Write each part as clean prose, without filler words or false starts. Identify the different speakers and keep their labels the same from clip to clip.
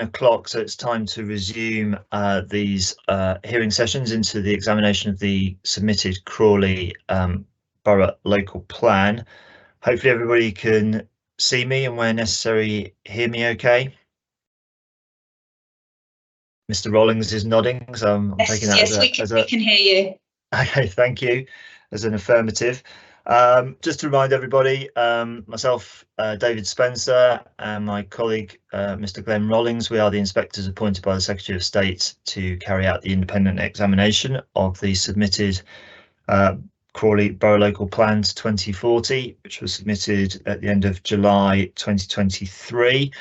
Speaker 1: o'clock, so it's time to resume these hearing sessions into the examination of the submitted Crawley Borough Local Plan. Hopefully everybody can see me and where necessary hear me okay. Mr. Rollings is nodding, so I'm taking that
Speaker 2: we can hear you.
Speaker 1: Okay, thank you, as an affirmative. Just to remind everybody, myself, David Spencer, and my colleague, Mr. Glenn Rollings, we are the inspectors appointed by the Secretary of State to carry out the independent examination of the submitted Crawley Borough Local Plan to 2040, which was submitted at the end of July 2023.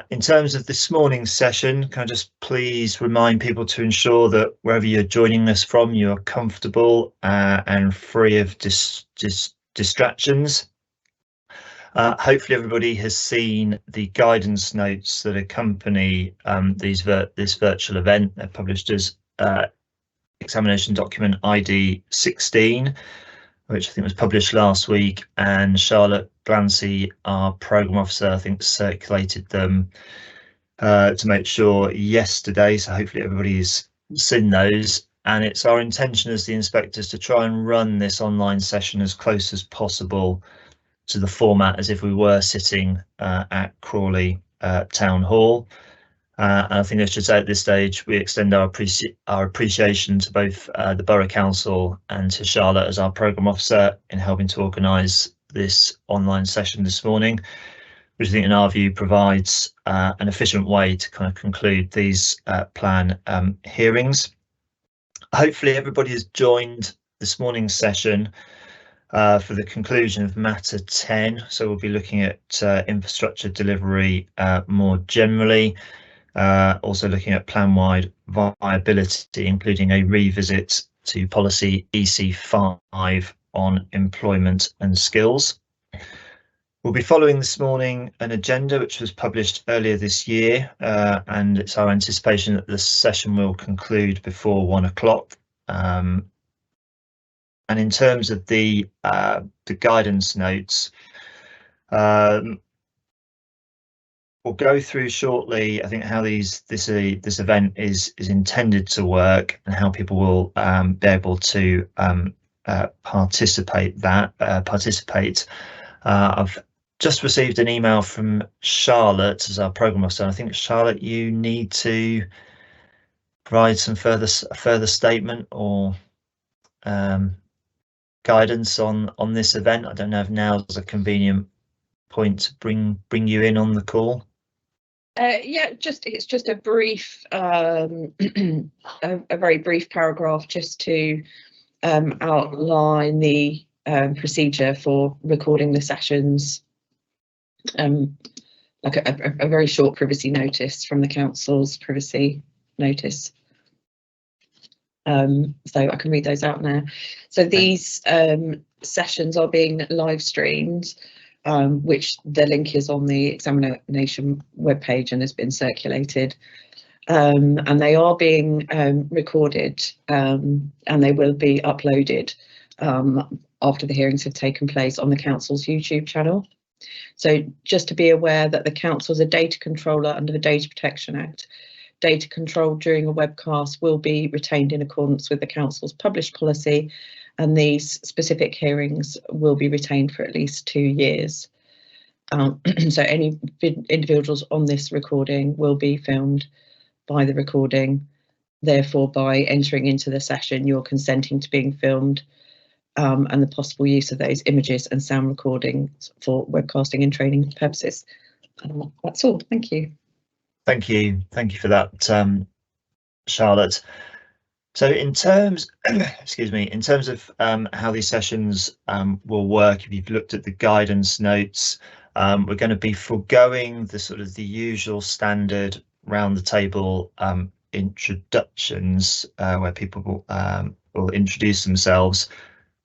Speaker 1: In terms of this morning's session, can I just please remind people to ensure that wherever you're joining us from, you're comfortable and free of distractions. Hopefully everybody has seen the guidance notes that accompany this virtual event. They're published as examination document ID 16, which I think was published last week, and Charlotte Glancy, our programme officer, I think circulated them to make sure yesterday, so hopefully everybody's seen those. And it's our intention as the inspectors to try and run this online session as close as possible to the format as if we were sitting at Crawley Town Hall. And I think I should say at this stage, we extend our appreciation to both the Borough Council and to Charlotte as our programme officer in helping to organise this online session this morning, which I think in our view provides an efficient way to kind of conclude these plan hearings. Hopefully everybody has joined this morning's session for the conclusion of matter 10. So we'll be looking at infrastructure delivery more generally. Also looking at plan-wide viability, including a revisit to policy EC5 on employment and skills. We'll be following this morning an agenda which was published earlier this year, and it's our anticipation that the session will conclude before 1 o'clock. And in terms of the guidance notes, we'll go through shortly, I think, how this event is intended to work and how people will be able to participate. I've just received an email from Charlotte as our programme officer. I think, Charlotte, you need to provide some further statement or guidance on this event. I don't know if now is a convenient point to bring you in on the call.
Speaker 2: Yeah, it's just a brief, a very brief paragraph just to outline the procedure for recording the sessions, like a very short privacy notice from the council's privacy notice. So I can read those out now. So these sessions are being live streamed, which the link is on the examination webpage and has been circulated, and they are being recorded, and they will be uploaded after the hearings have taken place on the council's YouTube channel. So just to be aware that the council is a data controller under the Data Protection Act. Data control during a webcast will be retained in accordance with the council's published policy, and these specific hearings will be retained for at least 2 years. So any individuals on this recording will be filmed by the recording. Therefore, by entering into the session, you're consenting to being filmed, and the possible use of those images and sound recordings for webcasting and training purposes. That's all. Thank you.
Speaker 1: Thank you for that, Charlotte. So in terms, in terms of how these sessions will work, if you've looked at the guidance notes, we're going to be foregoing the usual standard round the table introductions where people will introduce themselves,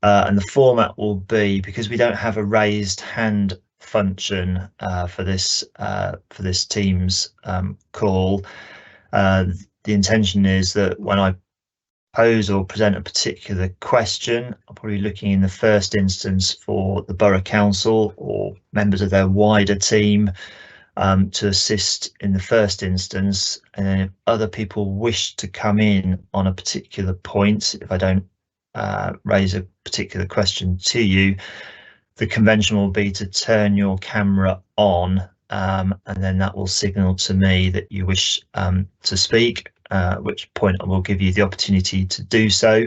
Speaker 1: and the format will be, because we don't have a raised hand function for this Teams call, the intention is that when I pose or present a particular question, I'm probably looking in the first instance for the Borough Council or members of their wider team to assist in the first instance, and then if other people wish to come in on a particular point, if I don't raise a particular question to you, the convention will be to turn your camera on, and then that will signal to me that you wish to speak, at which point I will give you the opportunity to do so.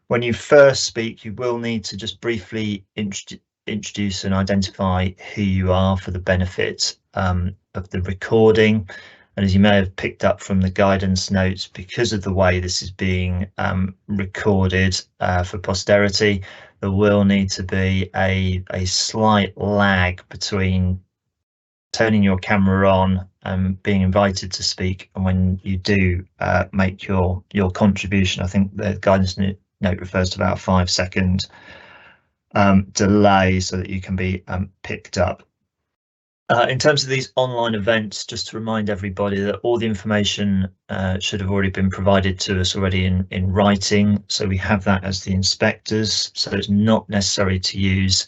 Speaker 1: When you first speak, you will need to just briefly introduce and identify who you are for the benefit of the recording. And as you may have picked up from the guidance notes, because of the way this is being recorded for posterity, there will need to be a slight lag between turning your camera on and being invited to speak and when you do make your contribution. I think the guidance note refers to about a 5-second delay so that you can be picked up. In terms of these online events, just to remind everybody that all the information should have already been provided to us already in writing, so we have that as the inspectors, so it's not necessary to use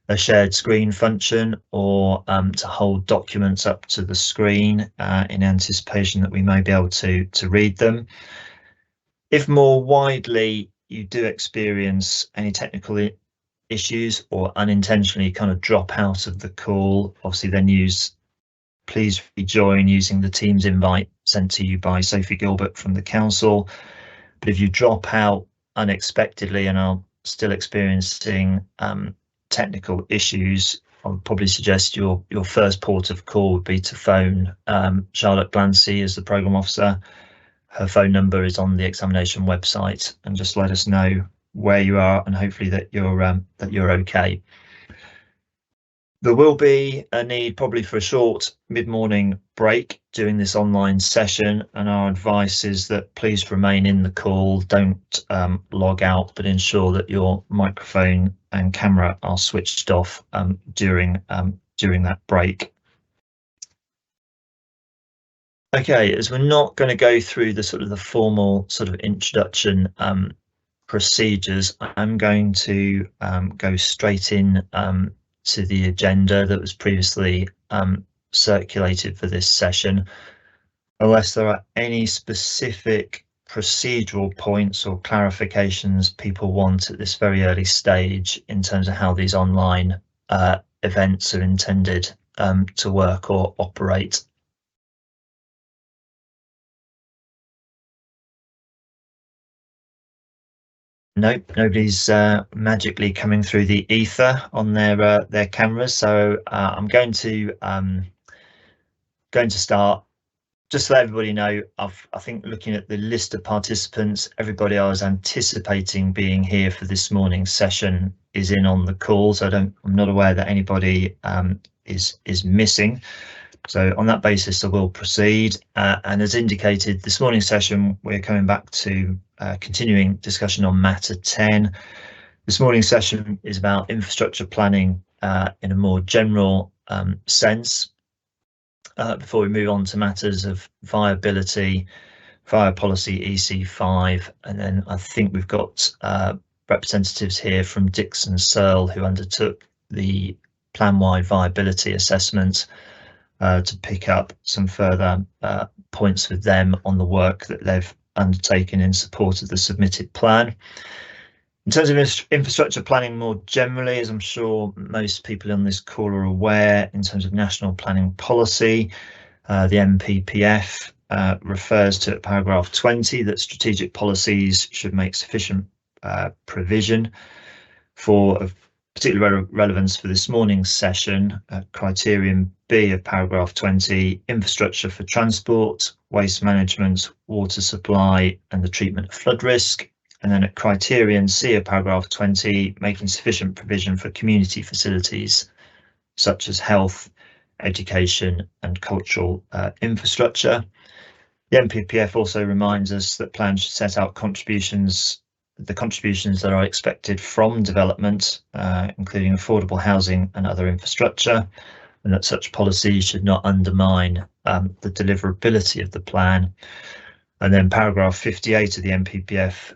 Speaker 1: a shared screen function or to hold documents up to the screen in anticipation that we may be able to read them. If more widely you do experience any technical issues or unintentionally kind of drop out of the call, obviously then please rejoin using the Teams invite sent to you by Sophie Gilbert from the council. But if you drop out unexpectedly and are still experiencing technical issues, I would probably suggest your first port of call would be to phone Charlotte Glancy as the programme officer. Her phone number is on the examination website, and just let us know where you are and hopefully that you're okay. There will be a need probably for a short mid-morning break during this online session, and our advice is that please remain in the call, don't log out, but ensure that your microphone and camera are switched off during that break. Okay, as we're not going to go through the formal sort of introduction procedures, I'm going to go straight in to the agenda that was previously circulated for this session, unless there are any specific procedural points or clarifications people want at this very early stage in terms of how these online events are intended to work or operate. Nope, nobody's magically coming through the ether on their cameras, so I'm going to start. Just to let everybody know, I think looking at the list of participants, everybody I was anticipating being here for this morning's session is in on the call, so I'm not aware that anybody is missing. So on that basis, I will proceed. And as indicated, this morning's session, we're coming back to continuing discussion on matter 10. This morning's session is about infrastructure planning in a more general sense. Before we move on to matters of viability, fire policy EC5, and then I think we've got representatives here from Dixon Searle who undertook the plan-wide viability assessment to pick up some further points with them on the work that they've undertaken in support of the submitted plan. In terms of infrastructure planning more generally, as I'm sure most people on this call are aware, in terms of national planning policy, the NPPF refers to paragraph 20 that strategic policies should make sufficient provision for of particular relevance for this morning's session. Criterion B of paragraph 20, infrastructure for transport, waste management, water supply and the treatment of flood risk. And then at criterion C of paragraph 20, making sufficient provision for community facilities such as health, education and cultural infrastructure. The NPPF also reminds us that plans should set out the contributions that are expected from development, including affordable housing and other infrastructure, and that such policies should not undermine the deliverability of the plan. And then paragraph 58 of the NPPF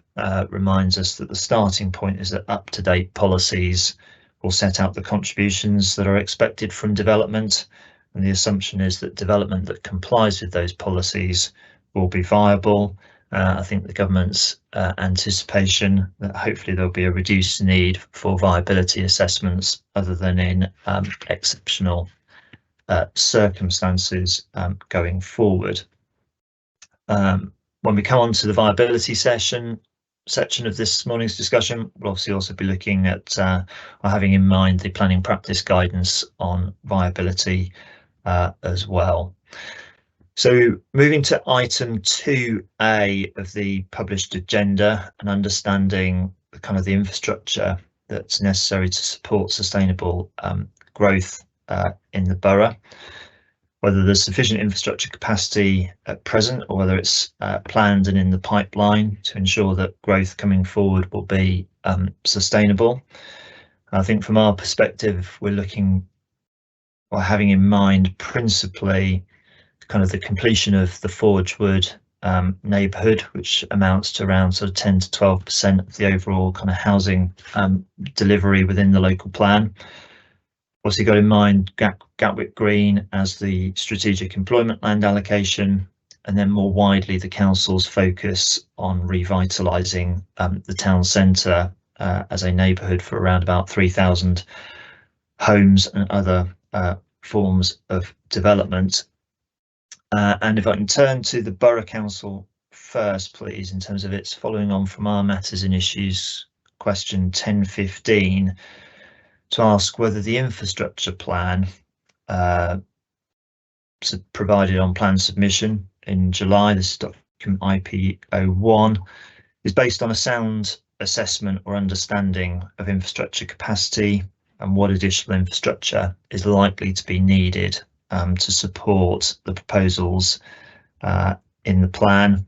Speaker 1: reminds us that the starting point is that up-to-date policies will set out the contributions that are expected from development, and the assumption is that development that complies with those policies will be viable. I think the government's anticipation that hopefully there'll be a reduced need for viability assessments other than in exceptional circumstances going forward. When we come on to the viability section of this morning's discussion, we'll obviously also be looking at or having in mind the planning practice guidance on viability as well. So moving to item 2A of the published agenda and understanding the kind of the infrastructure that's necessary to support sustainable growth in the borough, whether there's sufficient infrastructure capacity at present or whether it's planned and in the pipeline to ensure that growth coming forward will be sustainable. I think from our perspective, we're looking or having in mind principally kind of the completion of the Forgewood neighbourhood, which amounts to around sort of 10 to 12% of the overall kind of housing delivery within the local plan. Also got in mind Gatwick Green as the strategic employment land allocation, and then more widely the council's focus on revitalising the town centre as a neighbourhood for around about 3,000 homes and other forms of development. And if I can turn to the Borough Council first, please, in terms of its following on from our matters and issues question 1015, to ask whether the infrastructure plan provided on plan submission in July, this is document IP01, is based on a sound assessment or understanding of infrastructure capacity and what additional infrastructure is likely to be needed to support the proposals in the plan,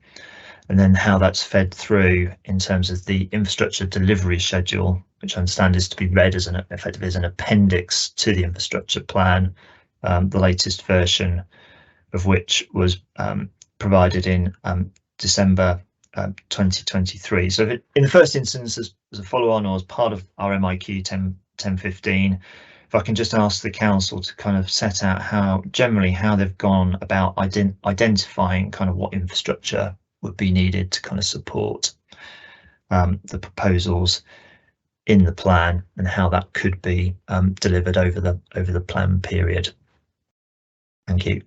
Speaker 1: and then how that's fed through in terms of the infrastructure delivery schedule, which I understand is to be read as effectively as an appendix to the infrastructure plan, the latest version of which was provided in December 2023. So in the first instance, as a follow-on or as part of our MIQ 1015, if I can just ask the council to kind of set out how they've gone about identifying kind of what infrastructure would be needed to kind of support the proposals in the plan and how that could be delivered over the plan period. Thank you.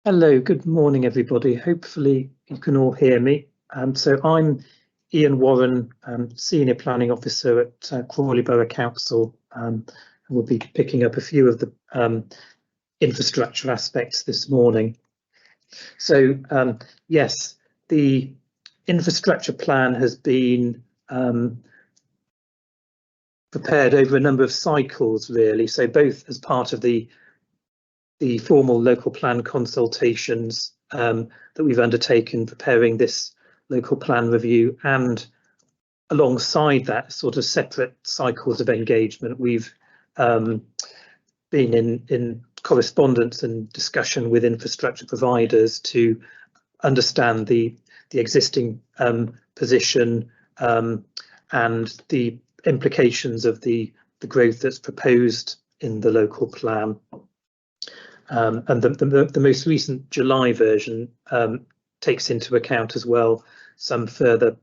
Speaker 3: Hello, good morning, everybody. Hopefully you can all hear me. So I'm Ian Warren, Senior Planning Officer at Crawley Borough Council, and we'll be picking up a few of the infrastructure aspects this morning. So yes, the infrastructure plan has been prepared over a number of cycles, really. So both as part of the formal local plan consultations that we've undertaken preparing this local plan review, and alongside that sort of separate cycles of engagement, we've been in correspondence and discussion with infrastructure providers to understand the existing position and the implications of the growth that's proposed in the local plan. And the most recent July version takes into account as well some further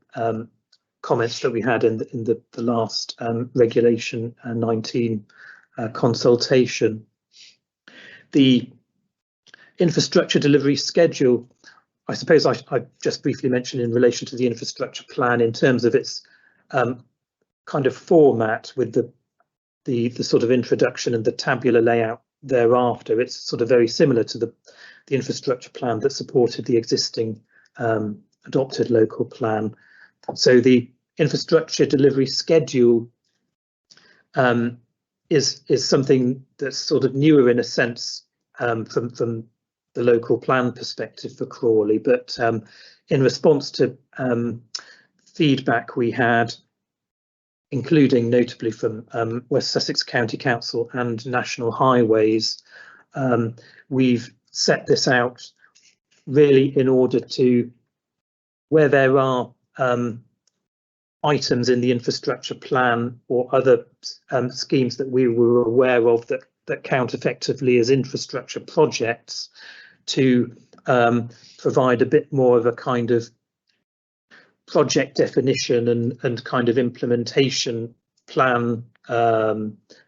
Speaker 3: comments that we had in the last Regulation 19 consultation. The infrastructure delivery schedule, I suppose I just briefly mentioned in relation to the infrastructure plan in terms of its kind of format with the sort of introduction and the tabular layout thereafter. It's sort of very similar to the infrastructure plan that supported the existing adopted local plan. So the infrastructure delivery schedule is something that's sort of newer in a sense from the local plan perspective for Crawley, but in response to feedback we had, including notably from West Sussex County Council and National Highways, we've set this out really in order to, where there are items in the infrastructure plan or other schemes that we were aware of that count effectively as infrastructure projects, to provide a bit more of a kind of project definition and kind of implementation plan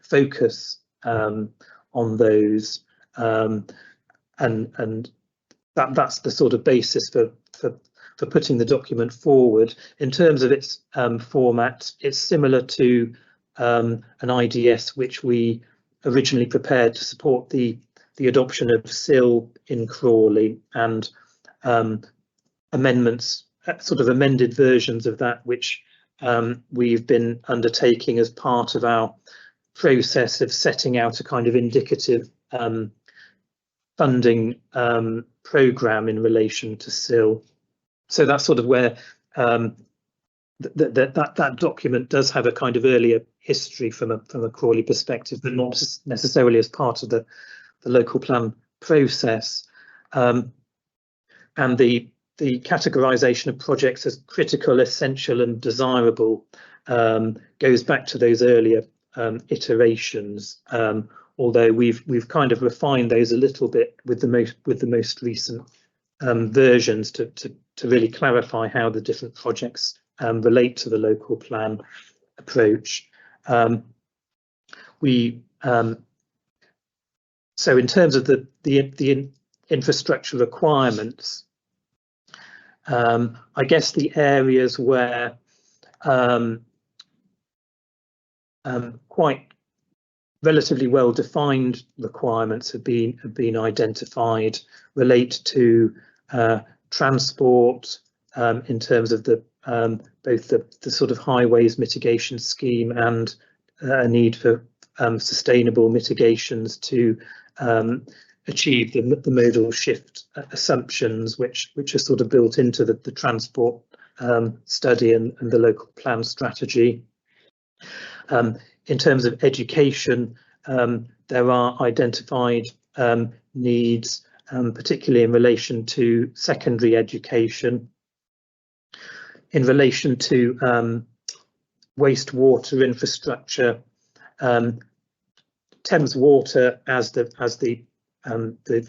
Speaker 3: focus on those, and that's the sort of basis for putting the document forward. In terms of its format, it's similar to an IDS which we originally prepared to support the adoption of SIL in Crawley, and amendments, sort of amended versions of that, which we've been undertaking as part of our process of setting out a kind of indicative funding programme in relation to SIL. So that's sort of where that document does have a kind of earlier history from a Crawley perspective, but not necessarily as part of the local plan process. And the categorisation of projects as critical, essential and desirable goes back to those earlier iterations, although we've kind of refined those a little bit with the most recent versions to really clarify how the different projects relate to the local plan approach. So in terms of the infrastructure requirements, I guess the areas where quite relatively well-defined requirements have been identified relate to transport, in terms of both the sort of highways mitigation scheme and a need for sustainable mitigations to achieve the modal shift assumptions, which are sort of built into the transport study and the local plan strategy. In terms of education, there are identified needs, particularly in relation to secondary education. In relation to wastewater infrastructure, Thames Water, as the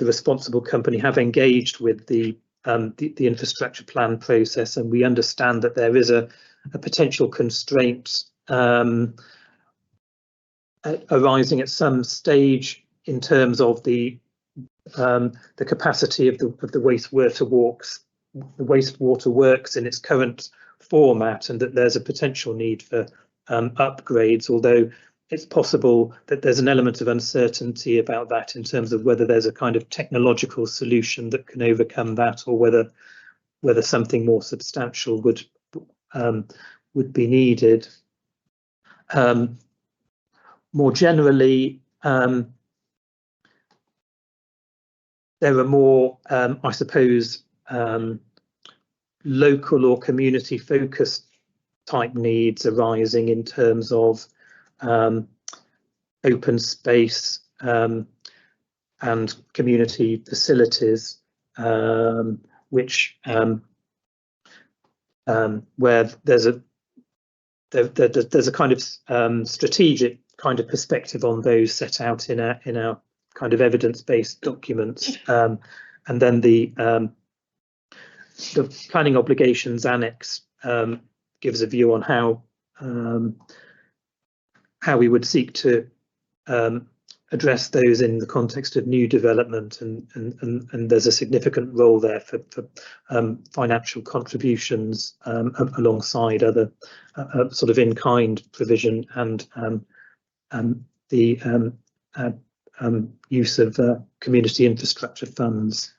Speaker 3: responsible company, have engaged with the infrastructure plan process, and we understand that there is a potential constraint arising at some stage in terms of the capacity of the wastewater works in its current format, and that there's a potential need for upgrades, although it's possible that there's an element of uncertainty about that in terms of whether there's a kind of technological solution that can overcome that, or whether something more substantial would be needed. More generally, there are more, I suppose, local or community focused type needs arising in terms of open space and community facilities, which where there's a kind of strategic kind of perspective on those set out in our kind of evidence-based documents, and then the planning obligations annex gives a view on how we would seek to address those in the context of new development, and there's a significant role there for financial contributions alongside other sort of in-kind provision and the use of community infrastructure funds.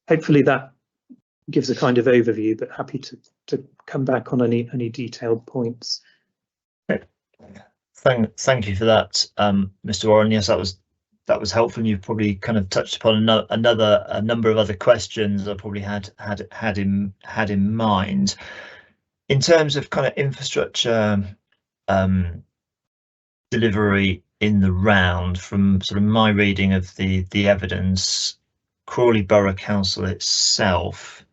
Speaker 3: Hopefully that gives a kind of overview, but happy to come back on any detailed points.
Speaker 1: Thank you for that, Mr. Warren. Yes, that was helpful. You've probably kind of touched upon a number of other questions I probably had in mind. In terms of kind of infrastructure delivery in the round, from sort of my reading of the evidence, Crawley Borough Council itself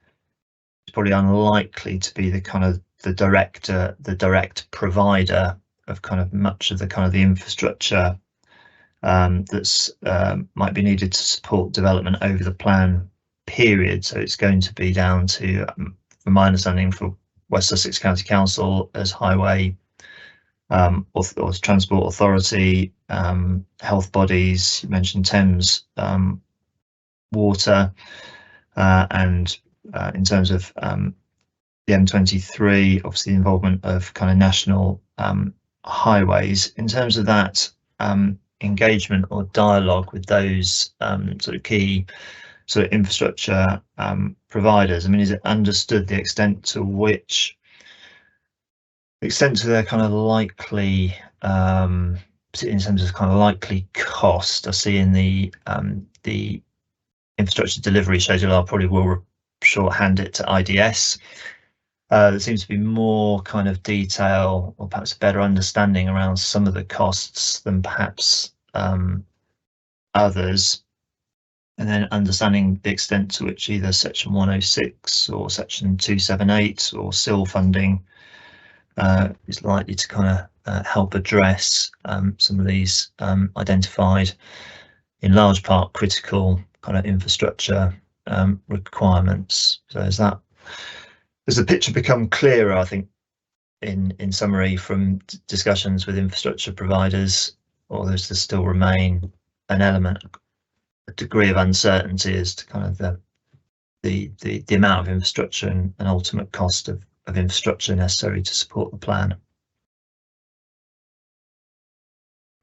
Speaker 1: is probably unlikely to be the kind of the direct provider of kind of much of the infrastructure that's might be needed to support development over the plan period. So it's going to be down to, from my understanding, for West Sussex County Council as highway or as transport authority, health bodies. You mentioned Thames Water, and in terms of the M23, obviously the involvement of kind of national highways. In terms of that engagement or dialogue with those sort of key sort of infrastructure providers, I mean, is it understood the extent to their kind of likely in terms of kind of likely cost? I see in the infrastructure delivery schedule, I probably will shorthand it to IDS. There seems to be more kind of detail or perhaps a better understanding around some of the costs than perhaps others, and then understanding the extent to which either Section 106 or Section 278 or SIL funding is likely to kind of help address some of these identified, in large part, critical kind of infrastructure requirements. So has the picture become clearer, I think, in summary, from discussions with infrastructure providers, or does there still remain an element, a degree of uncertainty as to kind of the amount of infrastructure and ultimate cost of infrastructure necessary to support the plan?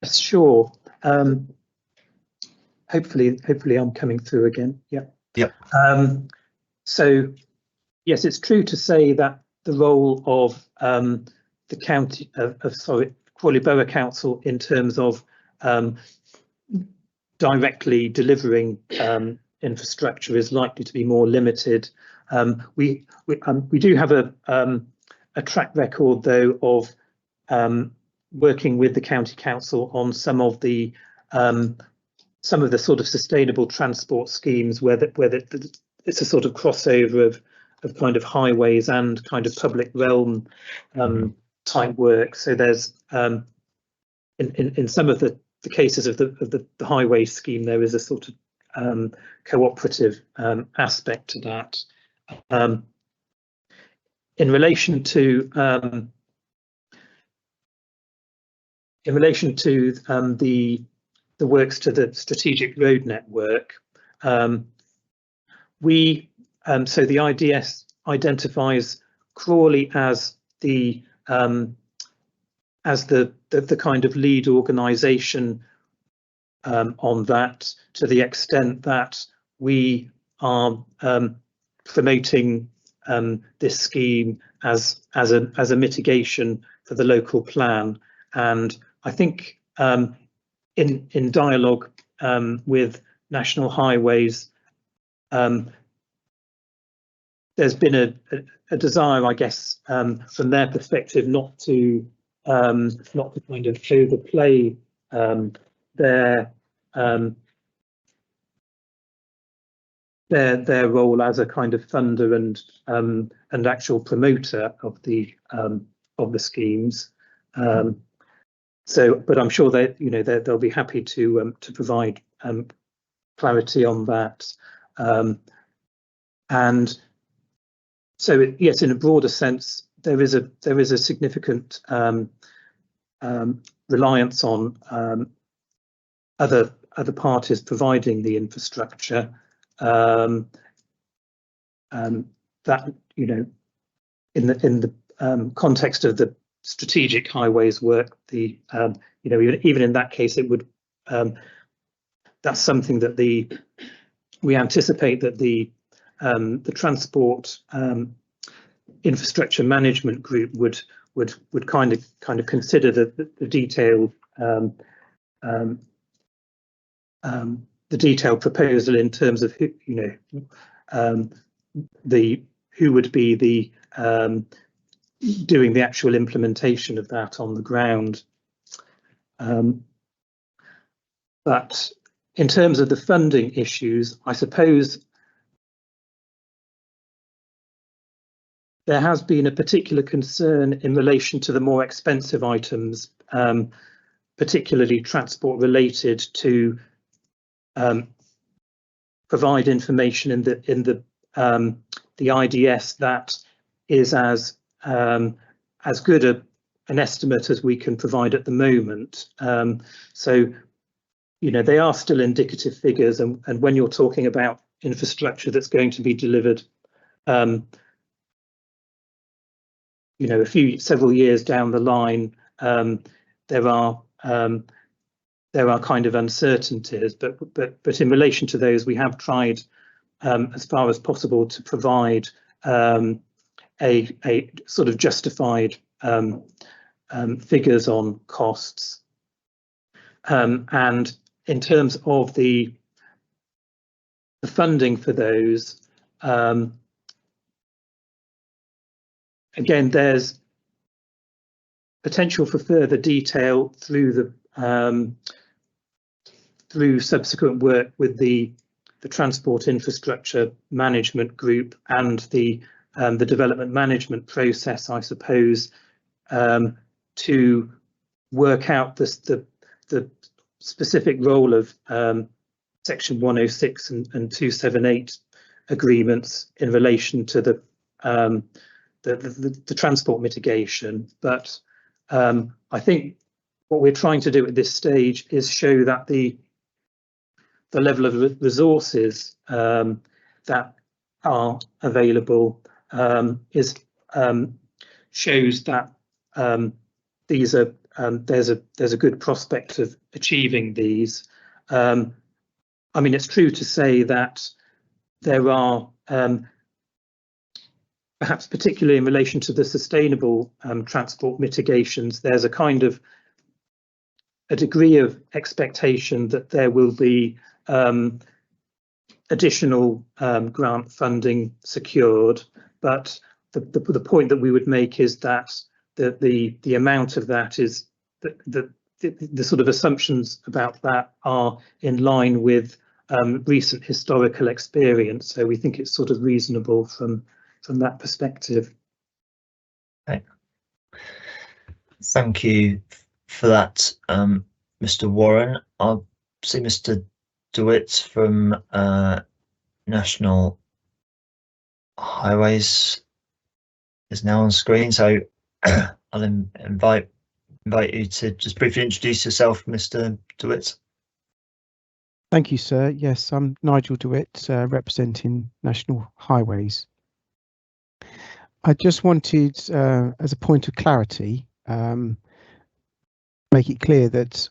Speaker 3: Sure. Hopefully I'm coming through again. Yeah.
Speaker 1: Yep.
Speaker 3: So yes, it's true to say that the role of the county Crawley Borough Council in terms of directly delivering infrastructure is likely to be more limited. We do have a track record, though, of working with the county council on some of the sort of sustainable transport schemes where it's a sort of crossover of kind of highways and kind of public realm type work. So there's in some of the cases of the highway scheme, there is a sort of cooperative aspect to that. In relation to the works to the strategic road network, so the IDS identifies Crawley as the kind of lead organisation on that, to the extent that we are promoting this scheme as a mitigation for the local plan. And I think in dialogue with National Highways, there's been a desire, I guess, from their perspective, not to kind of overplay their role as a kind of funder and actual promoter of the schemes. But I'm sure that they'll be happy to provide clarity on that. And so yes, in a broader sense, there is a significant reliance on other parties providing the infrastructure. That in the context of the strategic highways work, even in that case, it would that's something that we anticipate that the transport infrastructure management group would kind of consider the detailed the detailed proposal in terms of who would be the doing the actual implementation of that on the ground. But in terms of the funding issues, I suppose there has been a particular concern in relation to the more expensive items, particularly transport related, to provide information in the IDS that is as good an estimate as we can provide at the moment. So, you know, they are still indicative figures, and when you're talking about infrastructure that's going to be delivered, you know, several years down the line, there are kind of uncertainties, but in relation to those, we have tried as far as possible to provide a sort of justified figures on costs, and in terms of the funding for those, again, there's potential for further detail through subsequent work with the Transport Infrastructure Management Group and the development management process, I suppose, to work out the specific role of Section 106 and 278 agreements in relation to the transport mitigation. But I think what we're trying to do at this stage is show that the level of resources that are available shows that these are there's a good prospect of achieving these. I mean, it's true to say that there are perhaps particularly in relation to the sustainable transport mitigations, there's a kind of a degree of expectation that there will be additional grant funding secured, but the point that we would make is that the amount of that is the sort of assumptions about that are in line with recent historical experience. So we think it's sort of reasonable from that perspective.
Speaker 1: Okay. Thank you for that, Mr. Warren. I'll see Mr. DeWitt from National Highways is now on screen, so I'll invite you to just briefly introduce yourself, Mr. DeWitt.
Speaker 4: Thank you, sir. Yes, I'm Nigel DeWitt, representing National Highways. I just wanted, as a point of clarity, make it clear that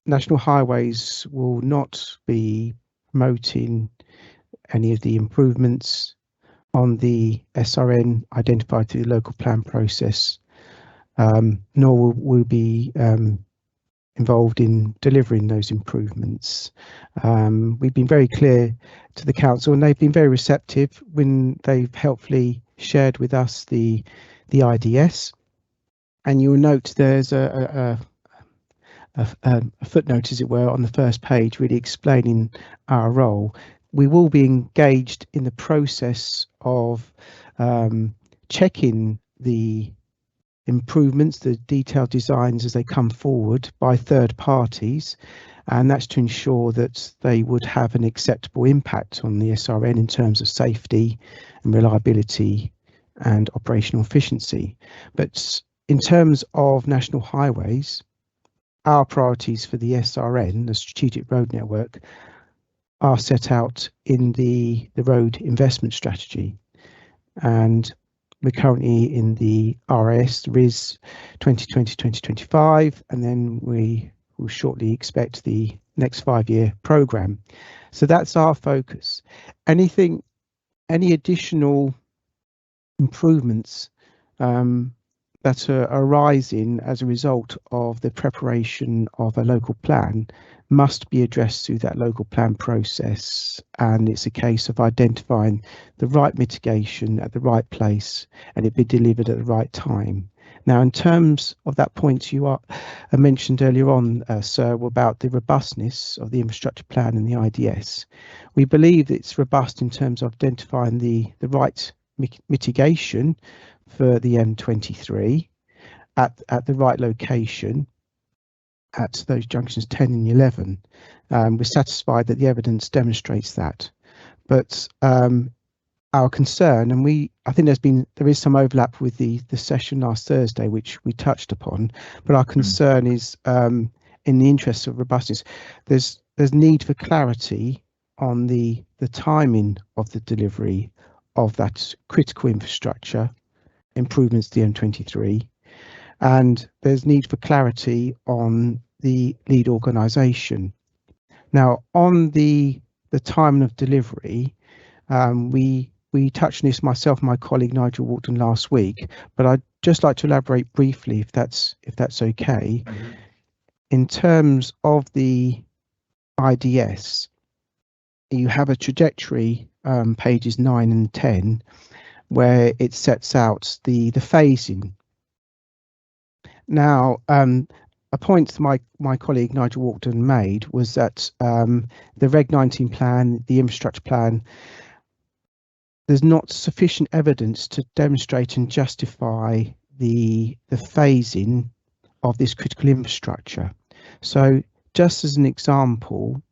Speaker 4: National Highways will not be promoting any of the improvements on the SRN identified through the local plan process, nor will we be involved in delivering those improvements. We've been very clear to the council, and they've been very receptive when they've helpfully shared with us the IDS. And you'll note there's a footnote, as it were, on the first page, really explaining our role. We will be engaged in the process of checking the improvements, the detailed designs as they come forward by third parties, and that's to ensure that they would have an acceptable impact on the SRN in terms of safety and reliability and operational efficiency. But in terms of National Highways, our priorities for the SRN, the Strategic Road Network, are set out in the road investment strategy, and we're currently in the RIS 2020-2025, and then we will shortly expect the next 5-year programme. So that's our focus. Any additional improvements that are arising as a result of the preparation of a local plan must be addressed through that local plan process, and it's a case of identifying the right mitigation at the right place and it be delivered at the right time. Now, in terms of that point you mentioned earlier on, sir, about the robustness of the infrastructure plan and the IDS, we believe it's robust in terms of identifying the right mitigation for the M23 at the right location at those junctions 10 and 11. We're satisfied that the evidence demonstrates that. But our concern, and I think there is some overlap with the session last Thursday, which we touched upon, but our concern is, in the interest of robustness, there's need for clarity on the timing of the delivery of that critical infrastructure improvements to the M23, and there's need for clarity on the lead organisation. Now, on the timing of delivery, we touched on this, myself and my colleague Nigel Walton, last week, but I'd just like to elaborate briefly, if that's okay. In terms of the IDS, you have a trajectory, pages 9 and 10, where it sets out the phasing. Now, a point my colleague Nigel Walton made was that the Reg 19 plan, the infrastructure plan, there's not sufficient evidence to demonstrate and justify the phasing of this critical infrastructure. So, just as an example,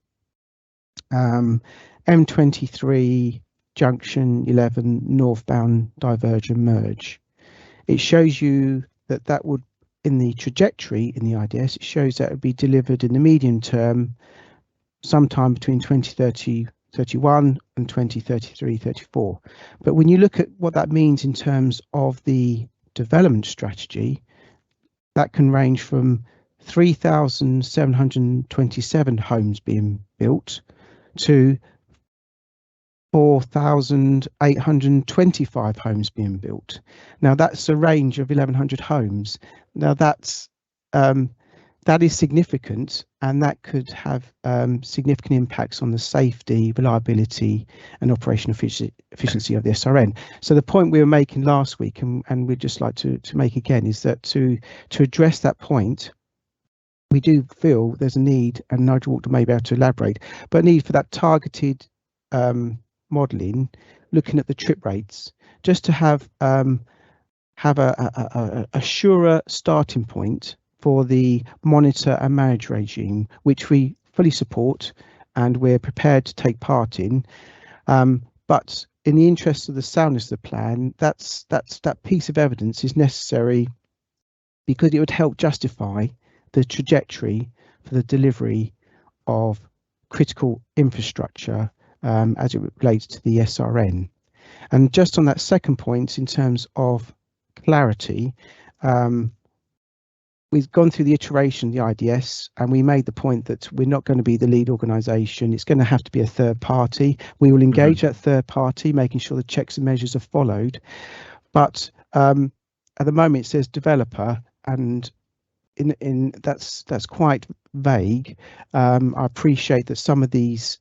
Speaker 4: M23 junction 11 northbound diversion merge. It shows you that would, in the trajectory in the IDS, it shows that it would be delivered in the medium term, sometime between 2031 and 2033-34. But when you look at what that means in terms of the development strategy, that can range from 3,727 homes being built to 4,825 homes being built. Now that's a range of 1,100 homes. Now that is significant, and that could have significant impacts on the safety, reliability, and operational efficiency of the SRN. So the point we were making last week, and we'd just like to make again, is that to address that point, we do feel there's a need, and Nigel Walton may be able to elaborate, but a need for that targeted modelling, looking at the trip rates, just to have a surer starting point for the monitor and manage regime, which we fully support and we're prepared to take part in. But in the interest of the soundness of the plan, that piece of evidence is necessary because it would help justify the trajectory for the delivery of critical infrastructure as it relates to the SRN. And just on that second point, in terms of clarity, we've gone through the iteration, the IDS, and we made the point that we're not going to be the lead organisation. It's going to have to be a third party. We will engage that third party, making sure the checks and measures are followed. But at the moment, it says developer, and that's quite vague. I appreciate that some of these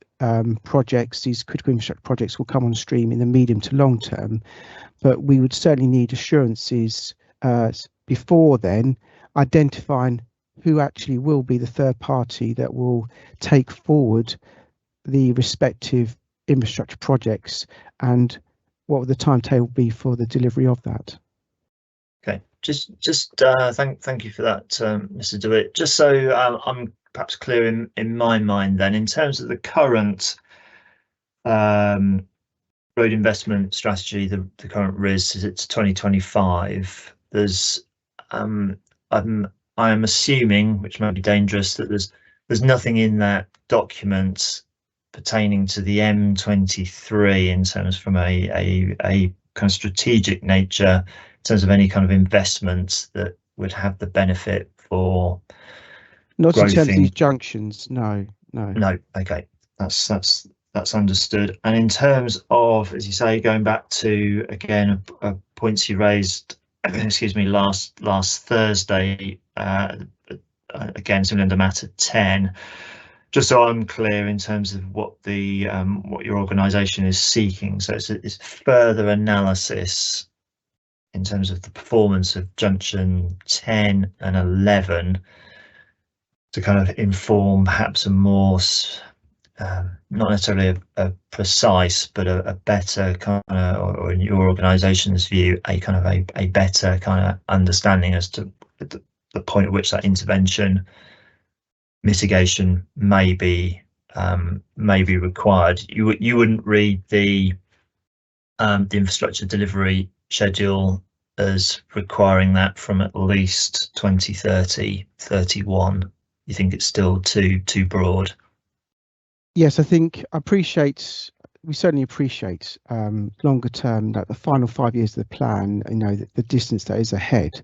Speaker 4: projects, these critical infrastructure projects, will come on stream in the medium to long term, but we would certainly need assurances before then, identifying who actually will be the third party that will take forward the respective infrastructure projects, and what would the timetable be for the delivery of that.
Speaker 1: Okay, just thank you for that, Mr. DeWitt. Just so I'm perhaps clear in my mind, then, in terms of the current road investment strategy, the current RIS is it's 2025. There's I am assuming, which might be dangerous, that there's nothing in that document pertaining to the M23 in terms from a kind of strategic nature, in terms of any kind of investments that would have the benefit for
Speaker 4: not in terms of these junctions. No.
Speaker 1: Okay, that's understood. And in terms of, as you say, going back to again a points you raised, excuse me, last Thursday, again similar to matter 10, just so I'm clear in terms of what the what your organisation is seeking. So it's further analysis in terms of the performance of junction 10 and 11 to kind of inform perhaps a more not necessarily a precise, but a better kind of, or in your organisation's view, a kind of a better kind of understanding as to the point at which that intervention mitigation may be required. You wouldn't read the infrastructure delivery schedule as requiring that from at least 2030, 31. You think it's still too broad?
Speaker 4: Yes, I think we certainly appreciate longer term, that the final 5 years of the plan, you know, the distance that is ahead.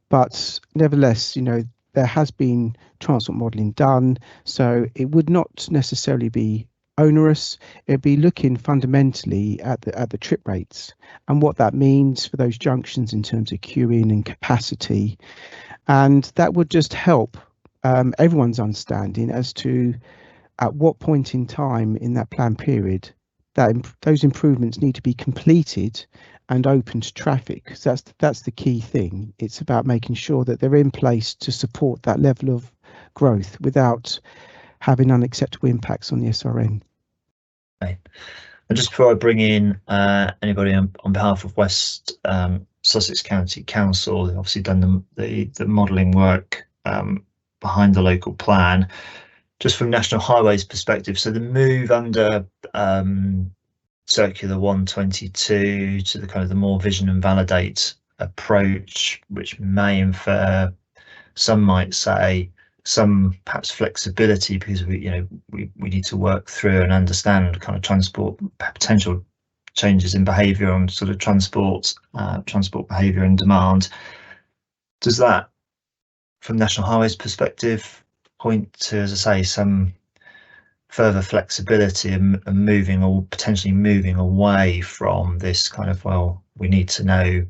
Speaker 4: But nevertheless, you know, there has been transport modelling done, so it would not necessarily be onerous. It'd be looking fundamentally at the trip rates and what that means for those junctions in terms of queuing and capacity, and that would just help everyone's understanding as to at what point in time in that plan period that those improvements need to be completed and open to traffic, because that's the key thing. It's about making sure that they're in place to support that level of growth without having unacceptable impacts on the SRN.
Speaker 1: Okay. And just before I bring in anybody on behalf of West Sussex County Council, they've obviously done the modelling work behind the local plan. Just from National Highways perspective, so the move under Circular 122 to the kind of the more vision and validate approach, which may infer, some might say, some perhaps flexibility, because we need to work through and understand kind of transport potential changes in behaviour on sort of transport behaviour and demand. Does that, from National Highways perspective, point to, as I say, some further flexibility and moving, or potentially moving away from this kind of, well, we need to know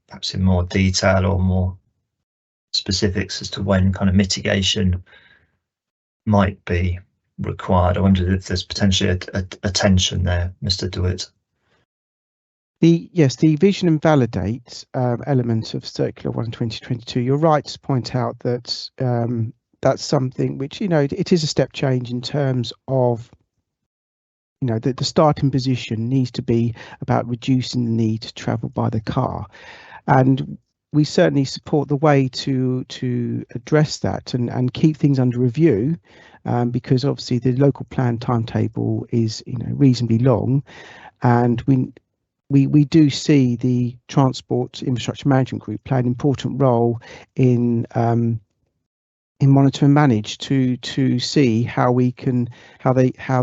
Speaker 1: perhaps in more detail or more specifics as to when kind of mitigation might be required? I wonder if there's potentially a tension there, Mr. DeWitt.
Speaker 4: Yes, the vision and validate element of Circular 1 2022, you're right to point out that that's something which, you know, it is a step change in terms of, you know, the starting position needs to be about reducing the need to travel by the car, and we certainly support the way to address that and keep things under review, because obviously the local plan timetable is, you know, reasonably long, and we do see the Transport Infrastructure Management Group play an important role in monitor and manage to see how the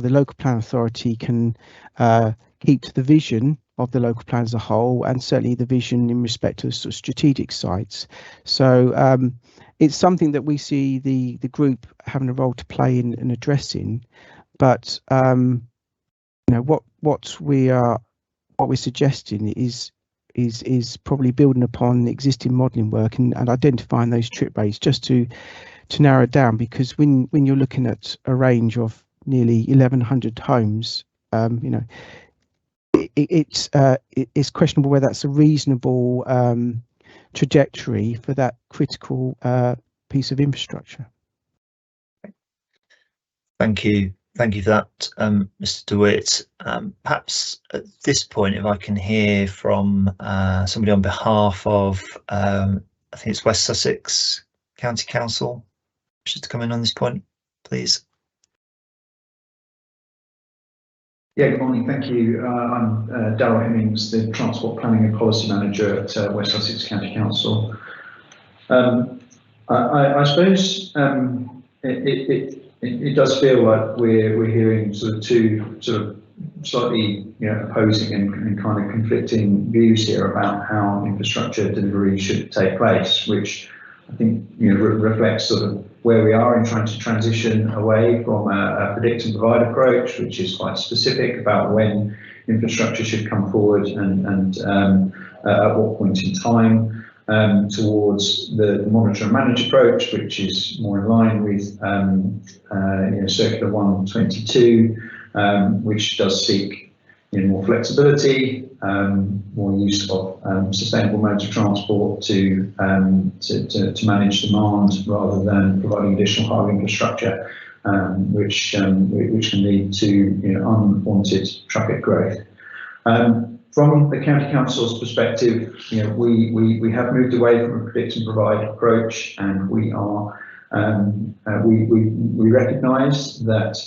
Speaker 4: local plan authority can keep to the vision of the local plan as a whole, and certainly the vision in respect to sort of strategic sites. So it's something that we see the group having a role to play in addressing, but you know, what we're suggesting is probably building upon the existing modelling work and identifying those trip rates, just to narrow it down, because when you're looking at a range of nearly 1,100 homes, you know, it's questionable whether that's a reasonable trajectory for that critical piece of infrastructure.
Speaker 1: Thank you for that, Mr. DeWitt. Perhaps at this point, if I can hear from somebody on behalf of, I think it's West Sussex County Council, just to come in on this point, please.
Speaker 5: Yeah, good morning, thank you. I'm Darryl Hemmings, the Transport Planning and Policy Manager at West Sussex County Council. I suppose it does feel like we're hearing sort of two sort of slightly, you know, opposing and kind of conflicting views here about how infrastructure delivery should take place, which I think, you know, reflects sort of where we are in trying to transition away from a predict and provide approach, which is quite specific about when infrastructure should come forward and at what point in time, towards the monitor and manage approach, which is more in line with you know, Circular 122, which does seek, you know, more flexibility, more use of sustainable modes of transport to manage demand rather than providing additional highway infrastructure. which can lead to unwanted traffic growth. From the county council's perspective, we have moved away from a predict and provide approach, and we are we recognise that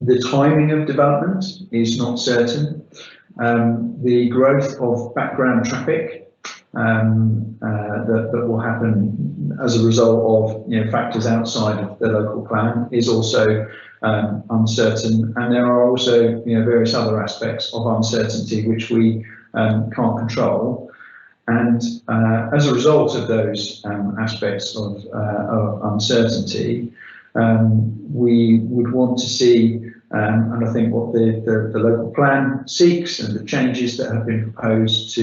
Speaker 5: the timing of development is not certain. The growth of background traffic that will happen as a result of factors outside of the local plan is also uncertain, and there are also various other aspects of uncertainty which we can't control. And as a result of those aspects of uncertainty, we would want to see, and I think what the local plan seeks, and the changes that have been proposed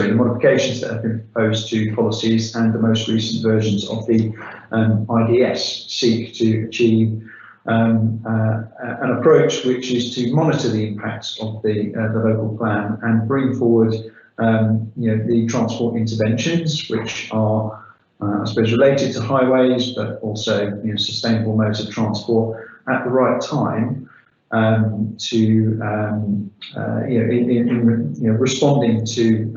Speaker 5: the modifications that have been proposed to policies and the most recent versions of the IDS seek to achieve an approach which is to monitor the impacts of the local plan and bring forward the transport interventions which are I suppose related to highways, but also sustainable modes of transport at the right time responding to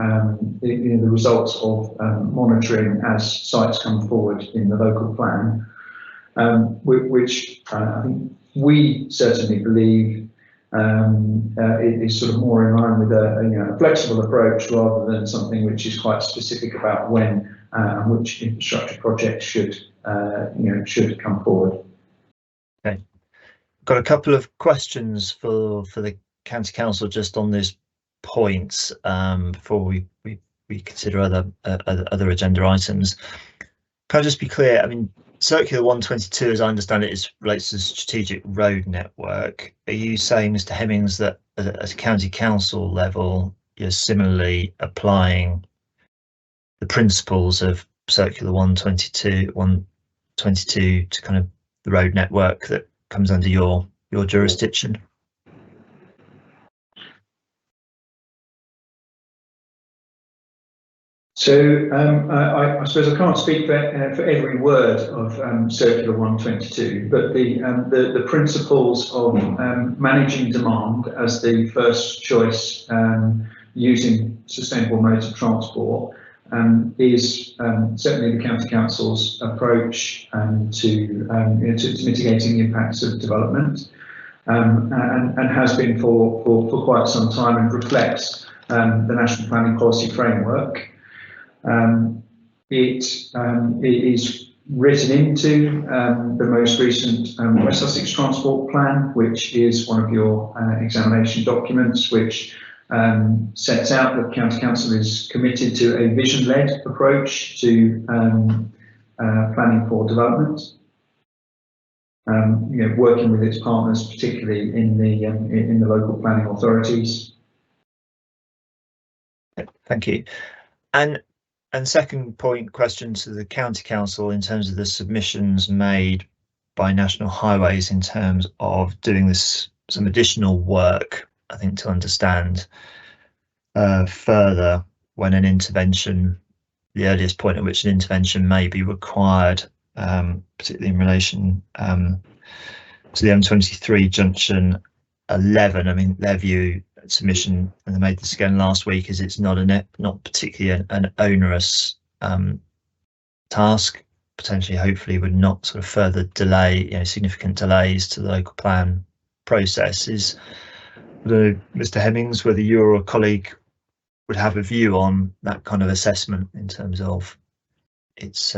Speaker 5: the results of monitoring as sites come forward in the local plan, which I think we certainly believe is sort of more in line with a flexible approach rather than something which is quite specific about when and which infrastructure projects should come forward.
Speaker 1: Okay, got a couple of questions for the County Council just on this point before we consider other agenda items. Can I just be clear? I mean, Circular 122, as I understand it, relates to the strategic road network. Are you saying, Mr. Hemmings, that at a county council level, you're similarly applying the principles of Circular 122 to kind of the road network that comes under your jurisdiction?
Speaker 5: So I suppose I can't speak for every word of Circular 122, but the principles of managing demand as the first choice using sustainable modes of transport is certainly the County Council's approach to mitigating the impacts of development, and has been for quite some time, and reflects the National Planning Policy Framework. It is written into the most recent West Sussex Transport Plan, which is one of your examination documents, which sets out that County Council is committed to a vision-led approach to planning for development, working with its partners, particularly in the local planning authorities.
Speaker 1: Thank you. And second point question to the County Council in terms of the submissions made by National Highways in terms of doing some additional work, I think, to understand further when an intervention, the earliest point at which an intervention may be required, particularly in relation to the M23 junction 11. I mean, their view submission, and they made this again last week, is it's not particularly an onerous task. Potentially, hopefully, would not sort of further delay, significant delays to the local plan process. Mr. Hemmings, whether you or a colleague would have a view on that kind of assessment in terms of its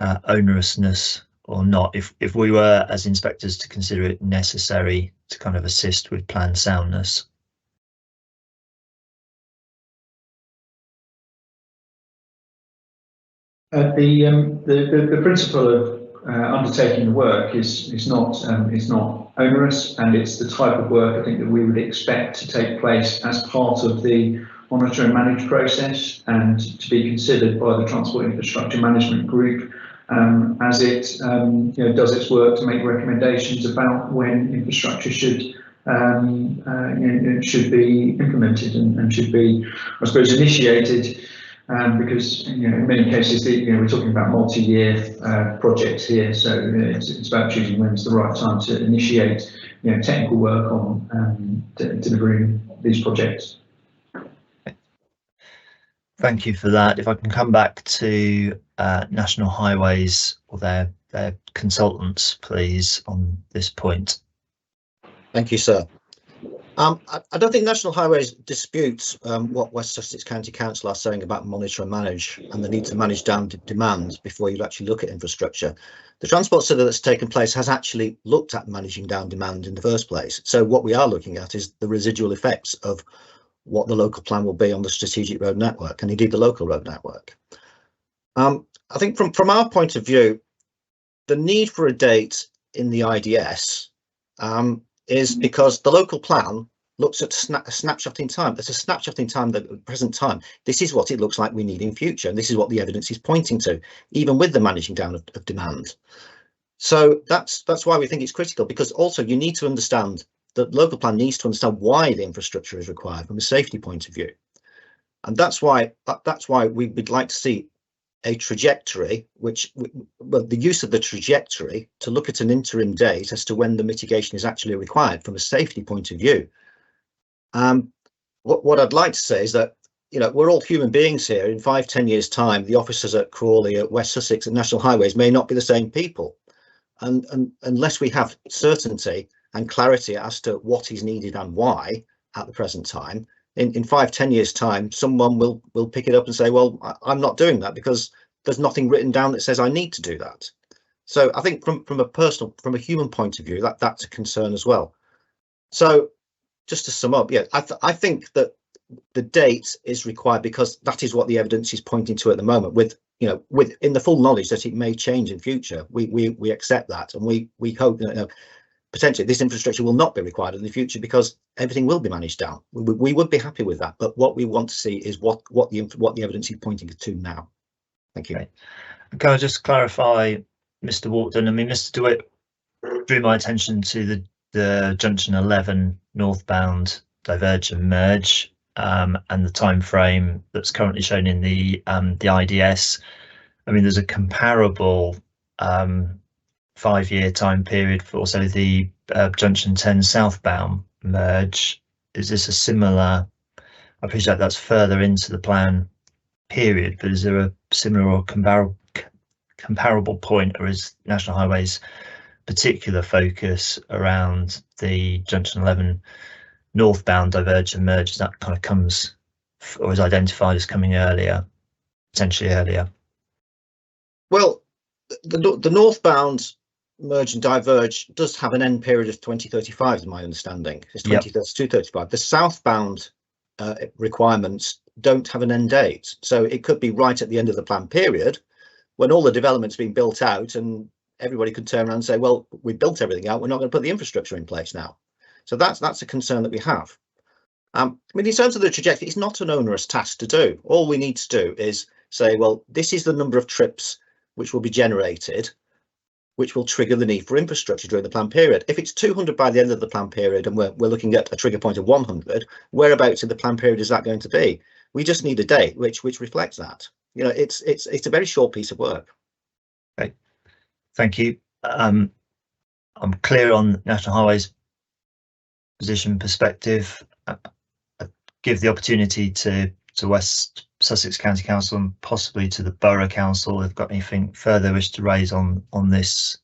Speaker 1: onerousness or not, if we were as inspectors to consider it necessary to kind of assist with plan soundness. The principle of undertaking the work is not onerous, and it's the type of work I think that we would expect to take place as part of the monitor and manage process, and to be considered by the Transport Infrastructure Management Group as it does its work to make recommendations about when infrastructure should be implemented and should be, I suppose, initiated
Speaker 5: because in many cases we're talking about multi-year projects here, so it's about choosing when's the right time to initiate technical work on delivering these projects.
Speaker 1: Thank you for that. If I can come back to National Highways or their consultants, please, on this point.
Speaker 6: Thank you, sir. I don't think National Highways disputes what West Sussex County Council are saying about monitor and manage and the need to manage down demand before you actually look at infrastructure. The transport study that's taken place has actually looked at managing down demand in the first place. So what we are looking at is the residual effects of what the local plan will be on the strategic road network and indeed the local road network. I think from our point of view, the need for a date in the IDS is because the local plan looks at a snapshot in time. There's a snapshot in time, the present time. This is what it looks like we need in future. And this is what the evidence is pointing to, even with the managing down of demand. So that's why we think it's critical, because also you need to understand that local plan needs to understand why the infrastructure is required from a safety point of view. And that's why we would like to see a trajectory, well, the use of the trajectory to look at an interim date as to when the mitigation is actually required from a safety point of view. What I'd like to say is that we're all human beings here. In 5-10 years time, the officers at Crawley, at West Sussex, and National Highways may not be the same people, and unless we have certainty and clarity as to what is needed and why at the present time, in 5-10 years time, someone will pick it up and say, well, I'm not doing that because there's nothing written down that says I need to do that. So I think from a human point of view, that's a concern as well. So just to sum up, yeah, I think that the date is required because that is what the evidence is pointing to at the moment, with in the full knowledge that it may change in future. We accept that, and we hope that potentially this infrastructure will not be required in the future because everything will be managed down. We would be happy with that, but what we want to see is what the evidence is pointing to now. Thank you.
Speaker 1: Okay. Can I just clarify, Mr. Walton? I mean, Mr. DeWitt drew my attention to the junction 11 northbound diverge and merge, and the time frame that's currently shown in the IDS. I mean, there's a comparable 5-year time period for also the junction 10 southbound merge. Is this a similar? I appreciate that's further into the plan period, but is there a similar or comparable point, or is National Highways particular focus around the junction 11 northbound diverge and merge that kind of comes or is identified as coming earlier, potentially earlier?
Speaker 6: Well, the northbound merge and diverge does have an end period of 2035, is my understanding. It's 2035. The southbound requirements don't have an end date, so it could be right at the end of the plan period when all the development's been built out, and everybody could turn around and say, well, we built everything out, we're not going to put the infrastructure in place now. So that's a concern that we have. I mean, in terms of the trajectory, it's not an onerous task to do. All we need to do is say, well, this is the number of trips which will be generated, which will trigger the need for infrastructure during the plan period. If it's 200 by the end of the plan period and we're looking at a trigger point of 100, whereabouts in the plan period is that going to be? We just need a date which reflects that. It's a very short piece of work.
Speaker 1: Okay, thank you. I'm clear on National Highways position perspective. I give the opportunity to West Sussex County Council and possibly to the Borough Council if they've got anything further wish to raise on this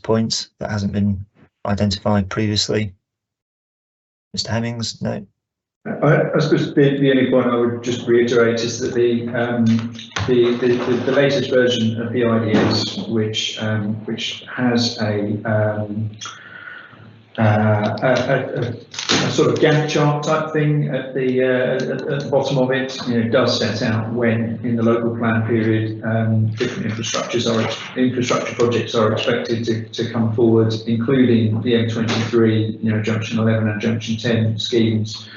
Speaker 1: point that hasn't been identified previously. Mr. Hemmings, no.
Speaker 5: I suppose the only point I would just reiterate is that the latest version of the IDS, which has a sort of Gantt chart type thing at the bottom of it, does set out when in the local plan period different infrastructure projects are expected to come forward, including the M23, junction 11 and junction 10 schemes,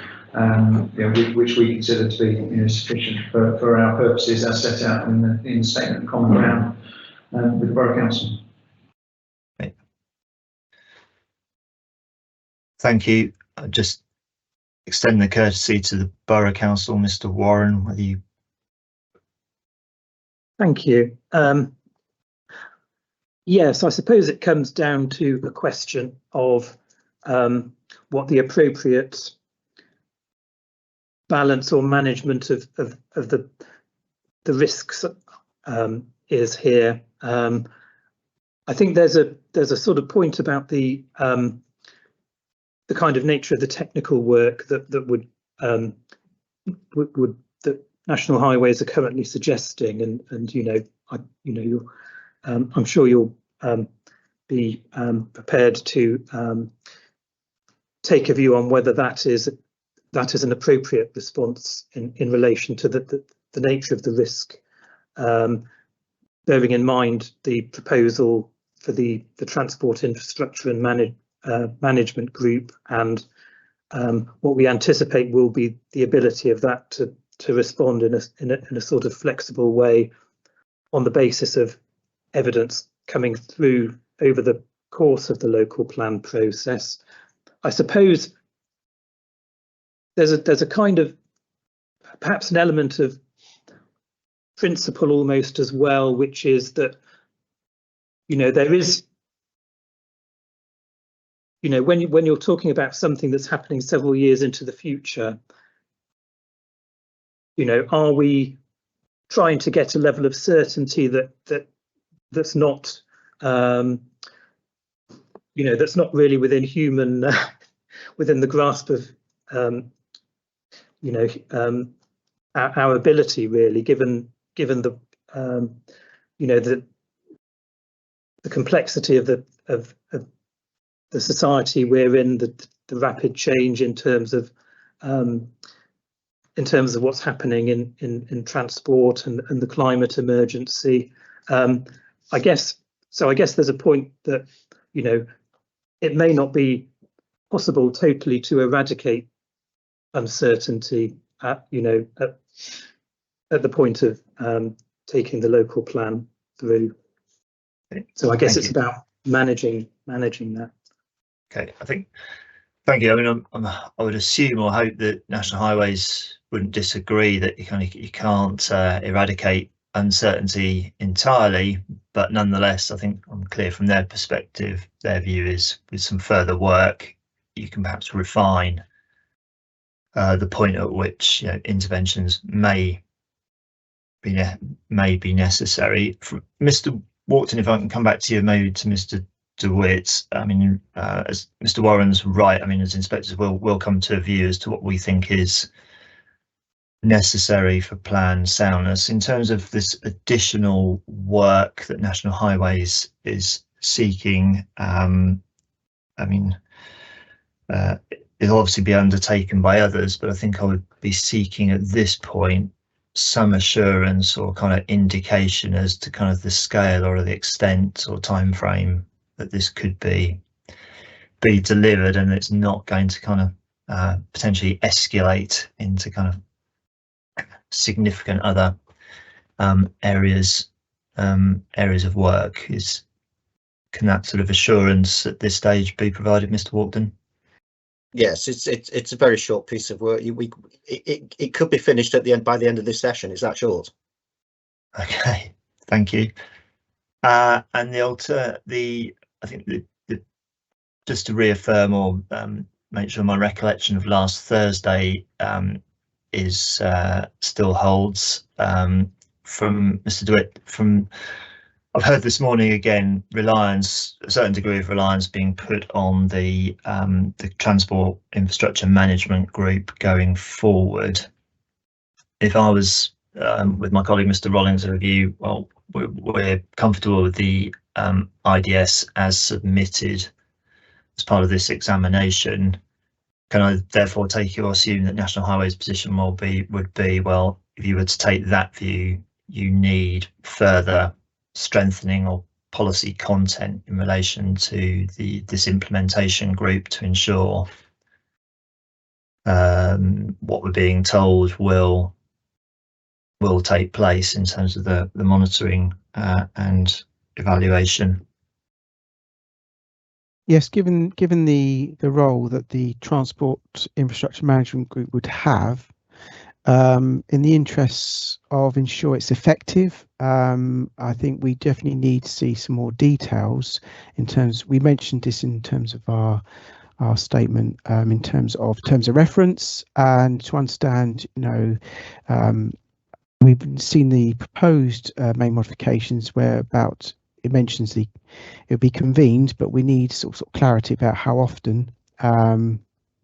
Speaker 5: which we consider to be sufficient for our purposes as set out in the statement of common ground with the Borough Council.
Speaker 1: Thank you. I'll just extend the courtesy to the Borough Council, Mr. Warren, whether you
Speaker 3: Thank you. Yes, I suppose it comes down to a question of what the appropriate balance or management of the risks is here. I think there's a sort of point about the kind of nature of the technical work that that National Highways are currently suggesting, and I'm sure you'll be prepared to take a view on whether that is an appropriate response in relation to the nature of the risk, bearing in mind the proposal for the transport infrastructure and management group, and what we anticipate will be the ability of that to respond in a sort of flexible way on the basis of evidence coming through over the course of the local plan process. I suppose there's a kind of perhaps an element of principle almost as well, which is that there is when you're talking about something that's happening several years into the future, are we trying to get a level of certainty that's not that's not really within human within the grasp of our ability, really, given the the complexity of the society we're in, the rapid change in terms of what's happening in transport and the climate emergency. I guess there's a point that it may not be possible totally to eradicate uncertainty at the point of taking the local plan through. So I guess it's about managing that.
Speaker 1: Okay, thank you. I mean, I would assume or hope that National Highways wouldn't disagree that you can't eradicate uncertainty entirely, but nonetheless, I think I'm clear from their perspective, their view is with some further work, you can perhaps refine the point at which interventions may be necessary. For Mr. Walton, if I can come back to you, maybe to Mr. DeWitt. I mean, as Mr. Warren's right, I mean, as inspectors, we'll come to a view as to what we think is necessary for plan soundness. In terms of this additional work that National Highways is seeking, I mean, it'll obviously be undertaken by others, but I think I would be seeking at this point some assurance or kind of indication as to kind of the scale or the extent or time frame that this could be delivered, and it's not going to kind of potentially escalate into kind of significant other areas of work. Can that sort of assurance at this stage be provided, Mr. Walton?
Speaker 6: Yes, it's a very short piece of work. It could be finished by the end of this session. Is that short?
Speaker 1: Okay, thank you. And I think just to reaffirm or make sure my recollection of last Thursday is still holds from Mr. DeWitt. I've heard this morning again, a certain degree of reliance being put on the transport infrastructure management group going forward. If I was with my colleague Mr. Rollins' review, well, we're comfortable with the IDS as submitted as part of this examination. Can I therefore take you or assume that National Highways' position would be, well, if you were to take that view, you need further strengthening or policy content in relation to this implementation group to ensure what we're being told will take place in terms of the monitoring and evaluation?
Speaker 4: Yes, given the role that the Transport Infrastructure Management Group would have, in the interests of ensure it's effective, I think we definitely need to see some more details in terms. We mentioned this in terms of our statement, in terms of reference, and to understand, we've seen the proposed main modifications whereabout it mentions it'll be convened, but we need sort of clarity about how often.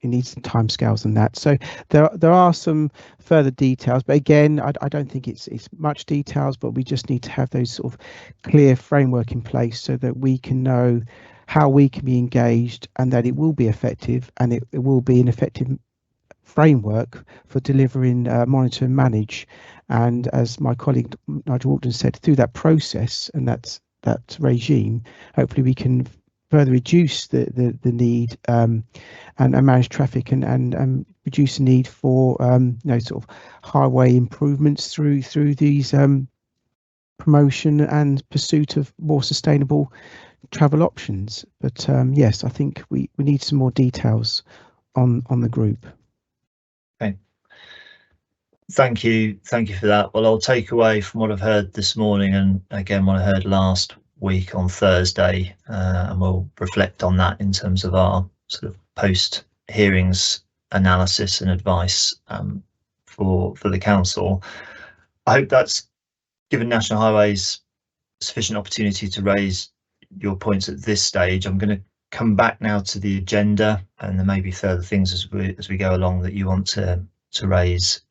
Speaker 4: It needs some timescales and that. So there are some further details, but again, I don't think it's much details, but we just need to have those sort of clear framework in place so that we can know how we can be engaged and that it will be effective, and it will be an effective framework for delivering monitor and manage. And as my colleague Nigel Walton said, through that process and that regime, hopefully we can further reduce the need and manage traffic and reduce the need for sort of highway improvements through these promotion and pursuit of more sustainable travel options. But yes, I think we need some more details on the group.
Speaker 1: Okay. Thank you for that. Well, I'll take away from what I've heard this morning, and again what I heard last week on Thursday, and we'll reflect on that in terms of our sort of post hearings analysis and advice for the council. I hope that's given National Highways sufficient opportunity to raise your points at this stage. I'm going to come back now to the agenda, and there may be further things as we go along that you want to raise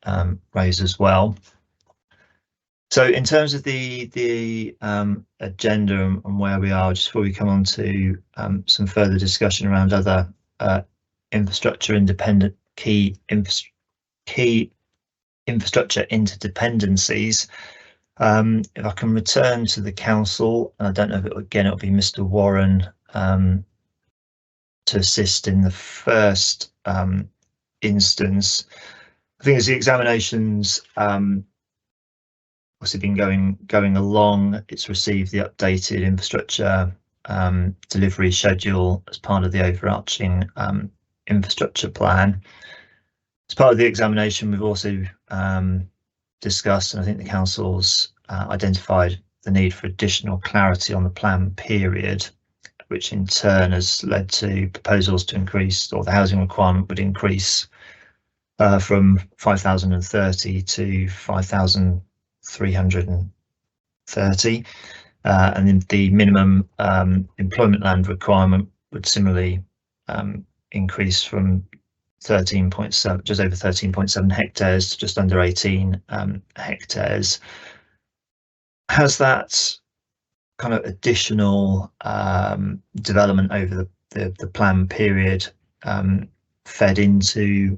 Speaker 1: as well. So in terms of the agenda and where we are, just before we come on to some further discussion around other infrastructure independent key infrastructure interdependencies, if I can return to the council, and I don't know if it'll be Mr. Warren to assist in the first instance. I think as the examinations obviously been going along, it's received the updated infrastructure delivery schedule as part of the overarching infrastructure plan. As part of the examination, we've also discussed, and I think the council's identified the need for additional clarity on the plan period, which in turn has led to proposals to increase, or the housing requirement would increase from 5,030 to 5,330, and then the minimum employment land requirement would similarly increase from 13.7, just over 13.7 hectares to just under 18 hectares. Has that kind of additional development over the plan period fed into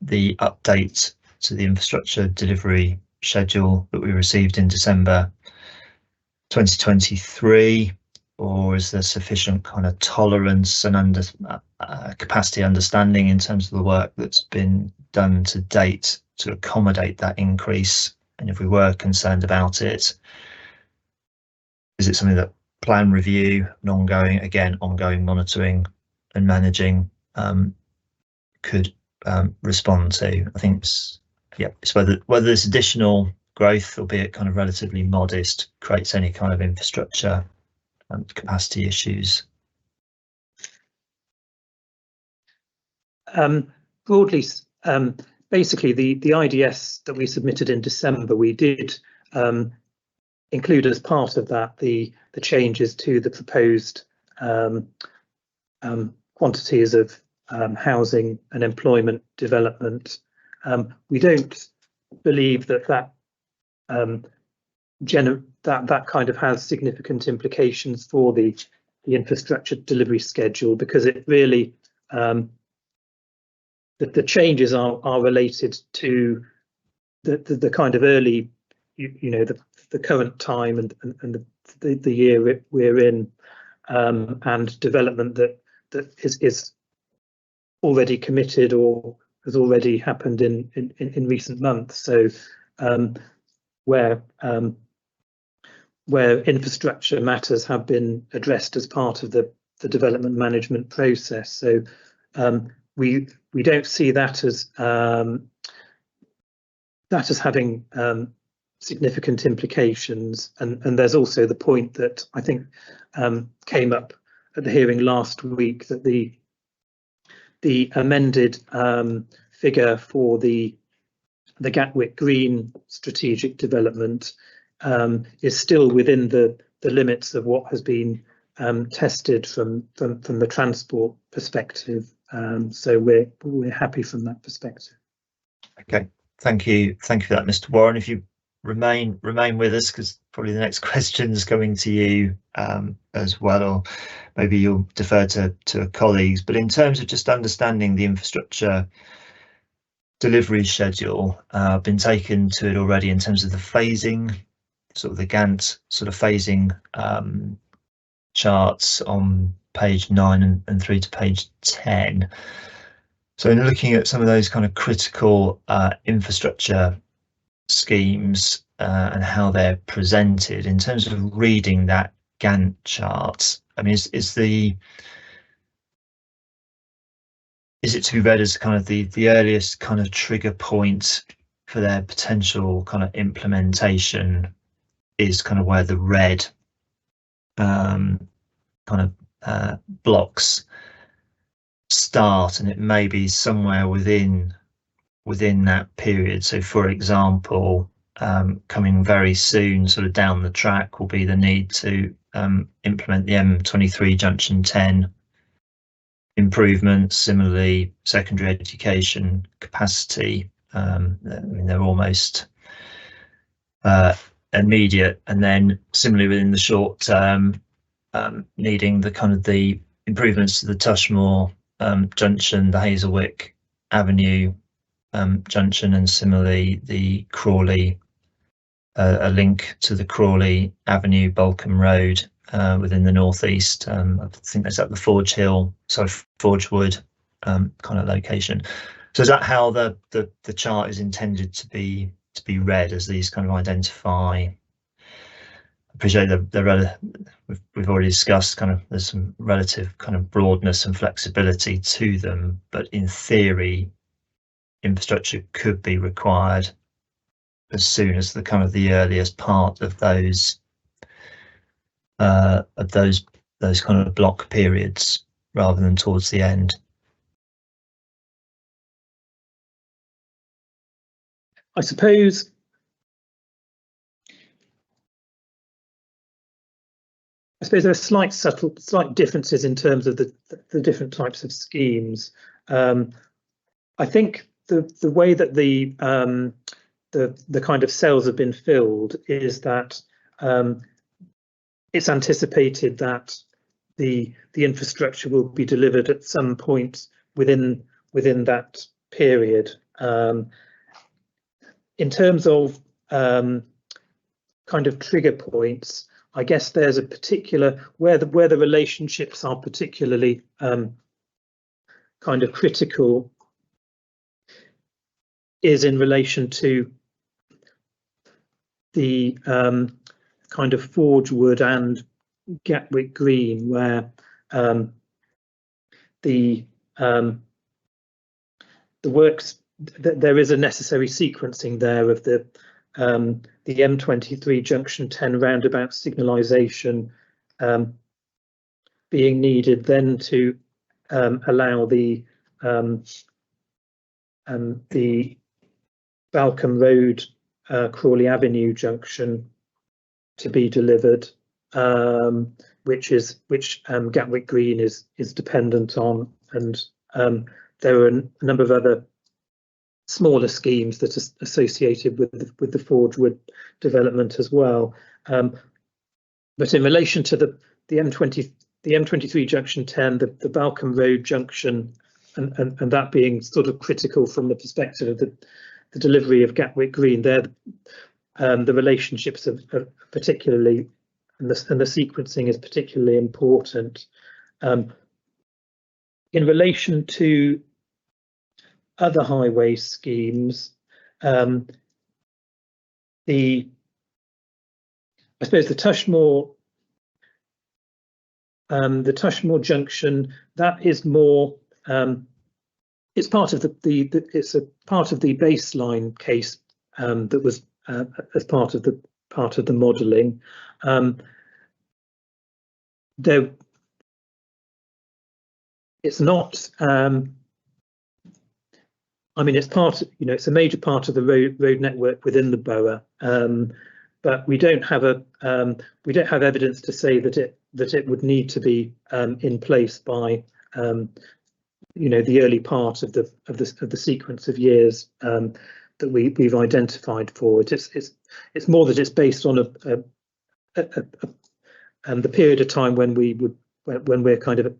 Speaker 1: the update to the infrastructure delivery schedule that we received in December 2023, or is there sufficient kind of tolerance and capacity understanding in terms of the work that's been done to date to accommodate that increase? And if we were concerned about it, is it something that plan review and ongoing monitoring and managing could respond to? I think it's whether this additional growth, albeit kind of relatively modest, creates any kind of infrastructure and capacity issues.
Speaker 3: Broadly, basically the IDS that we submitted in December, we did include as part of that the changes to the proposed quantities of housing and employment development. We don't believe that kind of has significant implications for the infrastructure delivery schedule, because it really the changes are related to the kind of early, the current time and the year we're in, and development that is already committed or has already happened in recent months. So where infrastructure matters have been addressed as part of the development management process. So we don't see that as that as having significant implications. And there's also the point that I think came up at the hearing last week, that the amended figure for the Gatwick Green strategic development is still within the limits of what has been tested from the transport perspective. So we're happy from that perspective.
Speaker 1: Okay, thank you for that, Mr. Warren. If you remain with us, because probably the next question is coming to you as well, or maybe you'll defer to colleagues. But in terms of just understanding the infrastructure delivery schedule, I've been taken to it already in terms of the phasing, sort of the Gantt sort of phasing charts on page 9 and through to page 10. So in looking at some of those kind of critical infrastructure schemes and how they're presented, in terms of reading that Gantt chart, I mean, is it to be read as kind of the earliest kind of trigger point for their potential kind of implementation is kind of where the red kind of blocks start, and it may be somewhere within that period? So for example, coming very soon, sort of down the track, will be the need to implement the M23 junction 10 improvements. Similarly, secondary education capacity, I mean, they're almost immediate. And then similarly within the short term, needing the kind of the improvements to the Tushmore junction, the Hazelwick Avenue junction, and similarly the Crawley, a link to the Crawley Avenue Balcombe Road within the northeast. I think that's at the Forge Hill, so Forgewood kind of location. So is that how the chart is intended to be read, as these kind of identify? I appreciate we've already discussed kind of there's some relative kind of broadness and flexibility to them, but in theory, infrastructure could be required as soon as the kind of the earliest part of those kind of block periods, rather than towards the end.
Speaker 3: I suppose there are slight differences in terms of the different types of schemes. I think the way that the kind of cells have been filled is that it's anticipated that the infrastructure will be delivered at some point within that period. In terms of kind of trigger points, I guess there's a particular where the relationships are particularly kind of critical is in relation to the kind of Forgewood and Gatwick Green, where the works, there is a necessary sequencing there of the M23 junction 10 roundabout signalisation being needed, then to allow the Balcombe Road Crawley Avenue junction to be delivered, which Gatwick Green is dependent on, and there are a number of other smaller schemes that are associated with the Forgewood development as well. But in relation to the M23 junction 10, the Balcombe Road junction, and that being sort of critical from the perspective of the delivery of Gatwick Green, there the relationships are particularly, and the sequencing is particularly important. In relation to other highway schemes, I suppose the Tushmore junction, that is more, it's part of it's a part of the baseline case that was as part of the modelling. There, it's not. I mean, it's part. It's a major part of the road network within the borough, but we don't have evidence to say that it would need to be in place by the early part of the sequence of years that we've identified for it. It's more that it's based on the period of time when we're kind of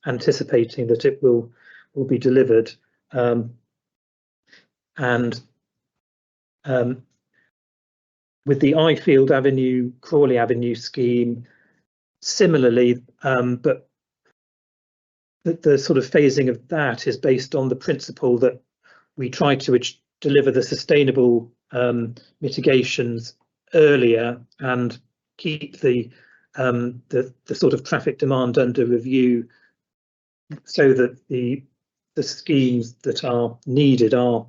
Speaker 3: anticipating that it will be delivered, and with the Ifield Avenue, Crawley Avenue scheme, similarly, but the sort of phasing of that is based on the principle that we try to deliver the sustainable mitigations earlier and keep the sort of traffic demand under review, so that the schemes that are needed are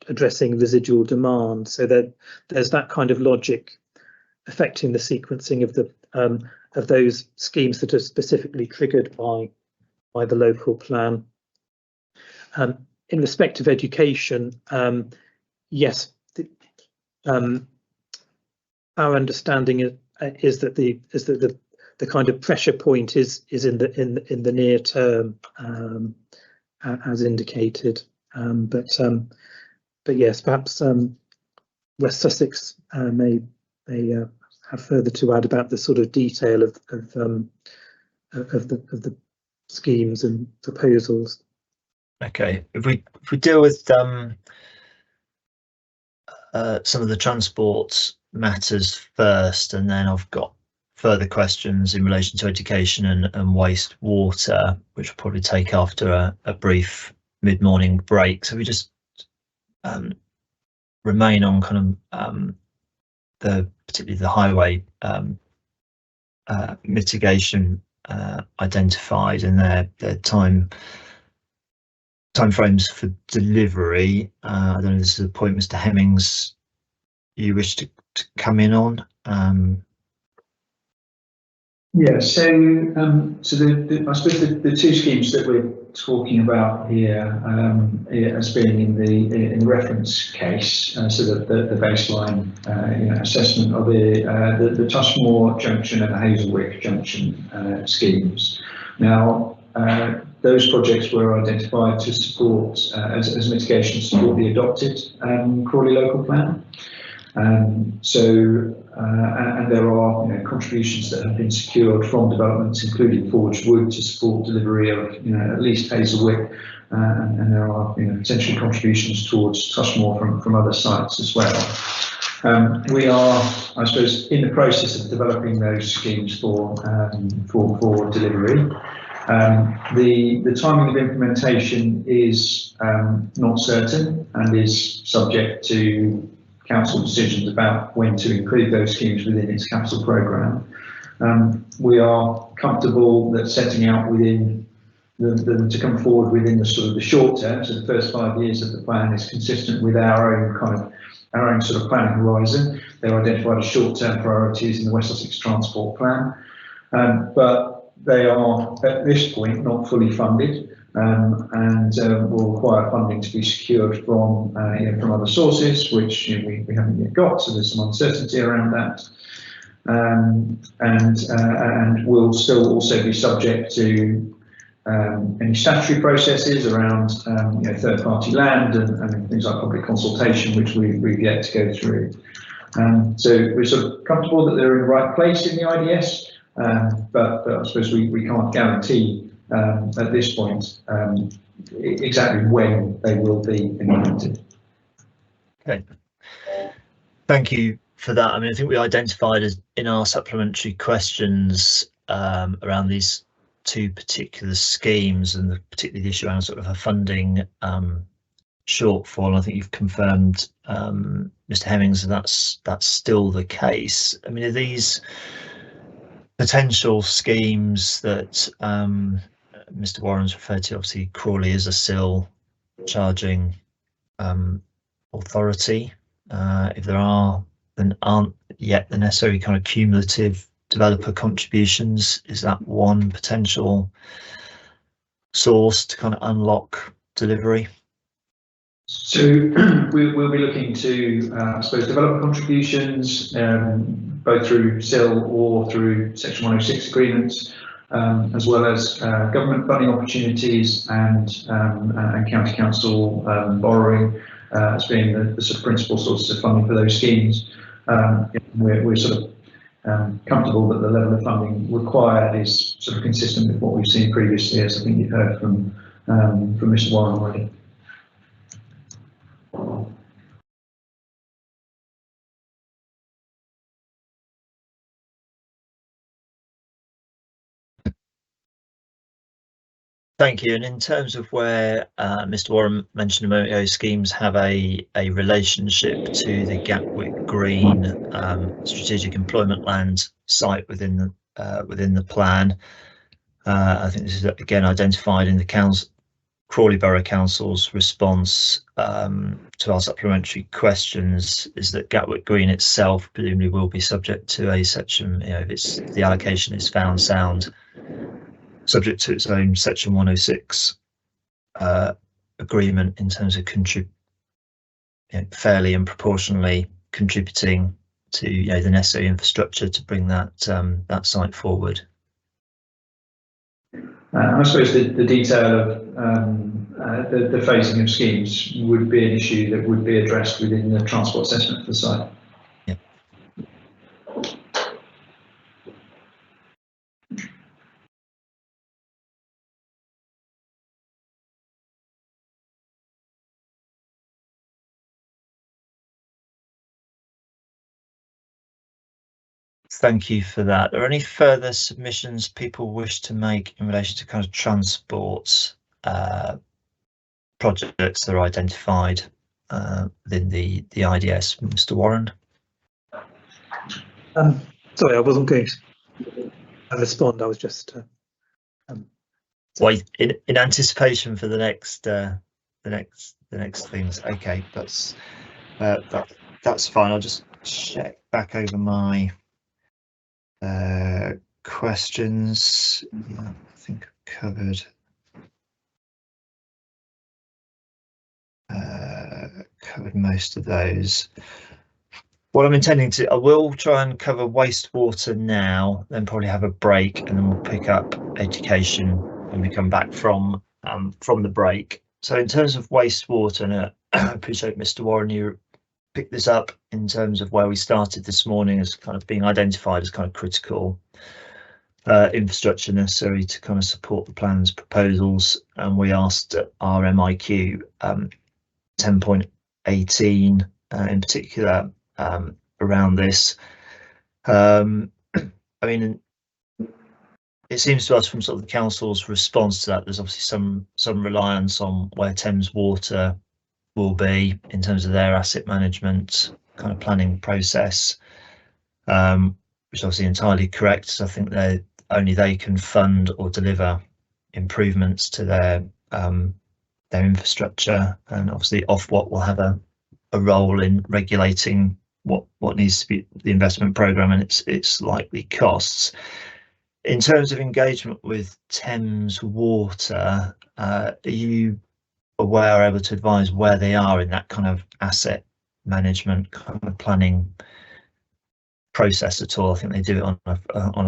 Speaker 3: addressing residual demand. So that there's that kind of logic affecting the sequencing of those schemes that are specifically triggered by the local plan. In respect of education, yes, our understanding is that the kind of pressure point is in the near term, as indicated. But yes, perhaps West Sussex may have further to add about the sort of detail of the schemes and proposals.
Speaker 1: Okay, if we deal with some of the transport matters first, and then I've got further questions in relation to education and wastewater, which will probably take after a brief mid-morning break. So we just remain on kind of particularly the highway mitigation identified and their time frames for delivery. I don't know if this is a point, Mr. Hemmings, you wish to come in on.
Speaker 5: Yeah, so I suppose the two schemes that we're talking about here, as being in the reference case, so that the baseline assessment of the Tushmore Junction and the Hazelwick Junction schemes. Now, those projects were identified to support as mitigation to support the adopted Crawley local plan. And there are contributions that have been secured from developments, including Forge Wood, to support delivery of at least Hazelwick, and there are potential contributions towards Tushmore from other sites as well. We are, I suppose, in the process of developing those schemes for delivery. The timing of implementation is not certain and is subject to council decisions about when to include those schemes within its capital programme. We are comfortable that setting out within them to come forward within the sort of the short term, so the first 5 years of the plan, is consistent with our own sort of planning horizon. They're identified as short-term priorities in the West Sussex Transport Plan, but they are at this point not fully funded. And will require funding to be secured from other sources, which we haven't yet got. So there's some uncertainty around that, and will still also be subject to any statutory processes around third-party land and things like public consultation, which we've yet to go through. So we're sort of comfortable that they're in the right place in the IDS, but I suppose we can't guarantee at this point exactly when they will be implemented.
Speaker 1: Okay, thank you for that. I mean, I think we identified as in our supplementary questions around these two particular schemes, and particularly the issue around sort of a funding shortfall. I think you've confirmed, Mr. Hemmings, that's still the case. I mean, are these potential schemes that Mr. Warren's referred to? Obviously, Crawley is a SIL charging authority. If there are, then aren't yet the necessary kind of cumulative developer contributions. Is that one potential source to kind of unlock delivery?
Speaker 5: So we'll be looking to, I suppose, developer contributions, both through SIL or through Section 106 agreements, as well as government funding opportunities and county council borrowing as being the sort of principal sources of funding for those schemes. We're sort of comfortable that the level of funding required is sort of consistent with what we've seen previously, as I think you've heard from Mr. Warren already.
Speaker 1: Thank you. And in terms of where Mr. Warren mentioned a moment ago, schemes have a relationship to the Gatwick Green strategic employment land site within the plan. I think this is again identified in the Crawley Borough Council's response to our supplementary questions, is that Gatwick Green itself presumably will be subject to a section, if the allocation is found sound, subject to its own Section 106 agreement in terms of fairly and proportionally contributing to the necessary infrastructure to bring that site forward.
Speaker 5: I suppose the detail of the phasing of schemes would be an issue that would be addressed within the transport assessment for the site.
Speaker 1: Yeah. Thank you for that. Are there any further submissions people wish to make in relation to kind of transport projects that are identified within the IDS? Mr. Warren?
Speaker 3: Sorry, I wasn't going to respond. I was just
Speaker 1: well, in anticipation for the next things. Okay, that's fine. I'll just check back over my questions. Yeah, I think I've covered most of those. What I'm intending to, I will try and cover wastewater now, then probably have a break, and then we'll pick up education when we come back from the break. So in terms of wastewater, and I appreciate Mr. Warren, you picked this up in terms of where we started this morning as kind of being identified as kind of critical infrastructure necessary to kind of support the plan's proposals, and we asked our MIQ 10.18 in particular around this. I mean, it seems to us from sort of the council's response to that, there's obviously some reliance on where Thames Water will be in terms of their asset management kind of planning process, which is obviously entirely correct. So I think they can fund or deliver improvements to their infrastructure, and obviously Ofwat will have a role in regulating what needs to be the investment programme and its likely costs. In terms of engagement with Thames Water, are you aware or able to advise where they are in that kind of asset management kind of planning process at all? I think they do it on a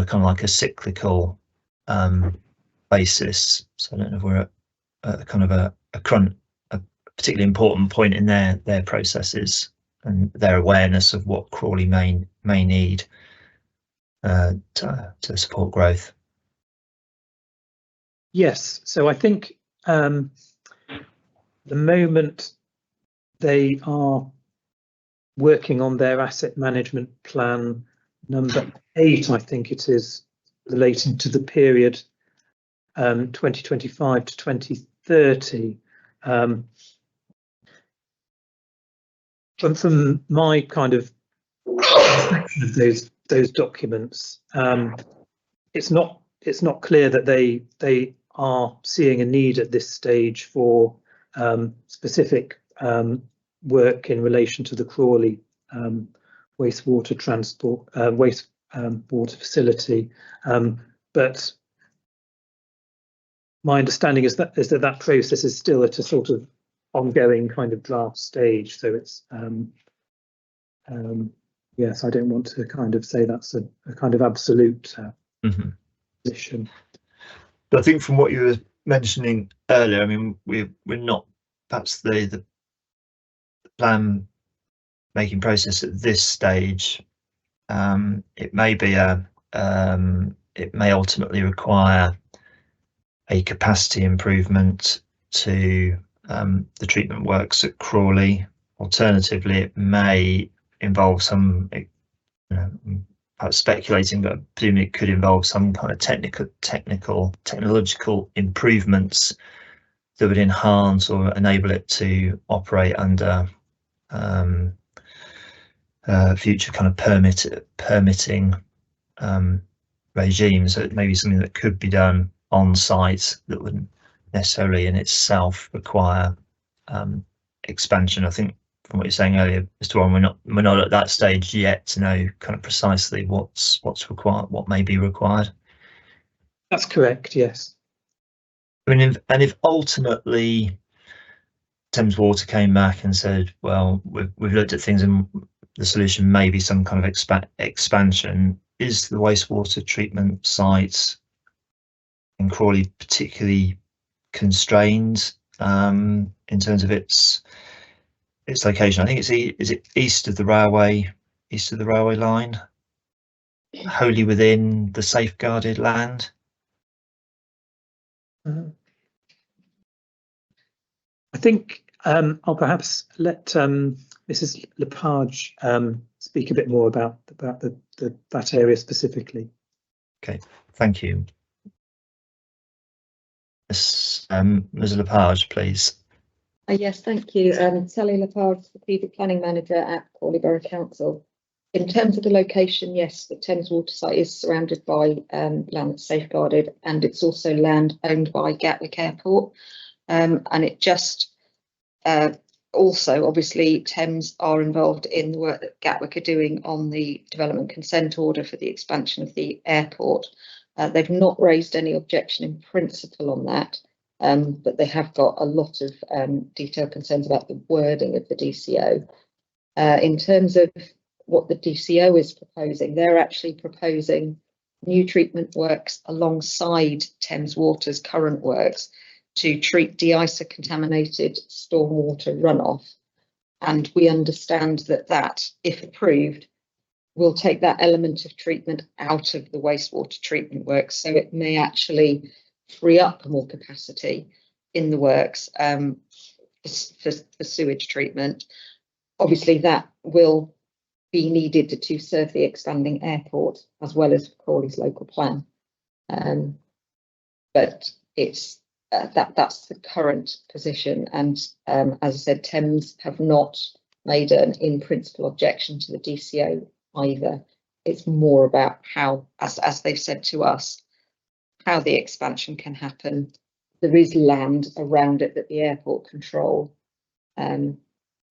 Speaker 1: kind of like a cyclical basis. So I don't know if we're at kind of a particularly important point in their processes and their awareness of what Crawley may need to support growth.
Speaker 3: Yes, so I think the moment they are working on their asset management plan number 8, I think it is, relating to the period 2025 to 2030. From my kind of inspection of those documents, it's not clear that they are seeing a need at this stage for specific work in relation to the Crawley wastewater water facility, but my understanding is that process is still at a sort of ongoing kind of draft stage. So it's yes, I don't want to kind of say that's a kind of absolute position.
Speaker 1: But I think from what you were mentioning earlier, I mean, we're not perhaps the plan making process at this stage. It may be it may ultimately require a capacity improvement to the treatment works at Crawley. Alternatively, it may involve some, perhaps speculating, but presumably it could involve some kind of technological improvements that would enhance or enable it to operate under future kind of permitting regime. So it may be something that could be done on site that wouldn't necessarily in itself require expansion. I think from what you're saying earlier, Mr. Warren, we're not at that stage yet to know kind of precisely what's required, what may be required.
Speaker 3: That's correct, yes.
Speaker 1: I mean, and if ultimately Thames Water came back and said, well, we've looked at things and the solution may be some kind of expansion, is the wastewater treatment site in Crawley particularly constrained in terms of its location? I think is it east of the railway line, wholly within the safeguarded land?
Speaker 3: I think I'll perhaps let Mrs. Lepage speak a bit more about that area specifically.
Speaker 1: Okay, thank you. Ms. Lepage, please.
Speaker 2: Yes, thank you. Sally Lepage, Strategic Planning Manager at Crawley Borough Council. In terms of the location, yes, the Thames Water site is surrounded by land that's safeguarded, and it's also land owned by Gatwick Airport. And it just also, obviously, Thames are involved in the work that Gatwick are doing on the development consent order for the expansion of the airport. They've not raised any objection in principle on that, but they have got a lot of detailed concerns about the wording of the DCO. In terms of what the DCO is proposing, they're actually proposing new treatment works alongside Thames Water's current works to treat de-icer contaminated stormwater runoff. And we understand that, if approved, will take that element of treatment out of the wastewater treatment works. So it may actually free up more capacity in the works for sewage treatment. Obviously, that will be needed to serve the expanding airport as well as Crawley's local plan. But it's that's the current position. And as I said, Thames have not made an in principle objection to the DCO either. It's more about how, as they've said to us, how the expansion can happen. There is land around it that the airport control, and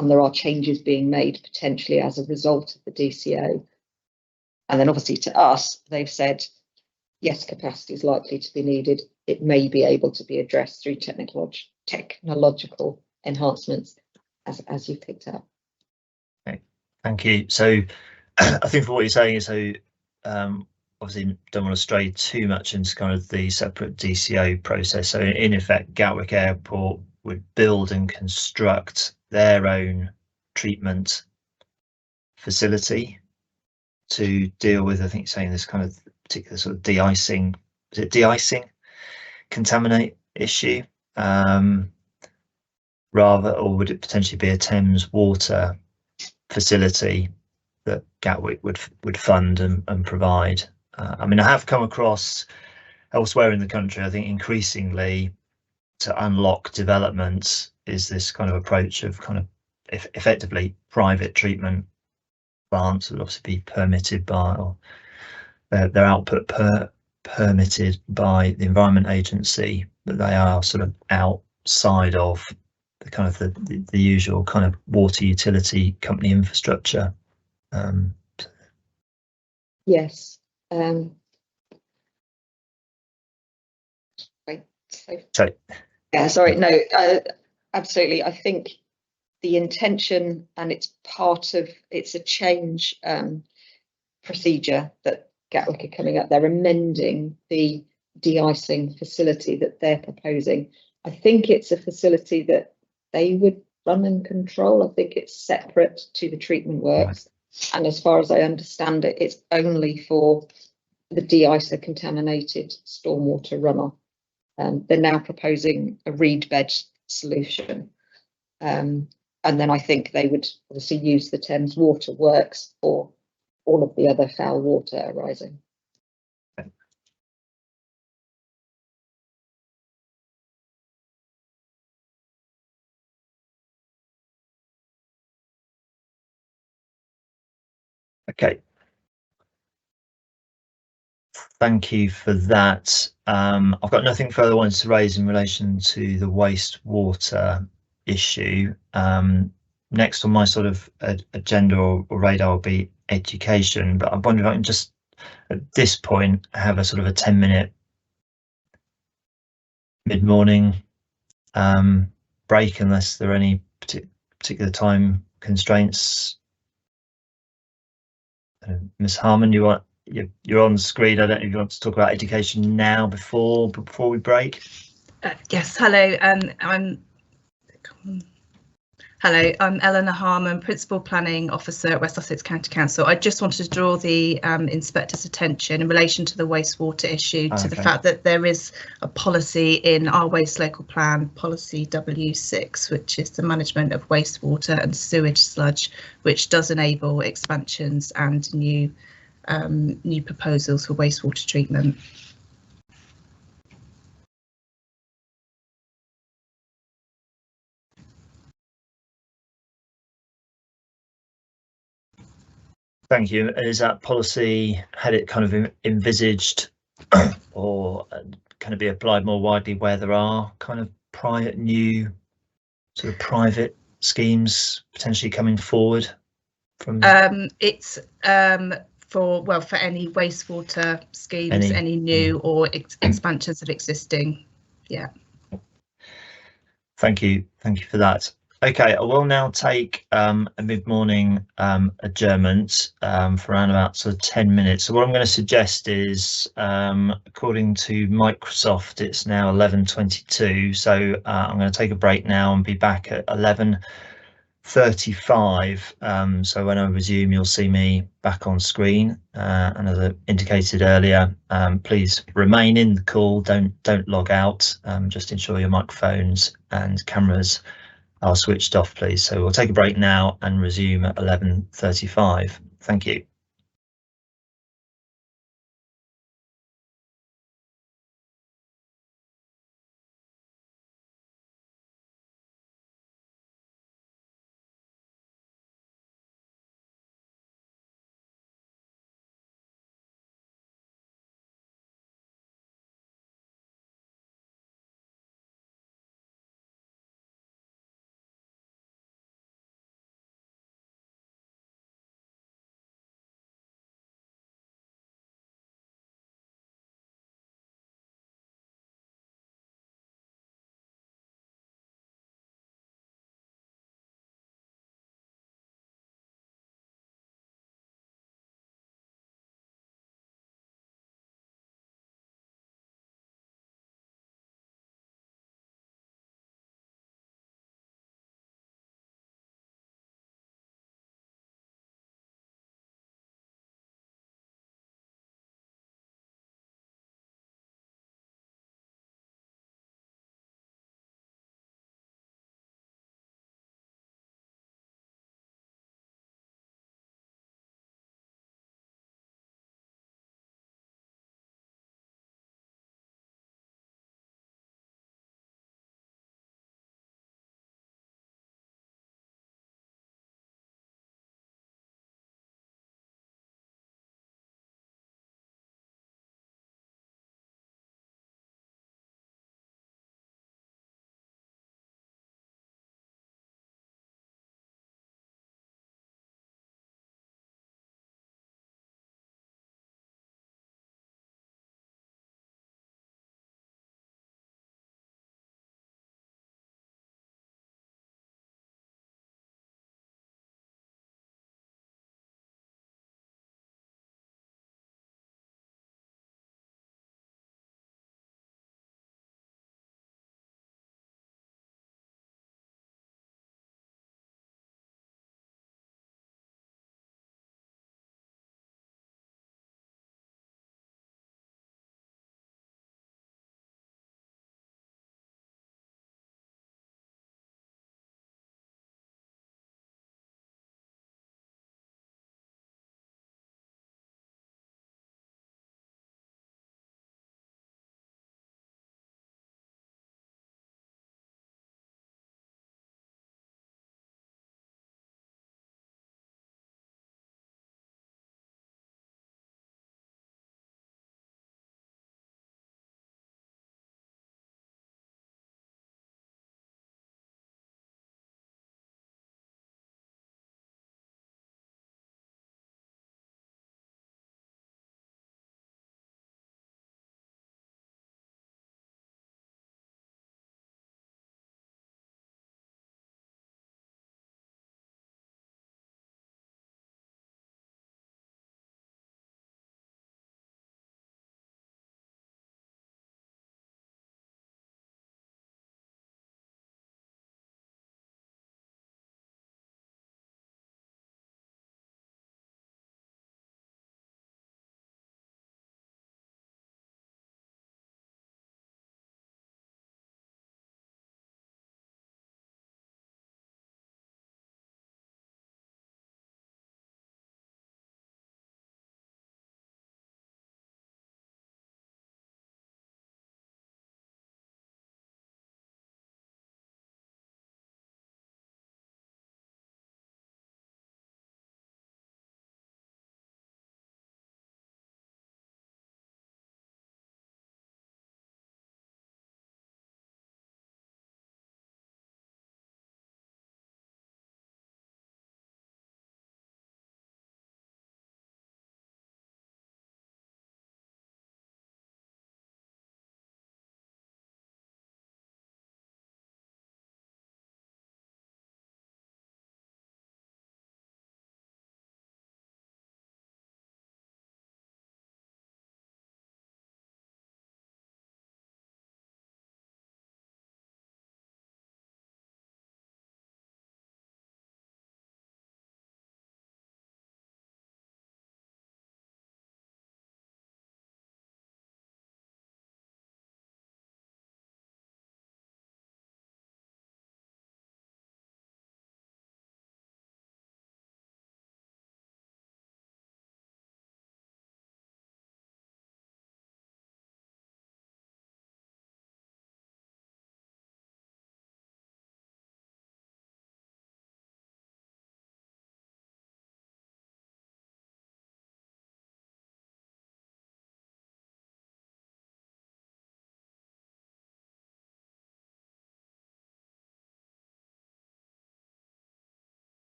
Speaker 2: there are changes being made potentially as a result of the DCO. And then obviously to us, they've said, yes, capacity is likely to be needed. It may be able to be addressed through technological enhancements, as you've picked up.
Speaker 1: Okay, thank you. So I think from what you're saying is, so obviously don't want to stray too much into kind of the separate DCO process. So in effect, Gatwick Airport would build and construct their own treatment facility to deal with, I think you're saying, this kind of particular sort of de-icing, is it de-icing contaminate issue, rather, or would it potentially be a Thames Water facility that Gatwick would fund and provide? I mean, I have come across elsewhere in the country, I think increasingly to unlock development is this kind of approach of kind of effectively private treatment plants would obviously be permitted by, or their output permitted by the Environment Agency, but they are sort of outside of kind of the usual kind of water utility company infrastructure.
Speaker 2: Yes.
Speaker 1: So
Speaker 2: Yeah, sorry, no, absolutely. I think the intention, and it's a change procedure that Gatwick are coming up. They're amending the de-icing facility that they're proposing. I think it's a facility that they would run and control. I think it's separate to the treatment works. Right. And as far as I understand it, it's only for the de-icer contaminated stormwater runoff. They're now proposing a reed bed solution. And then I think they would obviously use the Thames Water Works for all of the other foul water arising.
Speaker 1: Okay. Thank you for that. I've got nothing further I wanted to raise in relation to the wastewater issue. Next on my sort of agenda or radar will be education, but I wonder if I can just at this point have a sort of a 10-minute mid-morning break, unless there are any particular time constraints. Ms. Harmon, you're on the screen. I don't know if you want to talk about education now before we break.
Speaker 7: Yes, hello. I'm Eleanor Harmon, Principal Planning Officer at West Sussex County Council. I just wanted to draw the inspector's attention in relation to the wastewater issue to the fact that there is a policy in our waste local plan, policy W6, which is the management of wastewater and sewage sludge, which does enable expansions and new proposals for wastewater treatment.
Speaker 1: Thank you. Is that policy, had it kind of envisaged or can it be applied more widely where there are kind of new sort of private schemes potentially coming forward from?
Speaker 7: It's for any wastewater schemes, any new or expansions of existing. Yeah.
Speaker 1: Thank you for that. Okay, I will now take a mid-morning adjournment for around about sort of 10 minutes. So what I'm going to suggest is, according to Microsoft, it's now 11:22. So I'm going to take a break now and be back at 11:35. So when I resume, you'll see me back on screen. And as I indicated earlier, please remain in the call. Don't log out. Just ensure your microphones and cameras are switched off, please. So we'll take a break now and resume at 11:35. Thank you.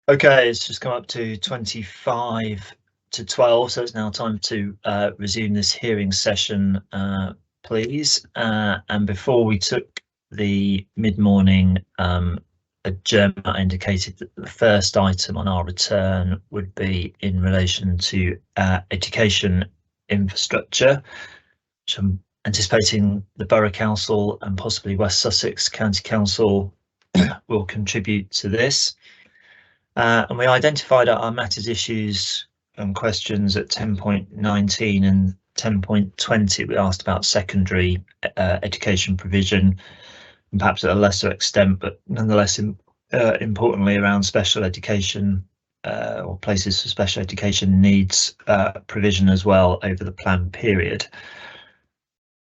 Speaker 1: Okay, it's just come up to 25 to 12, so it's now time to resume this hearing session, please. And before we took the mid-morning adjournment, I indicated that the first item on our return would be in relation to education infrastructure, which I'm anticipating the Borough Council and possibly West Sussex County Council will contribute to this. And we identified our matters, issues and questions at 10.19 and 10.20. We asked about secondary education provision, and perhaps at a lesser extent, but nonetheless importantly around special education or places for special education needs provision as well over the planned period.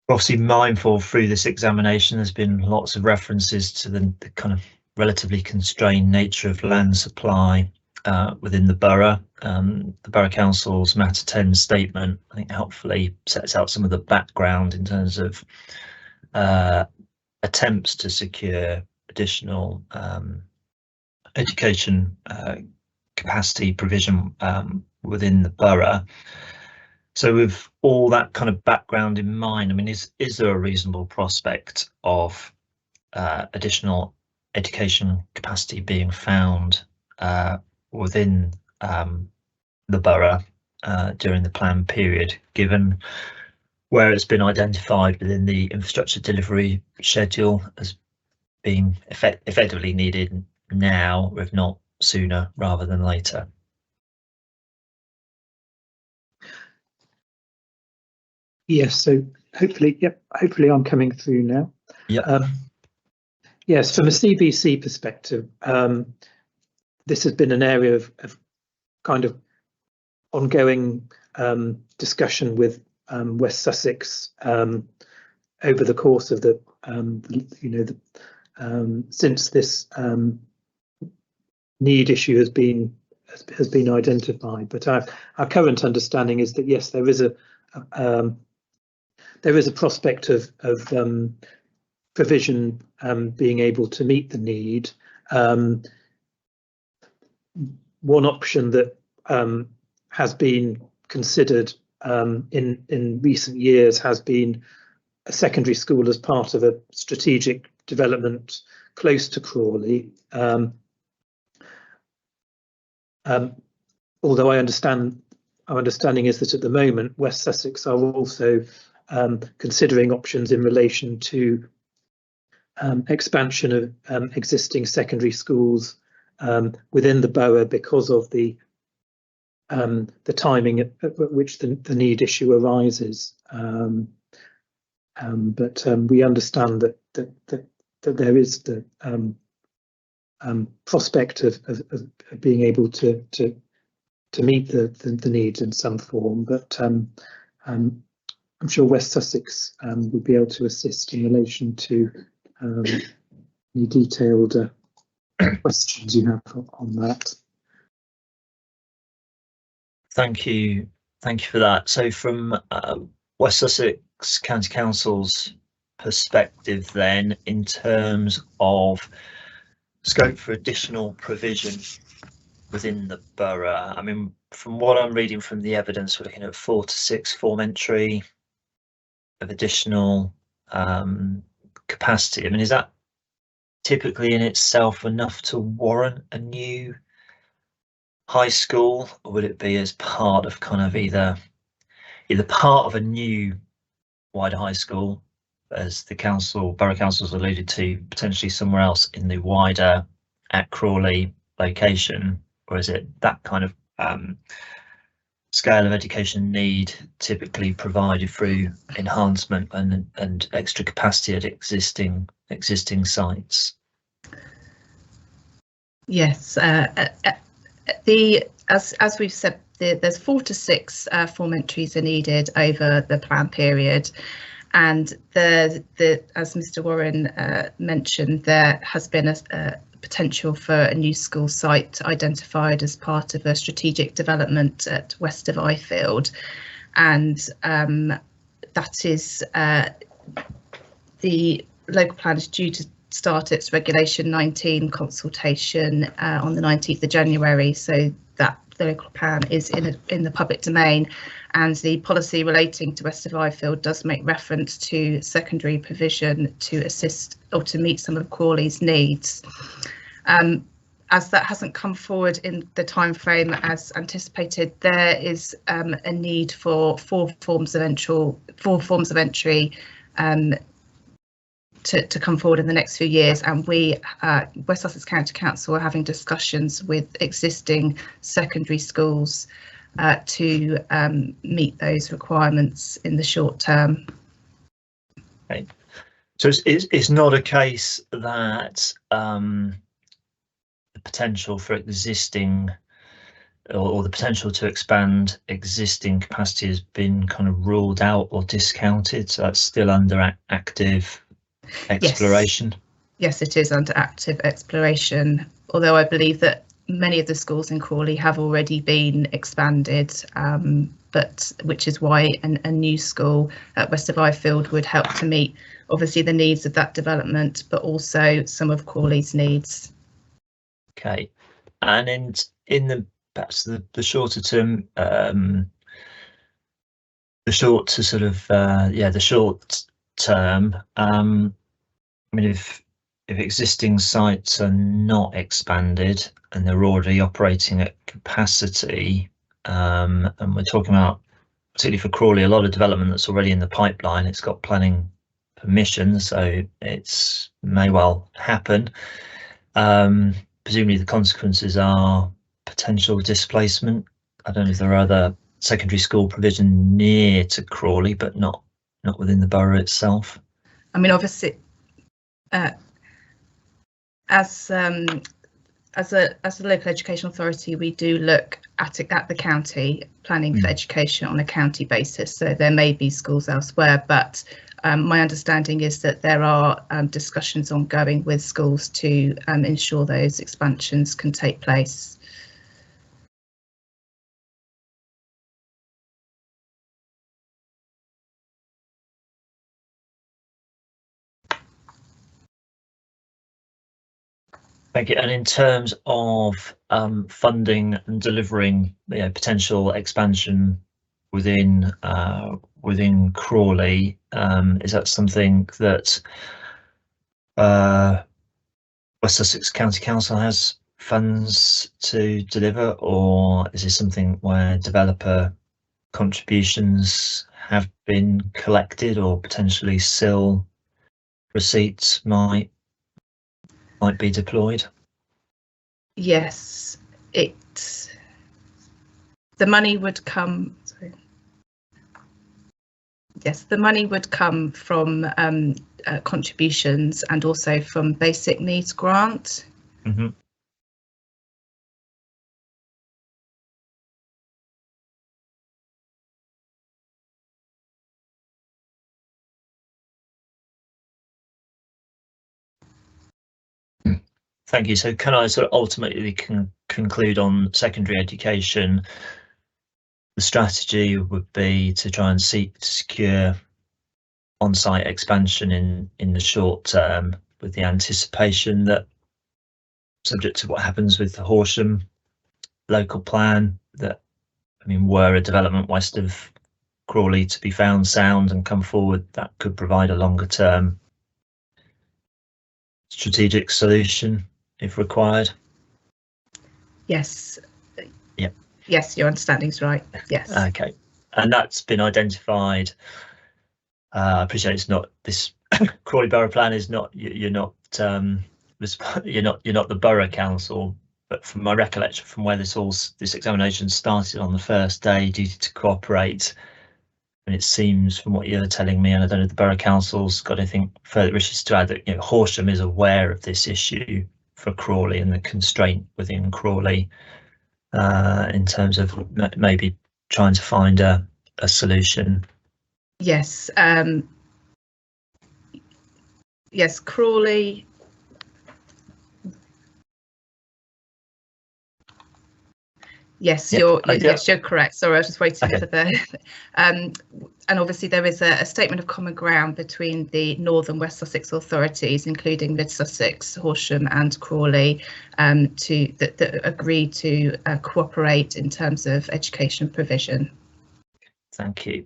Speaker 1: We're obviously mindful through this examination, there's been lots of references to the kind of relatively constrained nature of land supply within the borough. The Borough Council's Matter 10 statement, I think, helpfully sets out some of the background in terms of attempts to secure additional education capacity provision within the borough. So with all that kind of background in mind, I mean, is there a reasonable prospect of additional education capacity being found within the borough during the planned period, given where it's been identified within the infrastructure delivery schedule as being effectively needed now, if not sooner rather than later?
Speaker 3: Yes, so hopefully I'm coming through now.
Speaker 1: Yeah.
Speaker 3: Yes, from a CBC perspective, this has been an area of kind of ongoing discussion with West Sussex over the course of the since this need issue has been identified. But our current understanding is that yes, there is a prospect of provision being able to meet the need. One option that has been considered in recent years has been a secondary school as part of a strategic development close to Crawley. Although our understanding is that at the moment West Sussex are also considering options in relation to expansion of existing secondary schools within the borough because of the timing at which the need issue arises. But we understand that there is the prospect of being able to meet the needs in some form. But I'm sure West Sussex would be able to assist in relation to any detailed questions you have on that.
Speaker 1: Thank you for that. So from West Sussex County Council's perspective then, in terms of scope for additional provision within the borough, I mean, from what I'm reading from the evidence, we're looking at 4 to 6 form entry of additional capacity. I mean, is that typically in itself enough to warrant a new high school, or would it be as part of kind of either part of a new wider high school, as the Borough Council's alluded to, potentially somewhere else in the wider at Crawley location, or is it that kind of scale of education need typically provided through enhancement and extra capacity at existing sites?
Speaker 7: Yes, as we've said, there's 4 to 6 form entries are needed over the plan period, and as Mr. Warren mentioned, there has been a potential for a new school site identified as part of a strategic development at west of Ifield, and that is the local plan is due to start its Regulation 19 consultation on the 19th of January, so that the local plan is in the public domain, and the policy relating to West of Ifield does make reference to secondary provision to assist or to meet some of Crawley's needs. As that hasn't come forward in the time frame as anticipated, there is a need for four forms of entry to come forward in the next few years, and we, West Sussex County Council, are having discussions with existing secondary schools to meet those requirements in the short term.
Speaker 1: Okay. So it's not a case that the potential for existing or the potential to expand existing capacity has been kind of ruled out or discounted, so that's still under active exploration.
Speaker 7: Yes, it is under active exploration, although I believe that many of the schools in Crawley have already been expanded, but which is why a new school at West of Ifield would help to meet obviously the needs of that development, but also some of Crawley's needs.
Speaker 1: Okay, and in the perhaps the shorter term, the short to sort of the short term, I mean, if existing sites are not expanded and they're already operating at capacity, and we're talking about, particularly for Crawley, a lot of development that's already in the pipeline, it's got planning permission, so it's may well happen. Presumably the consequences are potential displacement. I don't know if there are other secondary school provision near to Crawley, but not within the borough itself.
Speaker 7: I mean, obviously, as a local education authority, we do look at the county planning for education on a county basis. So there may be schools elsewhere, but my understanding is that there are discussions ongoing with schools to ensure those expansions can take place.
Speaker 1: Thank you. And in terms of funding and delivering, potential expansion within Crawley, is that something that West Sussex County Council has funds to deliver, or is this something where developer contributions have been collected, or potentially SIL receipts might be deployed?
Speaker 7: Yes, the money would come. Sorry. Yes, the money would come from contributions and also from basic needs grant.
Speaker 1: Mm-hmm. Thank you. So can I sort of ultimately conclude on secondary education? The strategy would be to try and seek to secure on-site expansion in the short term, with the anticipation that, subject to what happens with the Horsham local plan, that, I mean, were a development west of Crawley to be found sound and come forward, that could provide a longer term strategic solution if required.
Speaker 7: Yes.
Speaker 1: Yeah.
Speaker 7: Yes, your understanding's right. Yes.
Speaker 1: Okay, and that's been identified. I appreciate it's not this Crawley Borough Plan is not, you're not the Borough Council, but from my recollection, from where this examination started on the first day, duty to cooperate, and it seems from what you're telling me, and I don't know if the Borough Council's got anything further wishes to add, that Horsham is aware of this issue for Crawley and the constraint within Crawley, in terms of maybe trying to find a solution.
Speaker 7: Yes. Yes, Crawley. Yes,
Speaker 1: Yeah,
Speaker 7: yes, you're correct. Sorry, I was just waiting
Speaker 1: Okay.
Speaker 7: for the. And obviously there is a statement of common ground between the North and West Sussex authorities, including Mid Sussex, Horsham and Crawley, that agree to cooperate in terms of education provision.
Speaker 1: Thank you.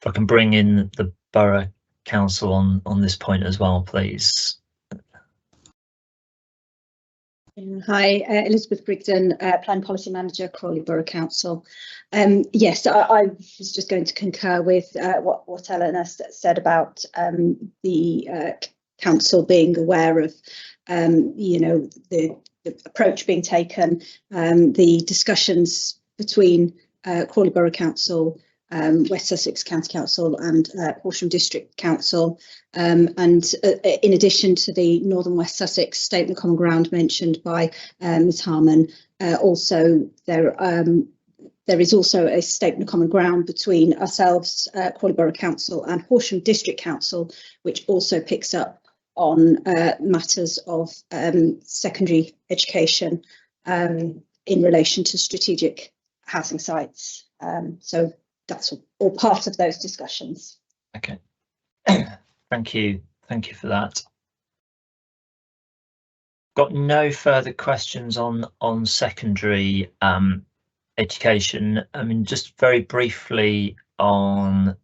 Speaker 1: If I can bring in the Borough Council on this point as well, please.
Speaker 8: Hi, Elizabeth Brigden, Plan Policy Manager, Crawley Borough Council. Yes, I was just going to concur with what Eleanor said about the council being aware of, the approach being taken, the discussions between Crawley Borough Council, West Sussex County Council and Horsham District Council, and in addition to the North and West Sussex Statement of Common Ground mentioned by Ms Harman, also there is also a Statement of Common Ground between ourselves, Crawley Borough Council and Horsham District Council, which also picks up on matters of secondary education in relation to strategic housing sites. So that's all part of those discussions.
Speaker 1: Okay. Thank you for that. Got no further questions on secondary education. I mean, just very briefly on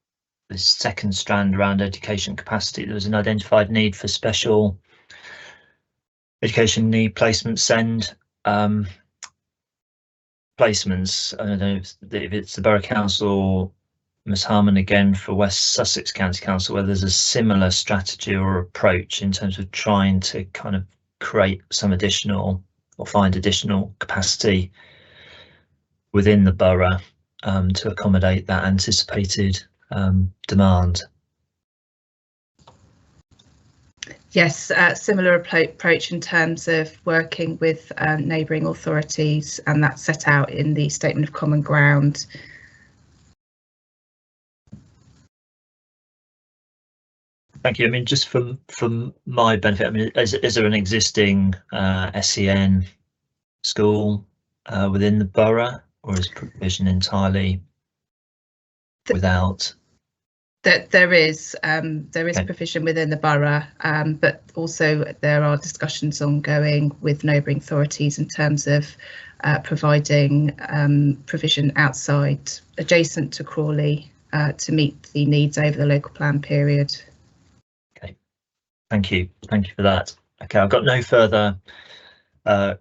Speaker 1: the second strand around education capacity, there was an identified need for special education need placement send placements. I don't know if it's the Borough Council or Ms Harman again for West Sussex County Council, where there's a similar strategy or approach in terms of trying to kind of create some additional or find additional capacity within the borough to accommodate that anticipated demand.
Speaker 7: Yes, similar approach in terms of working with neighbouring authorities, and that's set out in the Statement of Common Ground.
Speaker 1: Thank you. I mean, just from my benefit, I mean, is there an existing SEN school within the borough, or is provision entirely without?
Speaker 7: That there is
Speaker 1: Okay.
Speaker 7: provision within the borough, but also there are discussions ongoing with neighbouring authorities in terms of providing provision outside, adjacent to Crawley, to meet the needs over the local plan period.
Speaker 1: Okay, thank you for that. Okay, I've got no further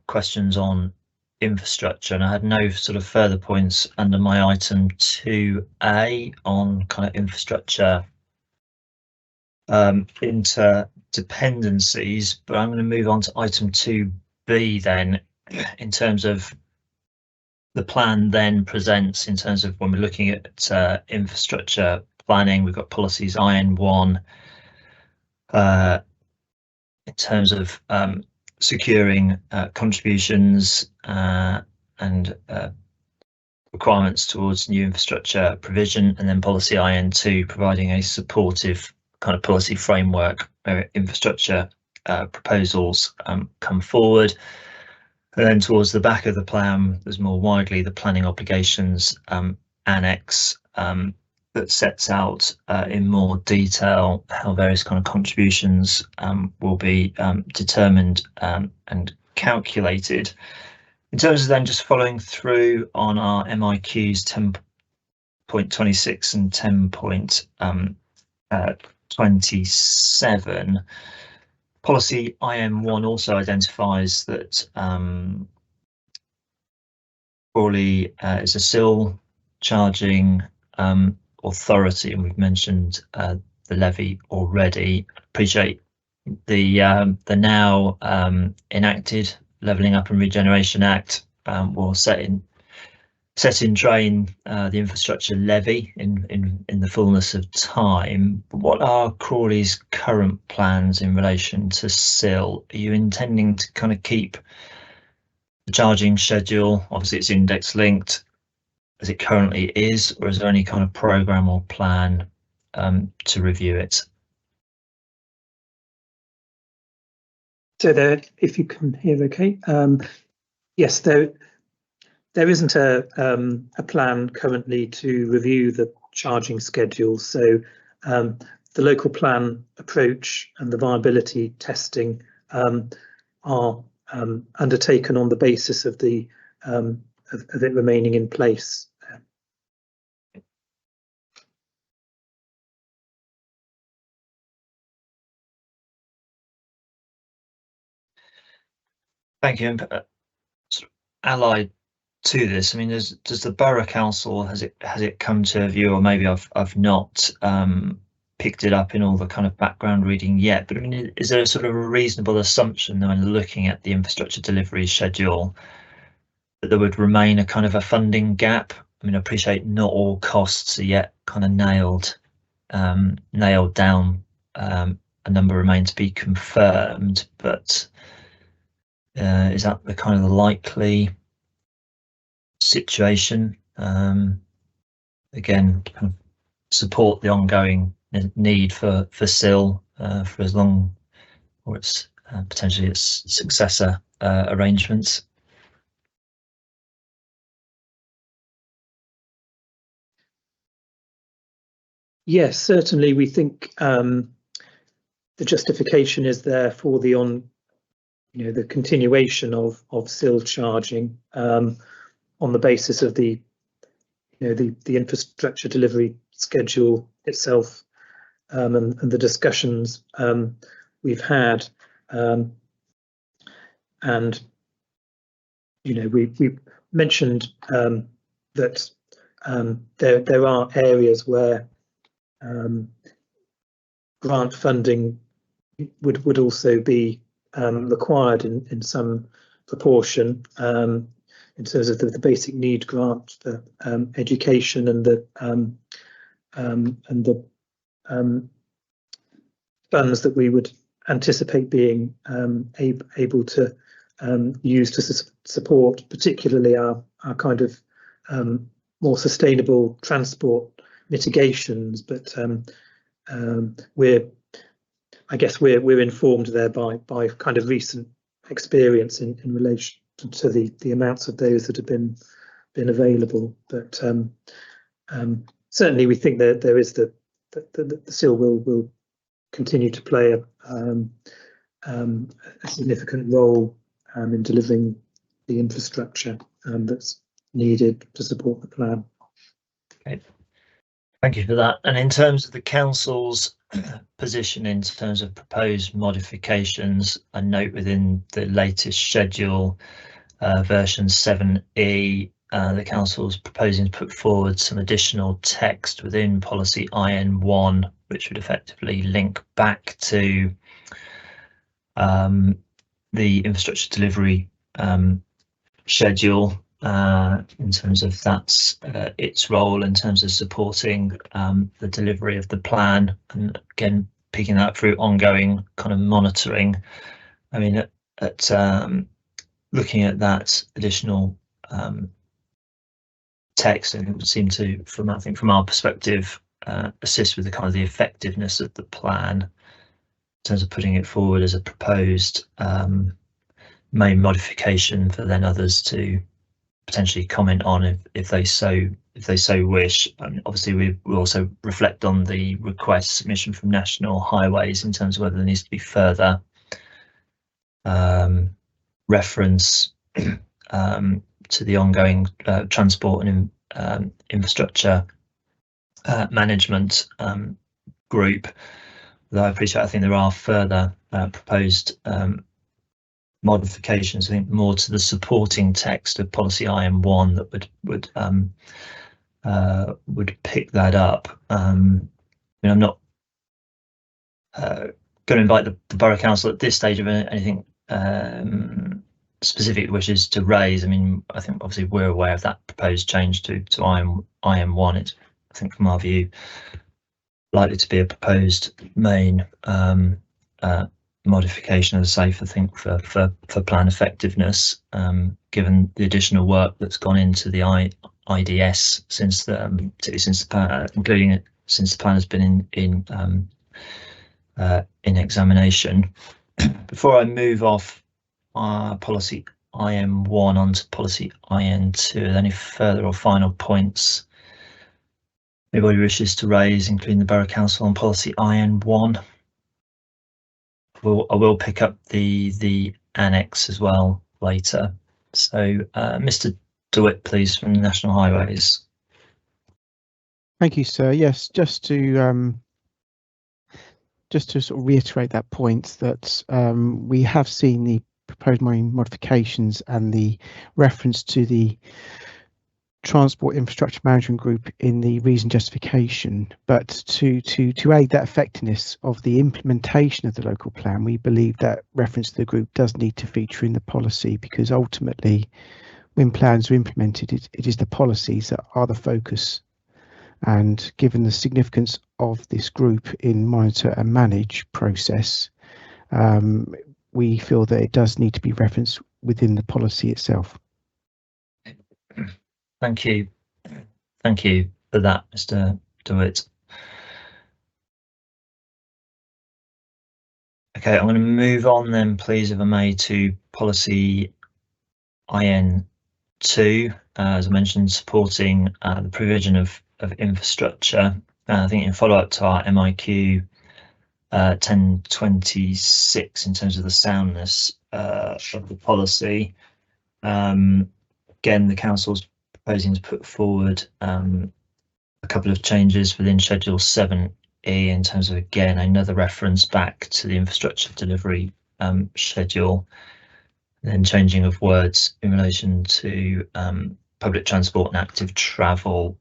Speaker 1: questions on infrastructure, and I had no sort of further points under my item 2A on kind of infrastructure interdependencies, but I'm going to move on to item 2B then, in terms of the plan then presents in terms of when we're looking at infrastructure planning. We've got policies IN1 in terms of securing contributions and requirements towards new infrastructure provision, and then policy IN2 providing a supportive kind of policy framework where infrastructure proposals come forward. And then towards the back of the plan, there's more widely the planning obligations annex that sets out in more detail how various kind of contributions will be determined and calculated. In terms of then just following through on our MIQs 10.26 and 10.27, policy IM1 also identifies that Crawley is a SIL charging authority, and we've mentioned the levy already. Appreciate the now enacted Levelling Up and Regeneration Act will set in train the infrastructure levy in the fullness of time. But what are Crawley's current plans in relation to SIL? Are you intending to kind of keep the charging schedule? Obviously it's index linked as it currently is, or is there any kind of programme or plan to review it?
Speaker 3: So there, if you can hear okay, yes, there there isn't a plan currently to review the charging schedule, so the local plan approach and the viability testing are undertaken on the basis of the of it remaining in place.
Speaker 1: Thank you. Allied to this, I mean, does the Borough Council, has it come to a view, or maybe I've not picked it up in all the kind of background reading yet, but I mean, is there a sort of a reasonable assumption that when looking at the infrastructure delivery schedule that there would remain a kind of a funding gap? I mean, I appreciate not all costs are yet kind of nailed down. A number remain to be confirmed, but is that the kind of the likely situation? Again, kind of support the ongoing need for SIL for as long, or its potentially its successor arrangements.
Speaker 3: Yes, certainly we think the justification is there for the the continuation of SIL charging on the basis of the infrastructure delivery schedule itself, and the discussions we've had, and we mentioned that there are areas where grant funding would also be required in some proportion, in terms of the basic need grant for education and the funds that we would anticipate being able to use to support particularly our kind of more sustainable transport mitigations. But we're informed there by kind of recent experience in relation to the amounts of those that have been available. But certainly we think that there is the SIL will continue to play a significant role in delivering the infrastructure that's needed to support the plan.
Speaker 1: Okay, thank you for that. And in terms of the council's position in terms of proposed modifications, a note within the latest schedule, version 7E, the council is proposing to put forward some additional text within policy IN1, which would effectively link back to the infrastructure delivery schedule in terms of that's its role in terms of supporting the delivery of the plan, and again picking that through ongoing kind of monitoring. I mean, at looking at that additional text, and it would seem to, from our perspective, assist with the kind of the effectiveness of the plan in terms of putting it forward as a proposed main modification for then others to potentially comment on if they so wish. Obviously we also reflect on the request submission from National Highways in terms of whether there needs to be further reference to the ongoing transport and infrastructure management group. Though I appreciate, I think there are further proposed modifications, I think more to the supporting text of policy IM1 that would pick that up. I mean, I'm not going to invite the Borough Council at this stage of anything specific wishes to raise. I mean, I think obviously we're aware of that proposed change to IM1. It's, I think from our view, likely to be a proposed main modification, as I say, for plan effectiveness, given the additional work that's gone into the IDS since the including since the plan has been in examination. Before I move off policy IN1 onto policy IN2. Are there any further or final points anybody wishes to raise, including the Borough Council on policy IN1? I will pick up the annex as well later. So Mr. DeWitt, please, from the National Highways.
Speaker 4: Thank you, sir. Yes, just to sort of reiterate that point that we have seen the proposed modifications and the reference to the Transport Infrastructure Management Group in the reason justification, but to aid that effectiveness of the implementation of the local plan, we believe that reference to the group does need to feature in the policy, because ultimately when plans are implemented, it is the policies that are the focus. And given the significance of this group in monitor and manage process, we feel that it does need to be referenced within the policy itself.
Speaker 1: Thank you. Thank you for that, Mr. DeWitt. Okay, I'm going to move on then, please, if I may, to policy IN2, as I mentioned, supporting the provision of infrastructure. I think in follow-up to our MIQ 1026 in terms of the soundness of the policy. Again, the council's proposing to put forward a couple of changes within Schedule 7E in terms of, again, another reference back to the infrastructure delivery schedule, and then changing of words in relation to public transport and active travel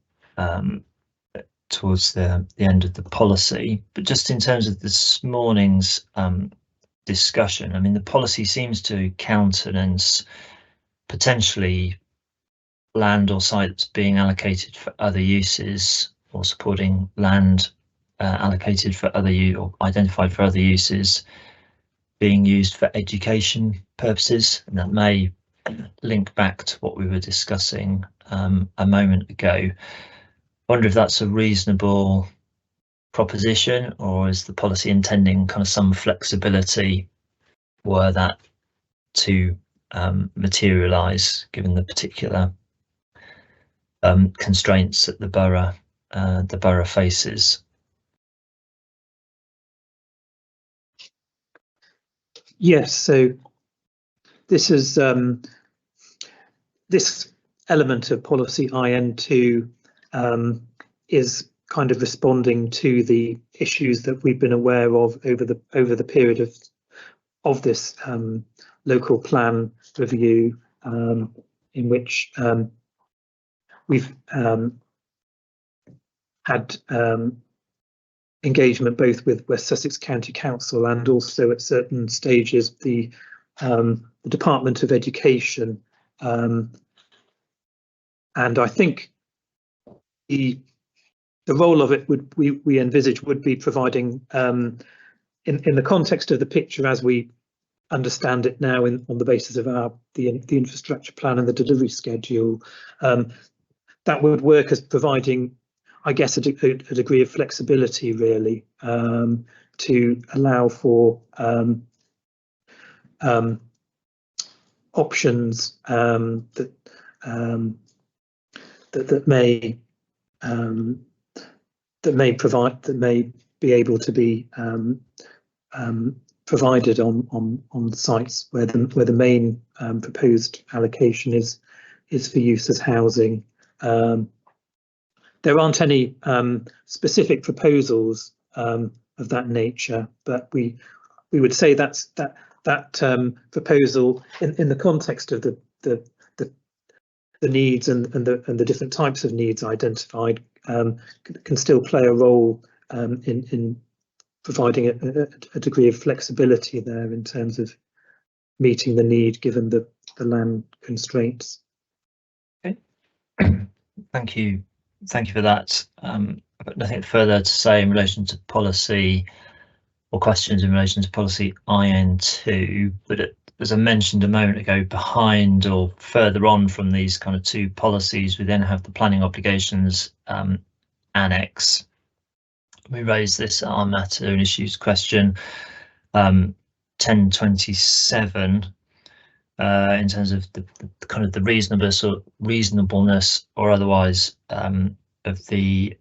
Speaker 1: towards the end of the policy. But just in terms of this morning's discussion, I mean, the policy seems to countenance potentially land or sites being allocated for other uses, or supporting land allocated for other or identified for other uses being used for education purposes, and that may link back to what we were discussing a moment ago. I wonder if that's a reasonable proposition, or is the policy intending kind of some flexibility were that to materialise, given the particular constraints that the borough faces?
Speaker 3: Yes, so this is this element of policy IN2 is kind of responding to the issues that we've been aware of over the period of this local plan review, in which we've had engagement both with West Sussex County Council and also at certain stages the Department of Education, and I think the role of it we envisage would be providing, in the context of the picture as we understand it now, on the basis of the infrastructure plan and the delivery schedule, that would work as providing, I guess, a degree of flexibility, really, to allow for options that may be able to be provided on sites where the main proposed allocation is for use as housing. There aren't any specific proposals of that nature, but we would say that proposal in the context of the needs and the different types of needs identified can still play a role in providing a degree of flexibility there in terms of meeting the need given the land constraints.
Speaker 1: Okay. Thank you for that. I've got nothing further to say in relation to policy, or questions in relation to policy IN2, but as I mentioned a moment ago, behind or further on from these kind of two policies, we then have the planning obligations annex. We raised this at our matter and issues question 1027, in terms of the kind of the reasonableness or otherwise of the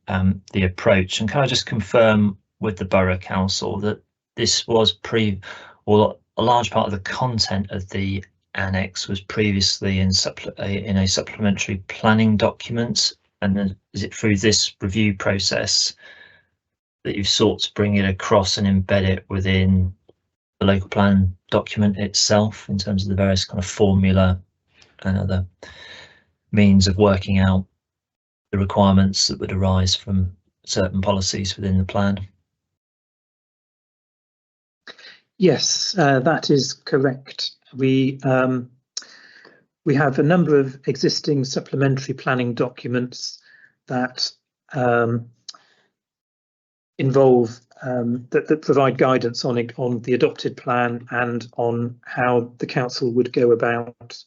Speaker 1: approach. And can I just confirm with the Borough Council that this was or a large part of the content of the annex was previously in a supplementary planning document, and then is it through this review process that you've sought to bring it across and embed it within the local plan document itself in terms of the various kind of formula and other means of working out the requirements that would arise from certain policies within the plan?
Speaker 3: Yes, that is correct. We have a number of existing supplementary planning documents that involve that provide guidance on the adopted plan and on how the council would go about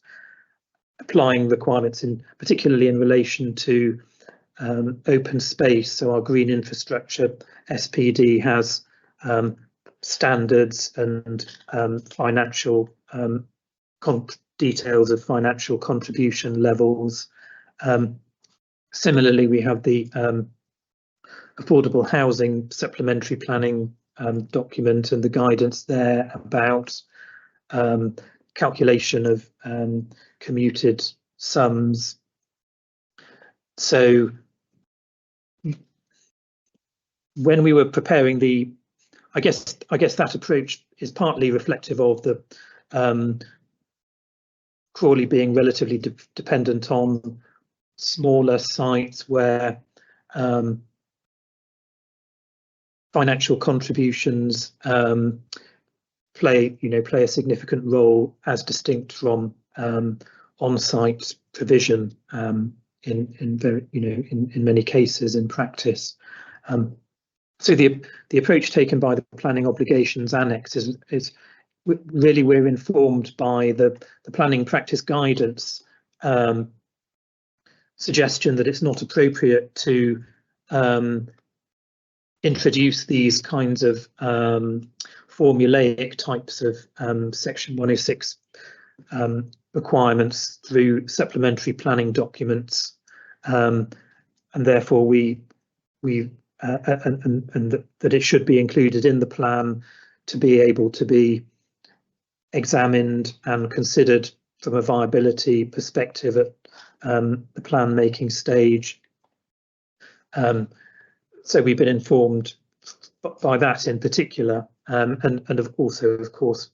Speaker 3: applying requirements, particularly in relation to open space. So our green infrastructure SPD has standards and financial details of financial contribution levels. Similarly, we have the affordable housing supplementary planning document and the guidance there about calculation of commuted sums. So when we were preparing I guess that approach is partly reflective of the Crawley being relatively dependent on smaller sites where financial contributions play a significant role as distinct from on-site provision in many cases in practice. So the approach taken by the Planning Obligations Annex is really, we're informed by the planning practice guidance suggestion that it's not appropriate to introduce these kinds of formulaic types of Section 106 requirements through supplementary planning documents, and therefore that it should be included in the plan to be able to be examined and considered from a viability perspective at the plan making stage. So we've been informed by that in particular, and also, of course,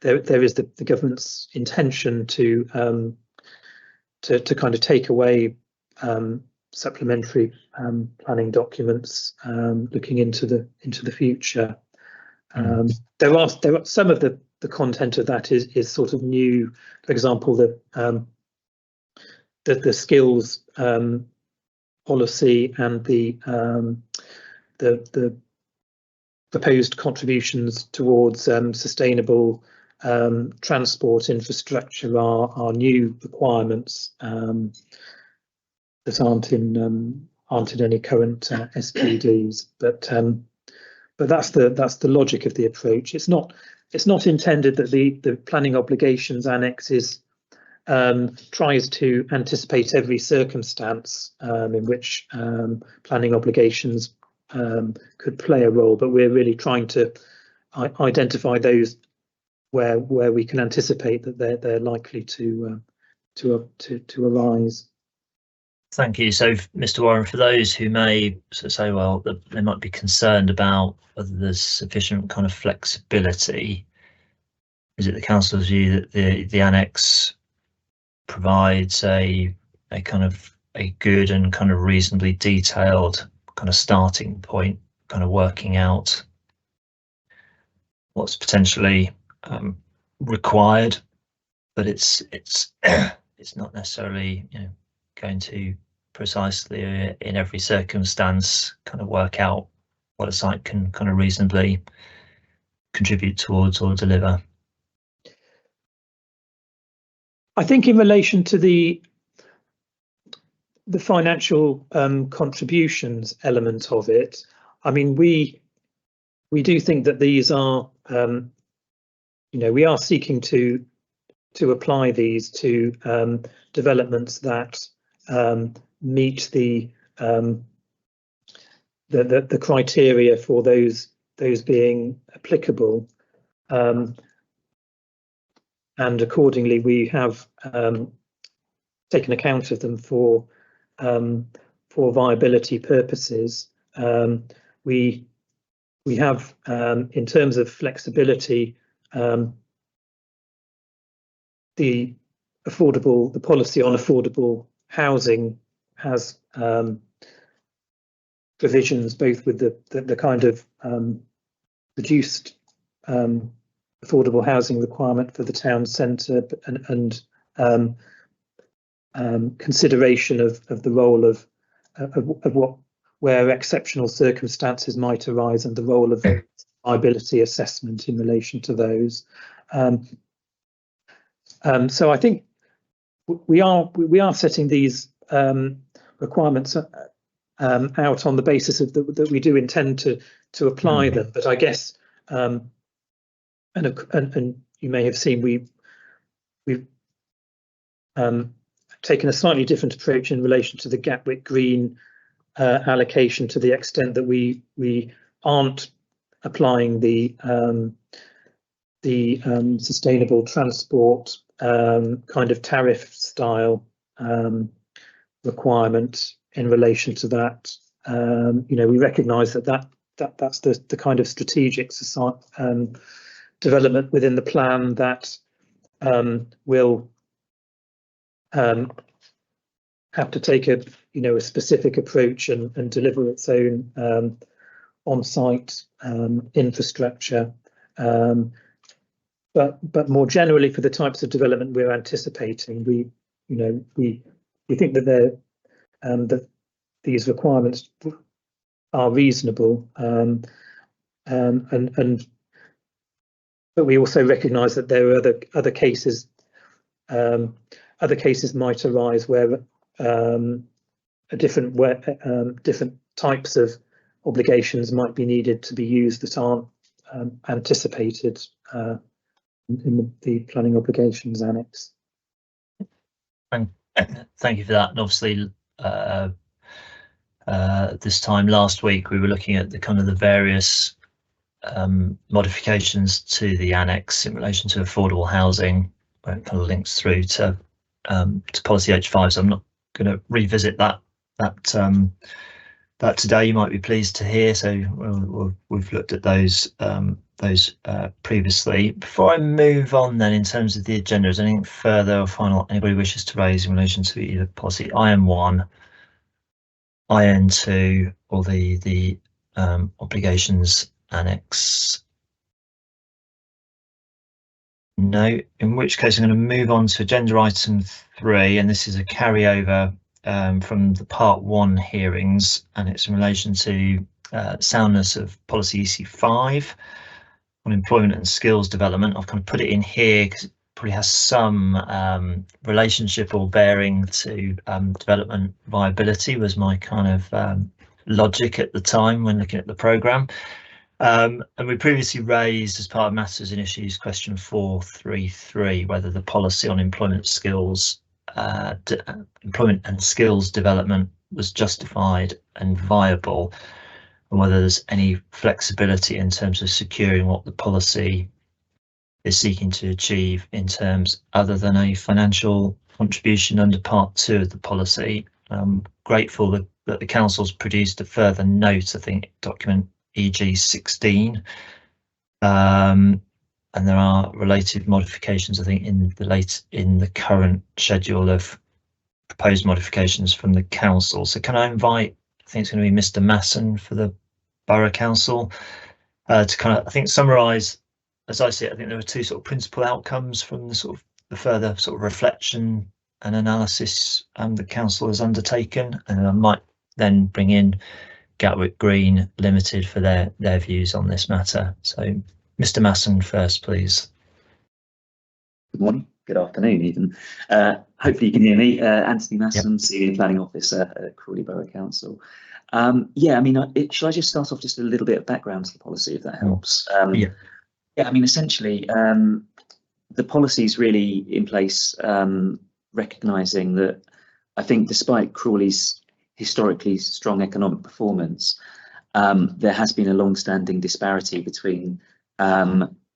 Speaker 3: there is the government's intention to kind of take away supplementary planning documents, looking into the future. There are some of the content of that is sort of new. For example, the skills policy and the proposed contributions towards sustainable transport infrastructure are new requirements that aren't in any current SPDs, but that's the logic of the approach. It's not intended that the Planning Obligations Annex tries to anticipate every circumstance in which planning obligations could play a role, but we're really trying to identify those where we can anticipate that they're likely to arise.
Speaker 1: Thank you. So, Mr. Warren, for those who may sort of say, well, they might be concerned about whether there's sufficient kind of flexibility, is it the council's view that the annex provides a kind of a good and kind of reasonably detailed kind of starting point, kind of working out what's potentially required, but it's not necessarily going to precisely in every circumstance kind of work out what a site can kind of reasonably contribute towards or deliver?
Speaker 3: I think in relation to the financial contributions element of it, I mean, we do think that these are, we are seeking to to apply these to developments that meet the criteria for those being applicable, and accordingly we have taken account of them for viability purposes. We have, in terms of flexibility, the policy on affordable housing has provisions both with the kind of reduced affordable housing requirement for the town centre and consideration of the role of where exceptional circumstances might arise and the role of viability assessment in relation to those. So I think we are setting these requirements out on the basis of that we do intend to apply them. But I guess, and you may have seen, we've taken a slightly different approach in relation to the Gatwick Green allocation, to the extent that we aren't applying the sustainable transport kind of tariff style requirement in relation to that. We recognise that's the kind of strategic development within the plan that will have to take a specific approach and deliver its own on-site infrastructure. But more generally, for the types of development we're anticipating, we think that that these requirements are reasonable, but we also recognise that there are other cases. Other cases might arise where different types of obligations might be needed to be used that aren't anticipated in the planning obligations annex.
Speaker 1: Thank you for that. And obviously, this time last week we were looking at the various modifications to the annex in relation to affordable housing, where it kind of links through to policy H5. So I'm not going to revisit that today. You might be pleased to hear. So we've looked at those previously. Before I move on, then, in terms of the agenda, is anything further or final anybody wishes to raise in relation to either policy IN1, IN2, or the obligations annex? No, in which case I'm going to move on to agenda item 3, and this is a carryover from the part 1 hearings, and it's in relation to soundness of policy EC5 on employment and skills development. I've kind of put it in here because it probably has some relationship or bearing to development viability, was my kind of logic at the time when looking at the programme. And we previously raised, as part of Matters and Issues, question 433, whether the policy on employment and skills development was justified and viable, and whether there's any flexibility in terms of securing what the policy is seeking to achieve in terms other than a financial contribution under part 2 of the policy. I'm grateful that the council's produced a further note, I think document EG16, and there are related modifications, I think, in the current schedule of proposed modifications from the council. So can I invite, I think it's going to be Mr. Masson for the Borough Council, to kind of, I think, summarise, as I see it. I think there are 2 sort of principal outcomes from the further sort of reflection and analysis the council has undertaken, and I might then bring in Gatwick Green Limited for their views on this matter. So Mr. Masson first, please.
Speaker 9: Good morning, good afternoon even. Hopefully you can hear me. Anthony Masson, yep. Senior Planning Officer at Crawley Borough Council. Yeah, I mean, shall I just start off just a little bit of background to the policy, if that helps? Yeah, I mean, essentially, the policy is really in place, recognising that I think despite Crawley's historically strong economic performance, there has been a long-standing disparity between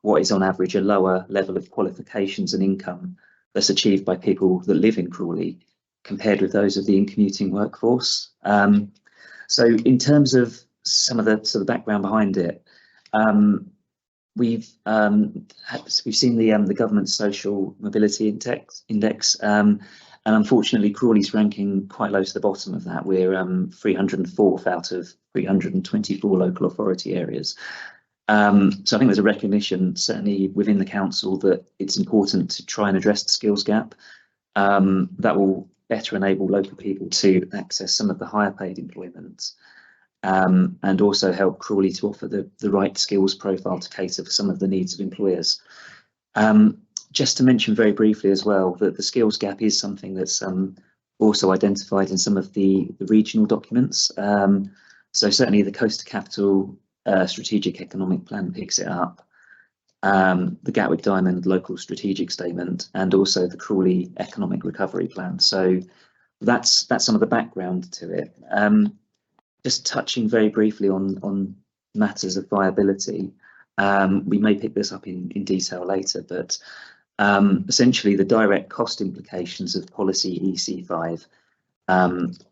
Speaker 9: what is on average a lower level of qualifications and income that's achieved by people that live in Crawley compared with those of the in-commuting workforce. So in terms of some of the sort of background behind it, we've seen the government's social mobility index, and unfortunately Crawley's ranking quite low to the bottom of that. We're 304th out of 324 local authority areas. So I think there's a recognition, certainly within the council, that it's important to try and address the skills gap. That will better enable local people to access some of the higher paid employment, and also help Crawley to offer the right skills profile to cater for some of the needs of employers. Just to mention very briefly as well that the skills gap is something that's also identified in some of the regional documents. So certainly the Coast to Capital Strategic Economic Plan picks it up, the Gatwick Diamond Local Strategic Statement, and also the Crawley Economic Recovery Plan. So that's some of the background to it. Just touching very briefly on matters of viability, we may pick this up in detail later, but essentially the direct cost implications of policy EC5,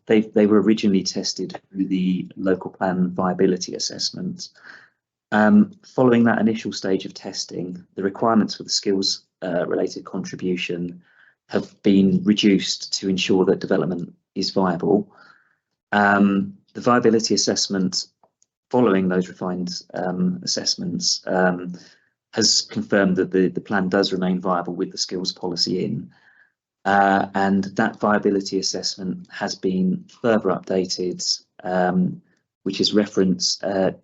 Speaker 9: they were originally tested through the local plan viability assessment. Following that initial stage of testing, the requirements for the skills related contribution have been reduced to ensure that development is viable. The viability assessment following those refined assessments has confirmed that the plan does remain viable with the skills policy in, and that viability assessment has been further updated, which is reference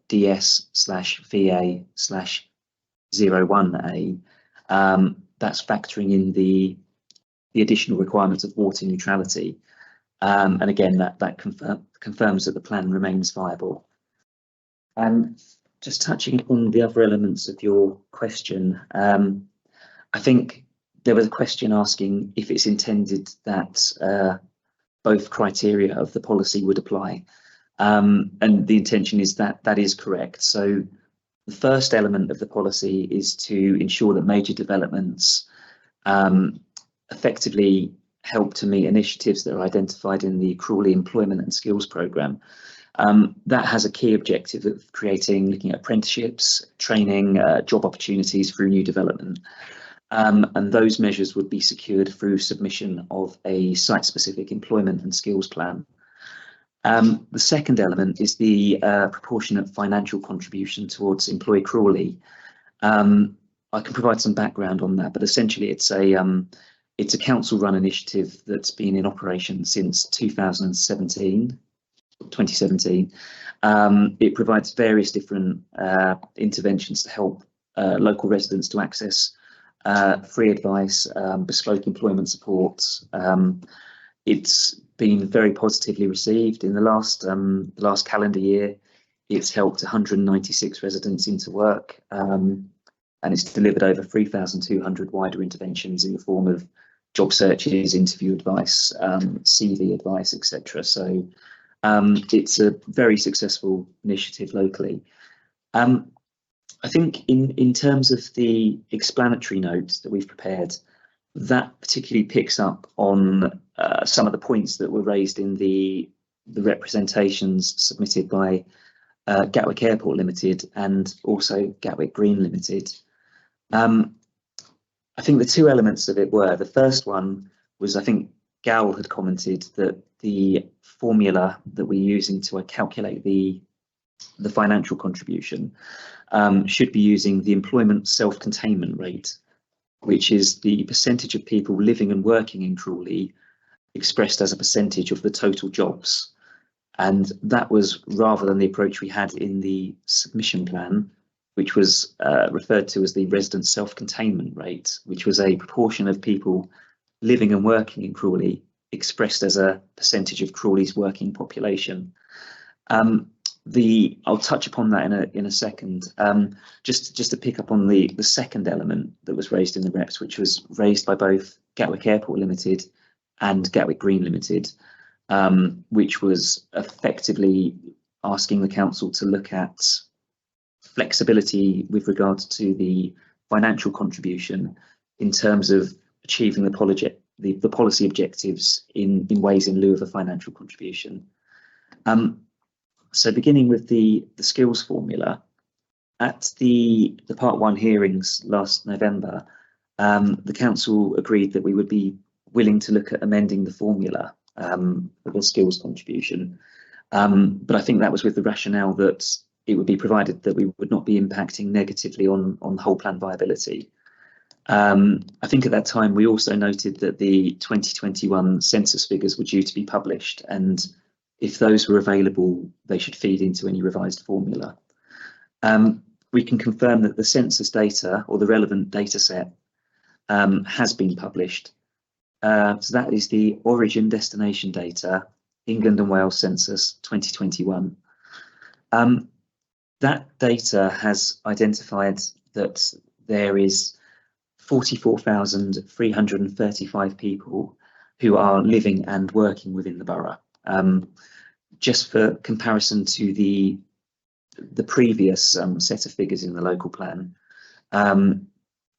Speaker 9: DS/VA/01A. That's factoring in the additional requirements of water neutrality, and again that confirms that the plan remains viable. Just touching on the other elements of your question, I think there was a question asking if it's intended that both criteria of the policy would apply, and the intention is that that is correct. So the first element of the policy is to ensure that major developments effectively help to meet initiatives that are identified in the Crawley Employment and Skills Programme. That has a key objective of looking at apprenticeships, training, job opportunities through new development. And those measures would be secured through submission of a site-specific employment and skills plan. The second element is the proportionate financial contribution towards Employ Crawley. I can provide some background on that, but essentially it's a council-run initiative that's been in operation since 2017. It provides various different interventions to help local residents to access free advice, bespoke employment support. It's been very positively received. In the last calendar year, it's helped 196 residents into work, and it's delivered over 3,200 wider interventions in the form of job searches, interview advice, CV advice, etc. So it's a very successful initiative locally. I think in terms of the explanatory notes that we've prepared, that particularly picks up on some of the points that were raised in the representations submitted by Gatwick Airport Limited and also Gatwick Green Limited. I think the two elements of it were, the first one was, I think Gal had commented that the formula that we're using to calculate the financial contribution should be using the employment self-containment rate, which is the percentage of people living and working in Crawley expressed as a percentage of the total jobs. And that was rather than the approach we had in the submission plan, which was referred to as the resident self-containment rate, which was a proportion of people living and working in Crawley expressed as a percentage of Crawley's working population. I'll touch upon that in a second. Just to pick up on the second element that was raised in the reps, which was raised by both Gatwick Airport Limited and Gatwick Green Limited, which was effectively asking the council to look at flexibility with regards to the financial contribution in terms of achieving the policy objectives in ways in lieu of a financial contribution. So beginning with the skills formula, at the Part 1 hearings last November, the council agreed that we would be willing to look at amending the formula for the skills contribution. But I think that was with the rationale that it would be provided that we would not be impacting negatively on whole plan viability. I think at that time we also noted that the 2021 census figures were due to be published, and if those were available, they should feed into any revised formula. We can confirm that the census data, or the relevant data set, has been published. So that is the origin destination data, England and Wales census 2021. That data has identified that there is 44,335 people who are living and working within the borough. Just for comparison to the previous set of figures in the local plan,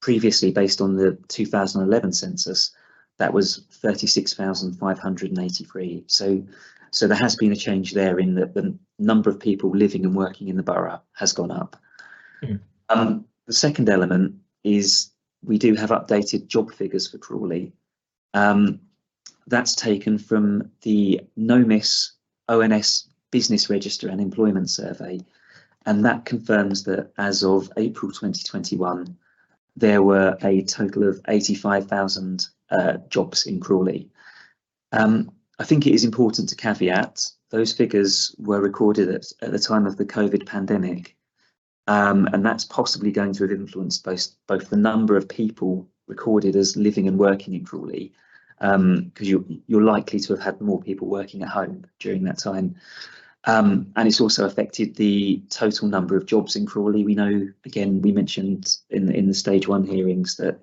Speaker 9: previously based on the 2011 census, that was 36,583. So there has been a change there in that the number of people living and working in the borough has gone up. The second element is we do have updated job figures for Crawley. That's taken from the NOMIS ONS Business Register and Employment Survey, and that confirms that as of April 2021, there were a total of 85,000 jobs in Crawley. I think it is important to caveat those figures were recorded at the time of the COVID pandemic, and that's possibly going to have influenced both the number of people recorded as living and working in Crawley, because you're likely to have had more people working at home during that time. And it's also affected the total number of jobs in Crawley. We know, again, we mentioned in the stage 1 hearings that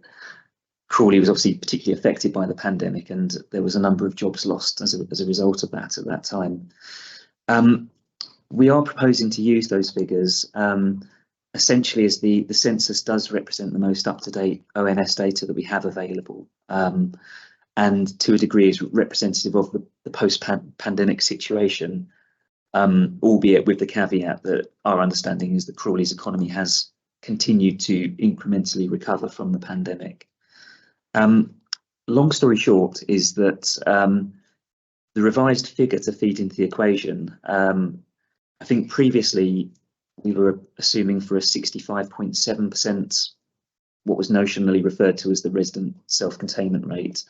Speaker 9: Crawley was obviously particularly affected by the pandemic, and there was a number of jobs lost as a result of that at that time. We are proposing to use those figures essentially as the census does represent the most up-to-date ONS data that we have available, and to a degree is representative of the post-pandemic situation, albeit with the caveat that our understanding is that Crawley's economy has continued to incrementally recover from the pandemic. Long story short is that the revised figure to feed into the equation, I think previously we were assuming for a 65.7%, what was notionally referred to as the resident self-containment rate.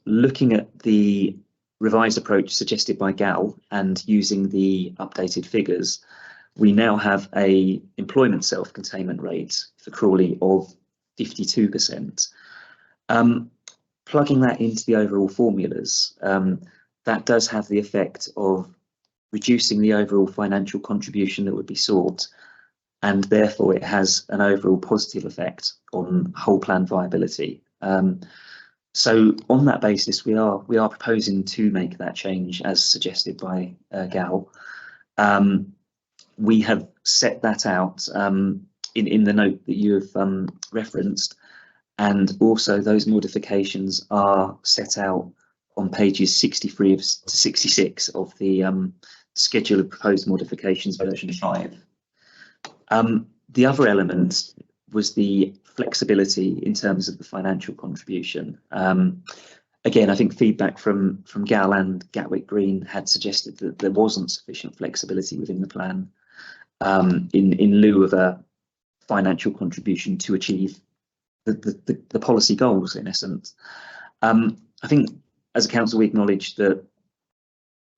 Speaker 9: Looking at the revised approach suggested by GAL and using the updated figures, we now have a employment self-containment rate for Crawley of 52%. Plugging that into the overall formulas, that does have the effect of reducing the overall financial contribution that would be sought, and therefore it has an overall positive effect on whole plan viability. So on that basis, we are proposing to make that change as suggested by GAL. We have set that out in the note that you have referenced, and also those modifications are set out on pages 63 to 66 of the schedule of proposed modifications version 5. The other element was the flexibility in terms of the financial contribution. Again, I think feedback from GAL and Gatwick Green had suggested that there wasn't sufficient flexibility within the plan in lieu of a financial contribution to achieve the policy goals, in essence. I think as a council we acknowledge that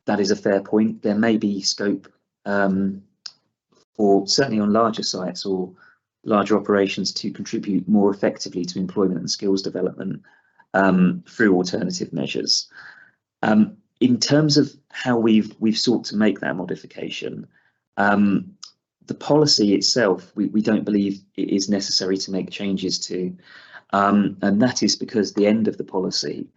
Speaker 9: that is a fair point. There may be scope for certainly on larger sites or larger operations to contribute more effectively to employment and skills development through alternative measures. in terms of how we've sought to make that modification, the policy itself, we don't believe it is necessary to make changes to, and that is because the end of the policy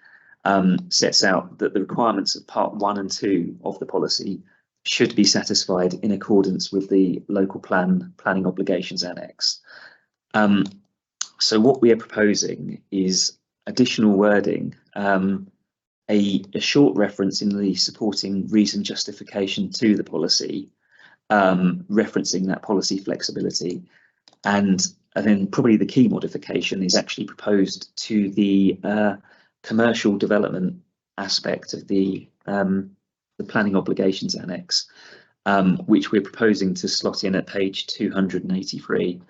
Speaker 9: sets out that the requirements of Part 1 and 2 of the policy should be satisfied in accordance with the local planning obligations annex. So what we are proposing is additional wording, a short reference in the supporting reason justification to the policy, referencing that policy flexibility, and then probably the key modification is actually proposed to the commercial development aspect of the planning obligations annex, which we're proposing to slot in at page 283.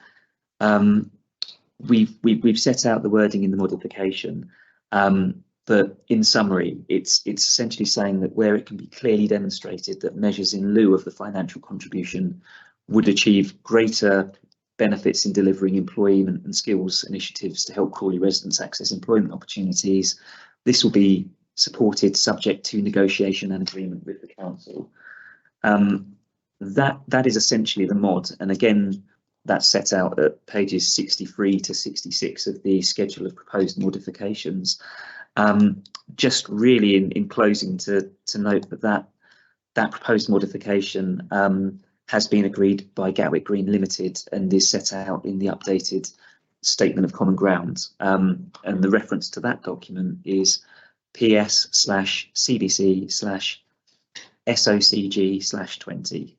Speaker 9: We've set out the wording in the modification, but in summary, it's essentially saying that where it can be clearly demonstrated that measures in lieu of the financial contribution would achieve greater benefits in delivering employment and skills initiatives to help Crawley residents access employment opportunities, this will be supported subject to negotiation and agreement with the council. That is essentially the mod, and again, that's set out at pages 63 to 66 of the schedule of proposed modifications. Just really in closing to note that proposed modification has been agreed by Gatwick Green Limited and is set out in the updated Statement of Common Ground. And the reference to that document is PS/CBC/SOCG/20.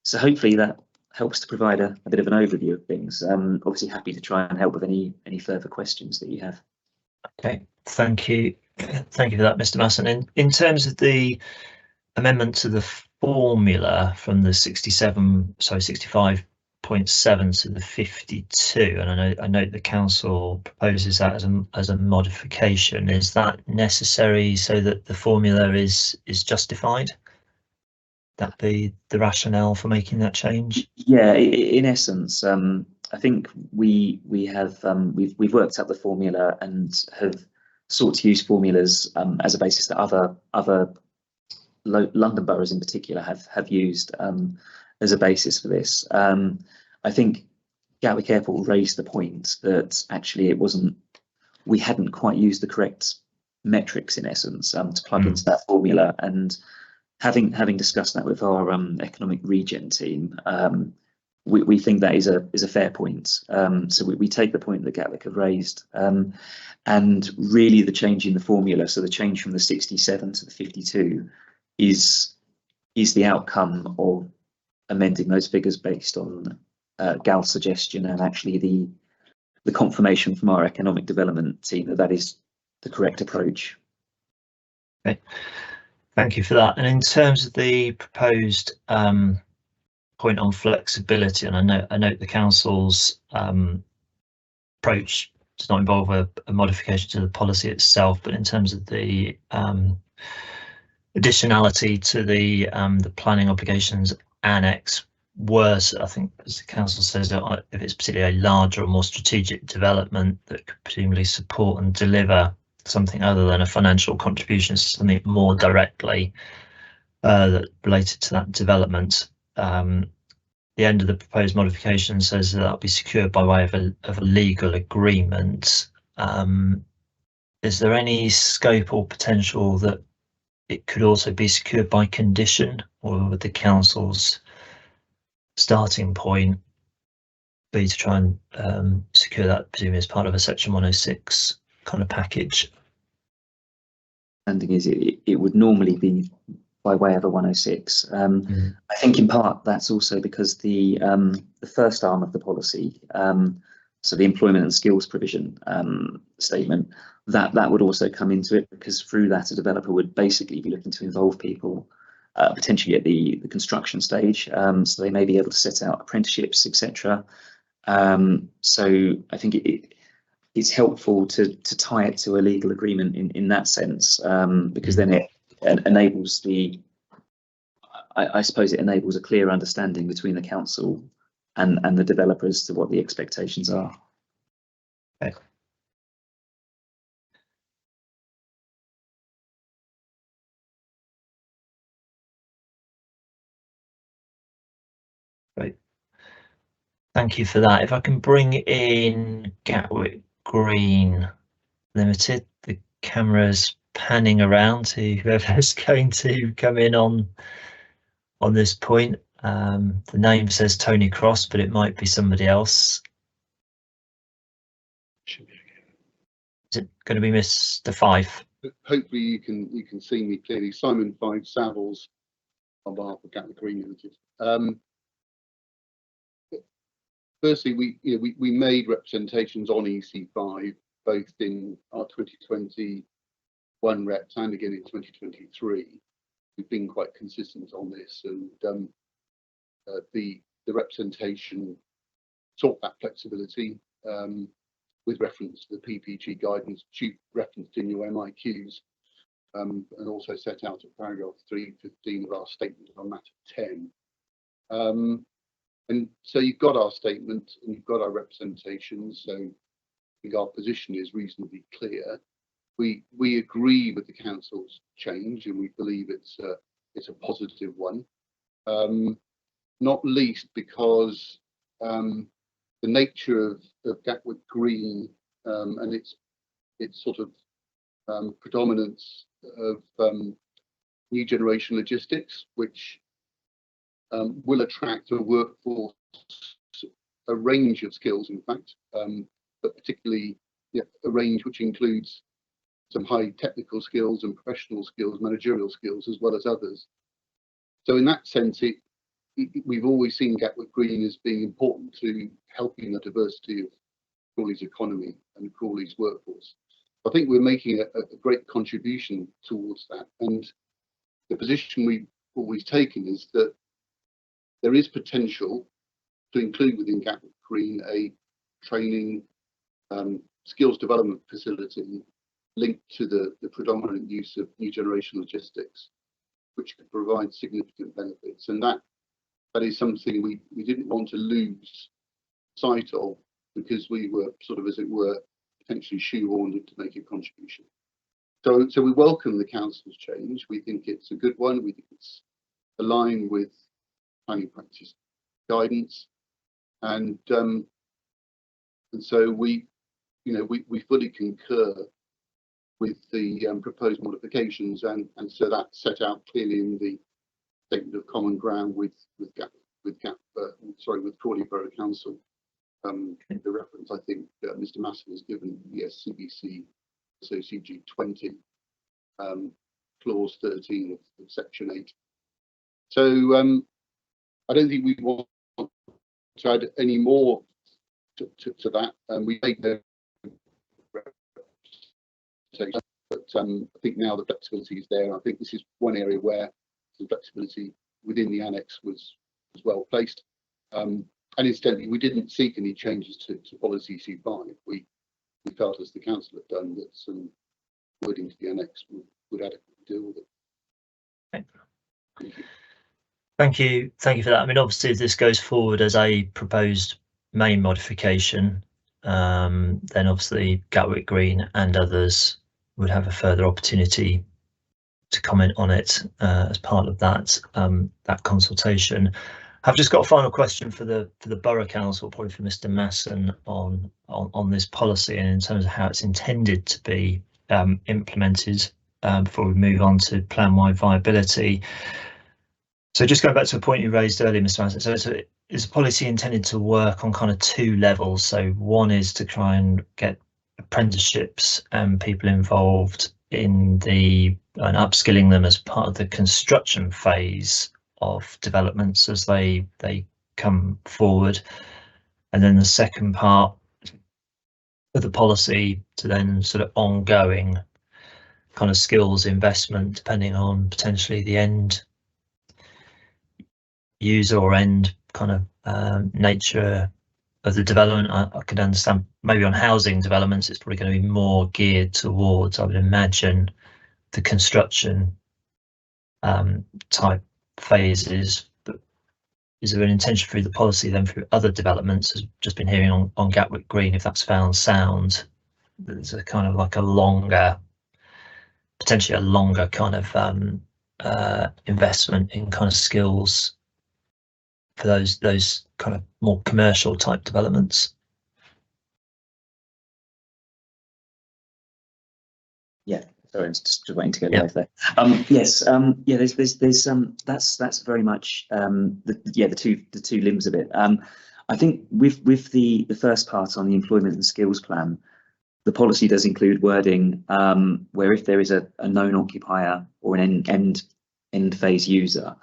Speaker 9: So hopefully that helps to provide a bit of an overview of things. Obviously happy to try and help with any further questions that you have.
Speaker 1: Okay, thank you. Thank you for that, Mr. Masson. In terms of the amendment to the formula from the 65.7 to the 52, and I note the council proposes that as a modification. Is that necessary so that the formula is justified? That be the rationale for making that change?
Speaker 9: Yeah, in essence, I think we've worked out the formula and have sought to use formulas as a basis that other London boroughs in particular have used as a basis for this. I think Gatwick Airport raised the point that actually we hadn't quite used the correct metrics in essence to plug into that formula, and having discussed that with our economic regen team, we think that is a fair point. So we take the point that Gatwick have raised, and really the change in the formula, so the change from the 67 to the 52 is the outcome of amending those figures based on Gal's suggestion and actually the confirmation from our economic development team that is the correct approach.
Speaker 1: Okay, thank you for that. And in terms of the proposed point on flexibility, and I note the council's approach does not involve a modification to the policy itself, but in terms of the additionality to the planning obligations annex, worse, I think, as the council says, if it's particularly a larger or more strategic development that could presumably support and deliver something other than a financial contribution, something more directly that related to that development. The end of the proposed modification says that that'll be secured by way of a legal agreement. Is there any scope or potential that it could also be secured by condition, or would the council's starting point be to try and secure that, presumably as part of a Section 106 kind of package?
Speaker 9: Understanding is it would normally be by way of a 106. I think in part that's also because the first arm of the policy, so the employment and skills provision statement, that would also come into it, because through that a developer would basically be looking to involve people potentially at the construction stage, so they may be able to set out apprenticeships, etc. So I think it's helpful to tie it to a legal agreement in that sense, because then it enables I suppose it enables a clear understanding between the council and the developers to what the expectations are.
Speaker 1: Okay. Great. Thank you for that. If I can bring in Gatwick Green Limited, the camera's panning around to whoever's going to come in on this point. The name says Tony Cross, but it might be somebody else. Is it going to be Mr. Fife?
Speaker 10: Hopefully you can see me clearly. Simon Fife Savills on behalf of Gatwick Green Limited. Firstly, we made representations on EC5 both in our 2021 reps and again in 2023. We've been quite consistent on this, and the representation sought that flexibility with reference to the PPG guidance, which you referenced in your MIQs, and also set out at paragraph 315 of our statement on matter 10. And so you've got our statement and you've got our representations. So I think our position is reasonably clear. We agree with the council's change, and we believe it's a positive one. Not least because the nature of Gatwick Green and its sort of predominance of new generation logistics, which will attract a workforce, a range of skills, in fact, but particularly a range which includes some high technical skills and professional skills, managerial skills, as well as others. So in that sense, we've always seen Gatwick Green as being important to helping the diversity of Crawley's economy and Crawley's workforce. I think we're making a great contribution towards that. And the position we've always taken is that there is potential to include within Gatwick Green a training skills development facility linked to the predominant use of new generation logistics, which could provide significant benefits. And that is something we didn't want to lose sight of, because we were sort of, as it were, potentially shoehorned to make a contribution. So we welcome the council's change. We think it's a good one. We think it's aligned with planning practice guidance, and so we fully concur with the proposed modifications, and so that's set out clearly in the statement of common ground with Crawley Borough Council. The reference I think Mr. Masson has given, yes, CBC, so CG 20, clause 13 of section 8. So I don't think we want to add any more to that. We made no representation, but I think now the flexibility is there. I think this is one area where the flexibility within the annex was well placed. And incidentally, we didn't seek any changes to policy C5. We felt, as the council had done, that some wording to the annex would adequately deal with it.
Speaker 1: Okay. Thank you for that. I mean, obviously, if this goes forward as a proposed main modification, then obviously Gatwick Green and others would have a further opportunity to comment on it as part of that consultation. I've just got a final question for the Borough Council, probably for Mr. Masson, on this policy and in terms of how it's intended to be implemented before we move on to plan-wide viability. So just going back to a point you raised earlier, Mr. Masson, so is the policy intended to work on kind of two levels? So one is to try and get apprenticeships and people involved in and upskilling them as part of the construction phase of developments as they come forward, and then the second part of the policy to then sort of ongoing kind of skills investment, depending on potentially the end user or end kind of nature of the development. I could understand maybe on housing developments it's probably going to be more geared towards, I would imagine, the construction type phases, but is there an intention through the policy then through other developments, as just been hearing on Gatwick Green, if that's found sound, there's a kind of like potentially a longer kind of investment in kind of skills those kind of more commercial type developments.
Speaker 9: Yeah, sorry, I'm just waiting to go
Speaker 1: Yeah.
Speaker 9: live there. Yes, yeah, that's very much the two limbs of it. I think with the first part on the employment and skills plan, the policy does include wording where if there is a known occupier or an end phase user,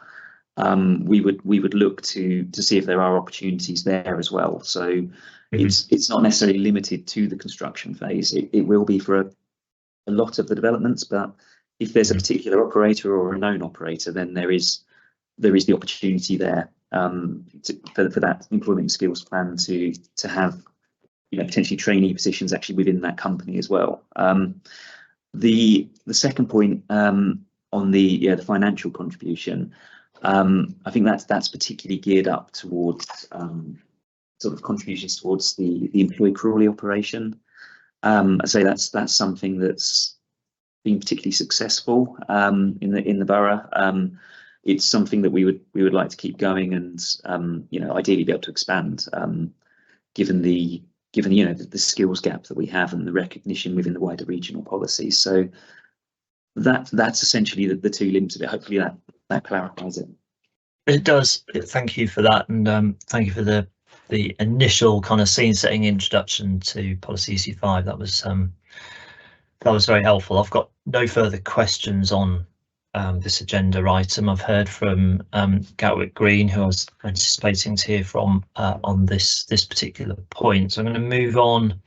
Speaker 9: we would look to see if there are opportunities there as well. So it's not necessarily limited to the construction phase. It will be for a lot of the developments, but if there's a particular operator or a known operator, then there is the opportunity there for that employment and skills plan to have, you know, potentially trainee positions actually within that company as well. The second point on the financial contribution, I think that's particularly geared up towards sort of contributions towards the employee Crawley operation. I say that's something that's been particularly successful in the borough. It's something that we would like to keep going and you know, ideally be able to expand, given the you know the skills gap that we have and the recognition within the wider regional policies. So that's essentially the two limbs of it. Hopefully that clarifies it.
Speaker 1: It does. Thank you for that, and thank you for the initial kind of scene setting introduction to policy EC5. That was very helpful. I've got no further questions on this agenda item. I've heard from Gatwick Green, who I was anticipating to hear from on this particular point. So I'm going to move on,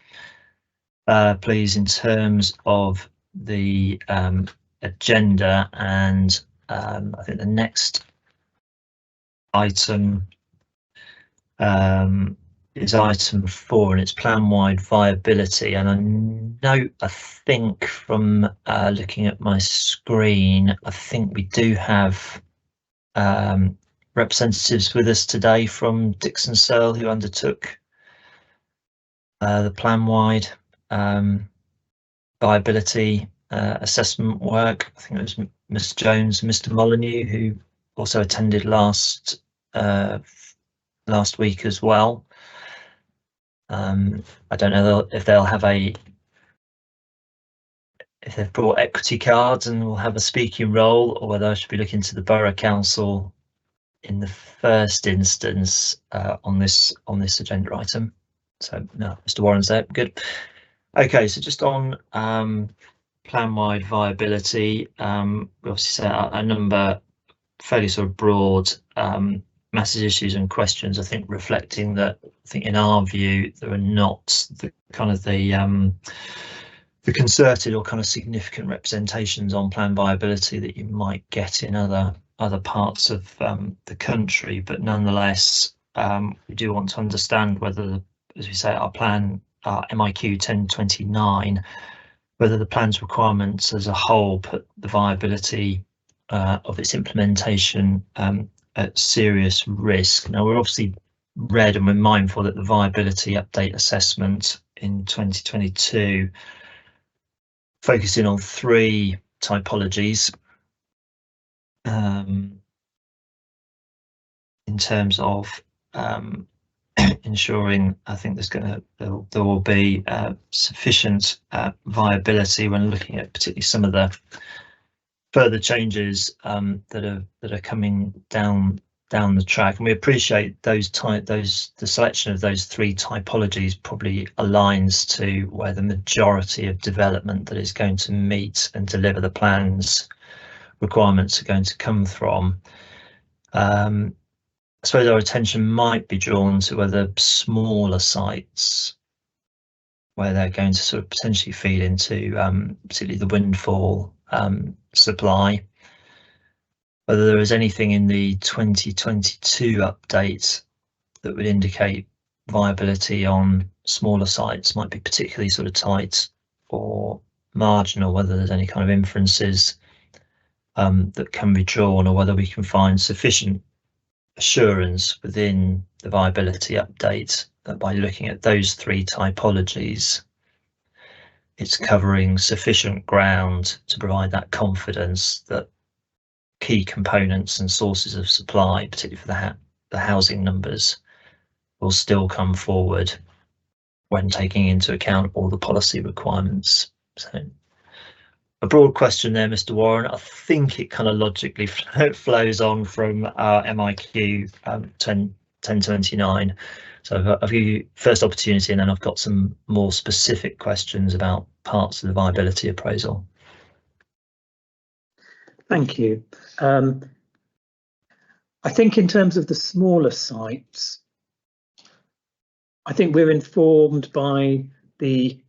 Speaker 1: please, in terms of the agenda, and I think the next item is item 4, and it's plan-wide viability. And I think from looking at my screen, I think we do have representatives with us today from Dixon Searle, who undertook the plan-wide viability assessment work. I think it was Mr. Jones and Mr. Molyneux, who also attended last week as well. I don't know if they'll have if they've brought equity cards and will have a speaking role, or whether I should be looking to the Borough Council in the first instance on this agenda item. So no, Mr. Warren's there. Good. Okay, so just on plan-wide viability, we obviously set a number fairly sort of broad massive issues and questions, I think, reflecting that I think in our view there are not the kind of the concerted or kind of significant representations on plan viability that you might get in other parts of the country, but nonetheless we do want to understand whether, as we say, our plan, our MIQ 1029, whether the plan's requirements as a whole put the viability of its implementation at serious risk. Now, we're obviously read and we're mindful that the viability update assessment in 2022 focusing on 3 typologies in terms of ensuring, I think there will be sufficient viability when looking at particularly some of the further changes that are coming down the track, and we appreciate the selection of those 3 typologies probably aligns to where the majority of development that is going to meet and deliver the plan's requirements are going to come from. I suppose our attention might be drawn to whether smaller sites, where they're going to sort of potentially feed into particularly the windfall supply, whether there is anything in the 2022 update that would indicate viability on smaller sites might be particularly sort of tight or marginal, whether there's any kind of inferences that can be drawn, or whether we can find sufficient assurance within the viability update that by looking at those 3 typologies, it's covering sufficient ground to provide that confidence that key components and sources of supply, particularly for the the housing numbers will still come forward when taking into account all the policy requirements. So a broad question there, Mr. Warren. I think it kind of logically flows on from our MIQ 1029. So I'll give you first opportunity, and then I've got some more specific questions about parts of the viability appraisal.
Speaker 3: Thank you. I think in terms of the smaller sites, I think we're informed by the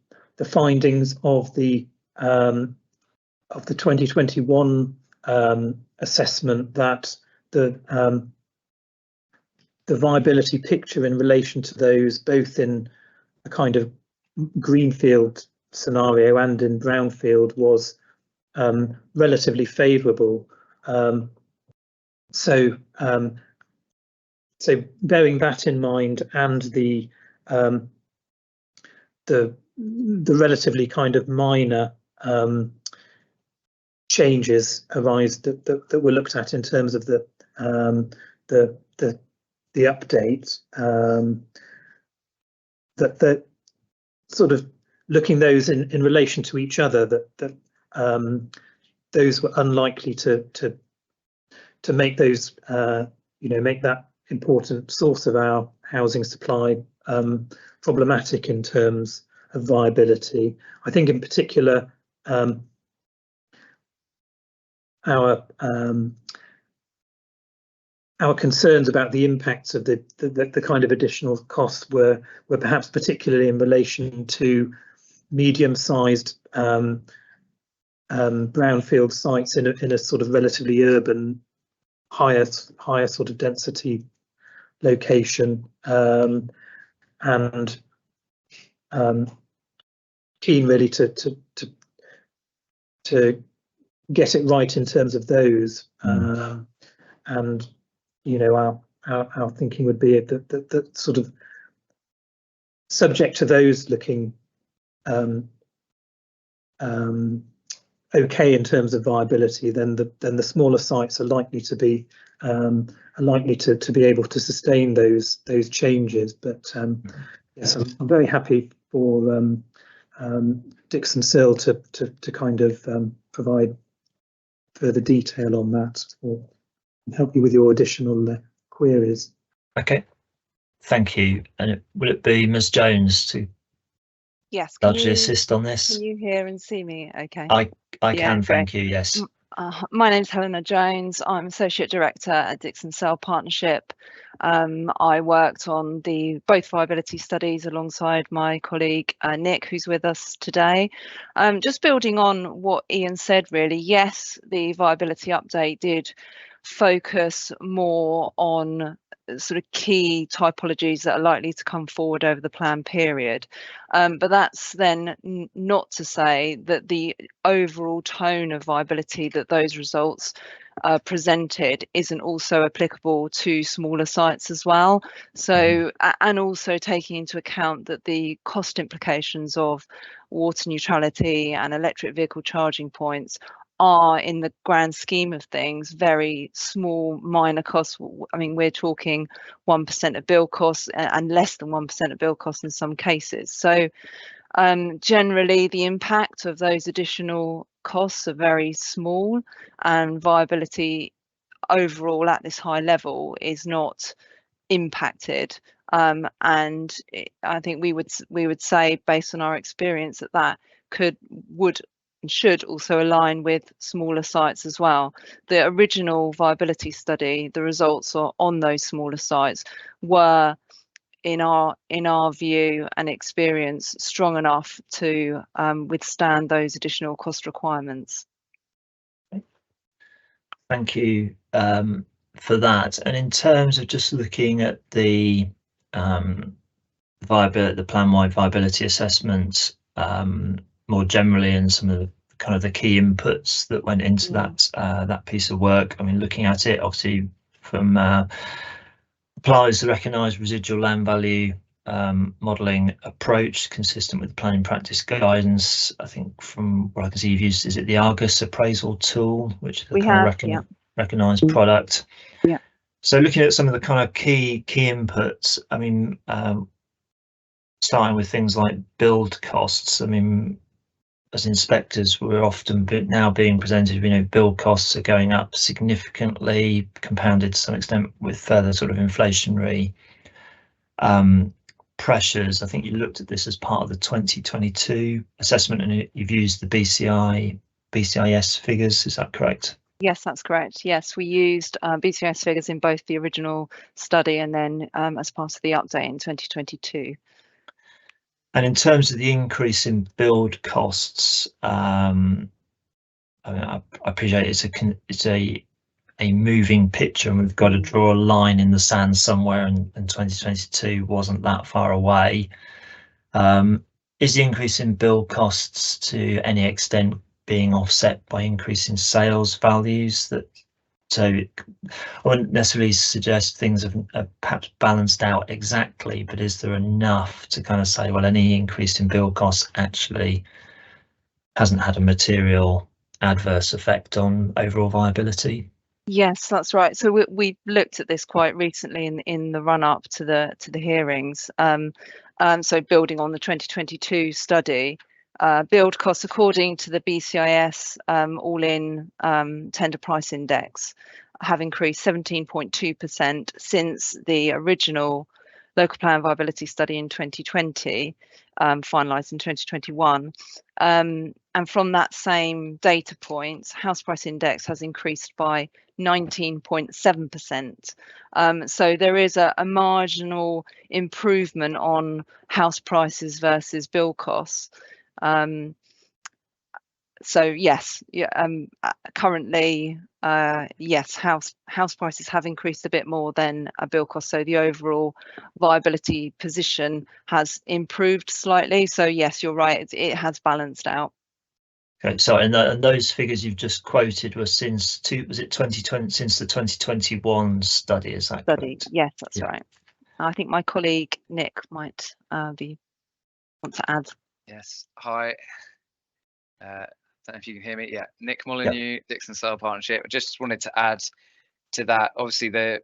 Speaker 3: findings of the 2021 assessment that the viability picture in relation to those, both in a kind of greenfield scenario and in brownfield, was relatively favourable. So bearing that in mind, and the relatively kind of minor changes arise that were looked at in terms of the update, that sort of looking those in relation to each other, that those were unlikely to make those make that important source of our housing supply problematic in terms of viability. I think in particular our concerns about the impacts of the kind of additional costs were perhaps particularly in relation to medium-sized brownfield sites in a sort of relatively urban, higher sort of density location, and keen really to get it right in terms of those, and our thinking would be that sort of subject to those looking okay in terms of viability, then the smaller sites are likely to be to be able to sustain those changes. But yes, I'm very happy for Dixon Sill to kind of provide further detail on that, or help you with your additional queries.
Speaker 1: Okay, thank you. And will it be Ms. Jones to largely assist on this?
Speaker 11: Can you hear and see me okay?
Speaker 1: I can, thank you, yes.
Speaker 11: My name's Helena Jones. I'm Associate Director at Dixon Sill Partnership. I worked on both viability studies alongside my colleague Nick, who's with us today. Just building on what Ian said, really, yes, the viability update did focus more on sort of key typologies that are likely to come forward over the plan period, but that's then not to say that the overall tone of viability that those results presented isn't also applicable to smaller sites as well. So, and also taking into account that the cost implications of water neutrality and electric vehicle charging points are, in the grand scheme of things, very small, minor costs. I mean, we're talking 1% of bill costs and less than 1% of bill costs in some cases. So generally, the impact of those additional costs are very small, and viability overall at this high level is not impacted. And I think we would say, based on our experience, that would and should also align with smaller sites as well. The original viability study, the results on those smaller sites were, in our view and experience, strong enough to withstand those additional cost requirements.
Speaker 1: Thank you for that. And in terms of just looking at the plan-wide viability assessment more generally, and some of the kind of the key inputs that went into that piece of work. I mean, looking at it, obviously, from applies the recognised residual land value modelling approach consistent with planning practice guidance. I think from what I can see, you've used, is it the Argus appraisal tool, which is a kind of recognised product?
Speaker 11: Yeah.
Speaker 1: So looking at some of the kind of key inputs, I mean, starting with things like build costs. I mean, as inspectors, we're often now being presented, you know, build costs are going up significantly, compounded to some extent with further sort of inflationary pressures. I think you looked at this as part of the 2022 assessment, and you've used the BCIS figures. Is that correct?
Speaker 11: Yes, that's correct. Yes, we used BCIS figures in both the original study and then as part of the update in 2022.
Speaker 1: And in terms of the increase in build costs, I mean, I appreciate it's a moving picture, and we've got to draw a line in the sand somewhere, and 2022 wasn't that far away. Is the increase in build costs to any extent being offset by increase in sales values? So I wouldn't necessarily suggest things have perhaps balanced out exactly, but is there enough to kind of say, well, any increase in build costs actually hasn't had a material adverse effect on overall viability?
Speaker 11: Yes, that's right. So we looked at this quite recently in the run up to the hearings. So building on the 2022 study, build costs according to the BCIS all-in tender price index have increased 17.2% since the original local plan viability study in 2020, finalised in 2021. And from that same data point, house price index has increased by 19.7%. So there is a marginal improvement on house prices versus build costs. So yes, currently, yes, house prices have increased a bit more than a build cost. So the overall viability position has improved slightly. So yes, you're right, it has balanced out.
Speaker 1: Okay, so and those figures you've just quoted were since was it 2020, since the 2021 study? Is that correct?
Speaker 11: Yes, that's right. I think my colleague Nick might want to add.
Speaker 12: Yes. Hi. Don't know if you can hear me. Yeah, Nick Molyneux, Dixon Cell Partnership. I just wanted to add to that. Obviously, the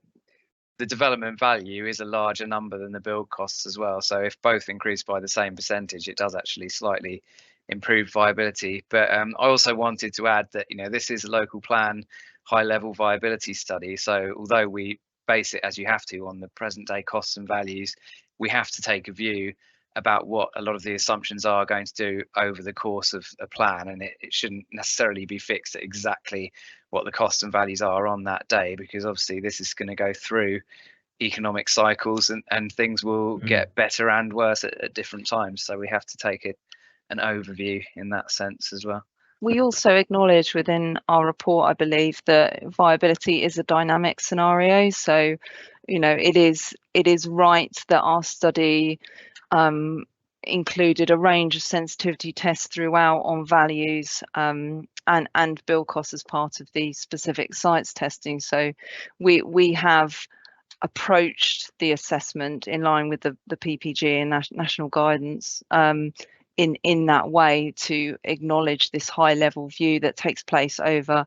Speaker 12: development value is a larger number than the build costs as well. So if both increase by the same percentage, it does actually slightly improve viability. But I also wanted to add that, you know, this is a local plan high level viability study. So although we base it, as you have to, on the present day costs and values, we have to take a view about what a lot of the assumptions are going to do over the course of a plan, and it shouldn't necessarily be fixed at exactly what the costs and values are on that day, because obviously this is going to go through economic cycles, and things will get better and worse at different times. So we have to take an overview in that sense as well.
Speaker 11: We also acknowledge within our report, I believe, that viability is a dynamic scenario. So, you know, it is right that our study included a range of sensitivity tests throughout on values and build costs as part of the specific sites testing. So we have approached the assessment in line with the PPG and national guidance in that way, to acknowledge this high level view that takes place over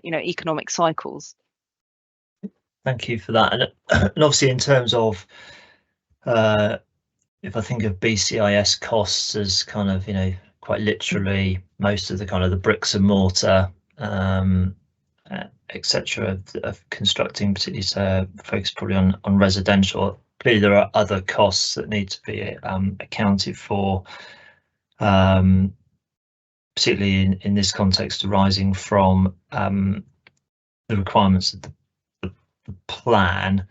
Speaker 11: you know, economic cycles.
Speaker 1: Thank you for that. And obviously in terms of if I think of BCIS costs as kind of, you know, quite literally most of the kind of the bricks and mortar, etc., of constructing, particularly focused probably on residential. Clearly, there are other costs that need to be accounted for, particularly in this context, arising from the requirements of the plan.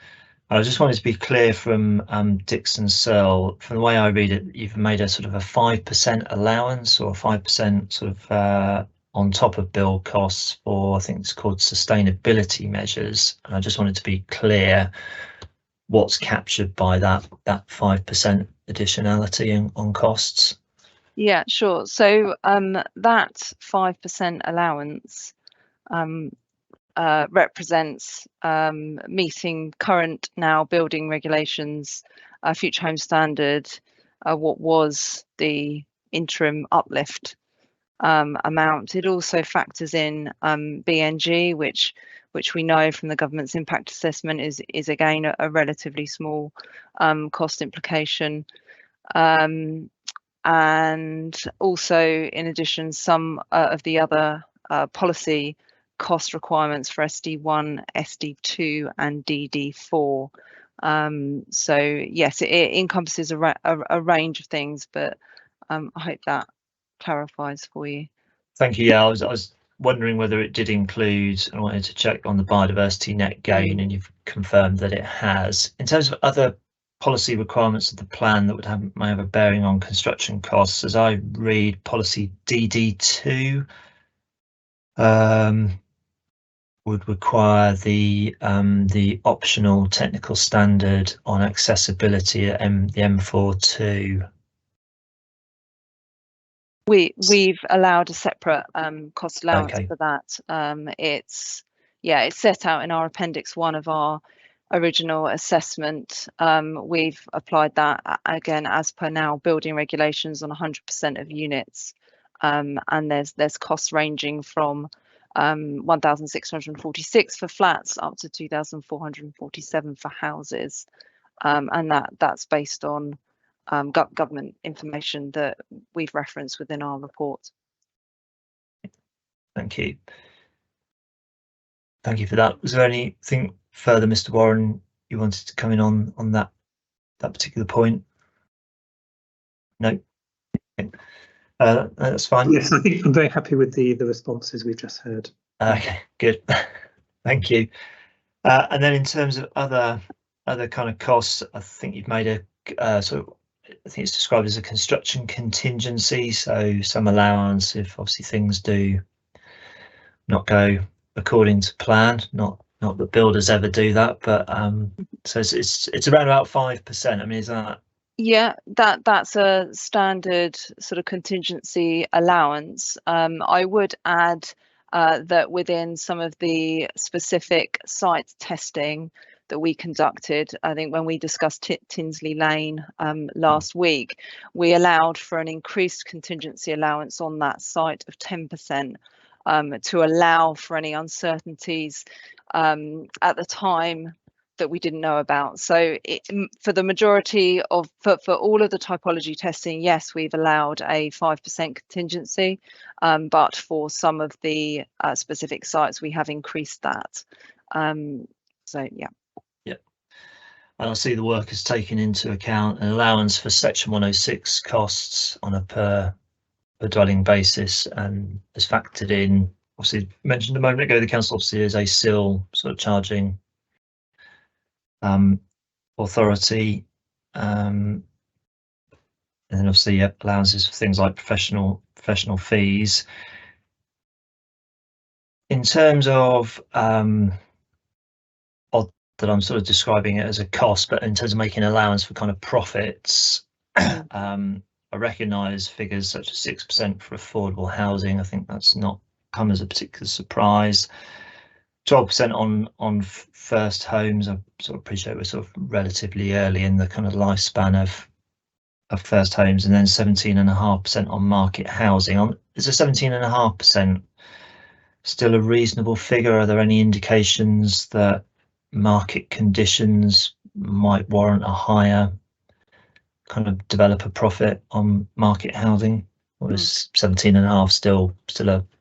Speaker 1: I just wanted to be clear from Dixon Searle, from the way I read it, you've made a sort of a 5% allowance, or 5% sort of on top of build costs for, I think it's called sustainability measures. And I just wanted to be clear what's captured by that 5% additionality on costs.
Speaker 11: Yeah, sure. So that 5% allowance represents meeting current now building regulations, future home standard, what was the interim uplift amount. It also factors in BNG, which which we know from the government's impact assessment is again a relatively small cost implication. And also, in addition, some of the other policy cost requirements for SD1, SD2 and DD4. So yes, it encompasses a range of things, but I hope that clarifies for you.
Speaker 1: Thank you. Yeah, I was wondering whether it did include, I wanted to check on the biodiversity net gain, and you've confirmed that it has. In terms of other policy requirements of the plan that may have a bearing on construction costs, as I read policy DD2, would require the optional technical standard on accessibility at the M42.
Speaker 11: We've allowed a separate cost allowance for that. It's set out in our appendix 1 of our original assessment. We've applied that again as per now building regulations on 100% of units, and there's costs ranging from 1,646 for flats up to 2,447 for houses, and that's based on government information that we've referenced within our report.
Speaker 1: Thank you. Thank you for that. Was there anything further, Mr. Warren, you wanted to come in on that particular point? No. That's fine.
Speaker 3: Yes, I think I'm very happy with the responses we've just heard.
Speaker 1: Okay, good. Thank you. And then in terms of other kind of costs, I think you've made a I think it's described as a construction contingency, so some allowance if obviously things do not go according to plan. Not that builders ever do that, but so it's around about 5%. I mean, is that?
Speaker 11: Yeah, that's a standard sort of contingency allowance. I would add that within some of the specific site testing that we conducted, I think when we discussed Tinsley Lane last week, we allowed for an increased contingency allowance on that site of 10% to allow for any uncertainties at the time that we didn't know about. So for the majority of, for all of the typology testing, yes, we've allowed a 5% contingency, but for some of the specific sites, we have increased that. So yeah.
Speaker 1: And I see the work has taken into account an allowance for Section 106 costs on a per dwelling basis, and has factored in, obviously mentioned a moment ago, the council obviously is a CIL sort of charging authority, and then obviously allowances for things like professional fees. In terms of that I'm sort of describing it as a cost, but in terms of making allowance for kind of profits, I recognise figures such as 6% for affordable housing. I think that's not come as a particular surprise. 12% on first homes. I sort of appreciate we're sort of relatively early in the kind of lifespan of first homes, and then 17.5% on market housing. Is a 17.5% still a reasonable figure? Are there any indications that market conditions might warrant a higher kind of developer profit on market housing, or is 17.5 still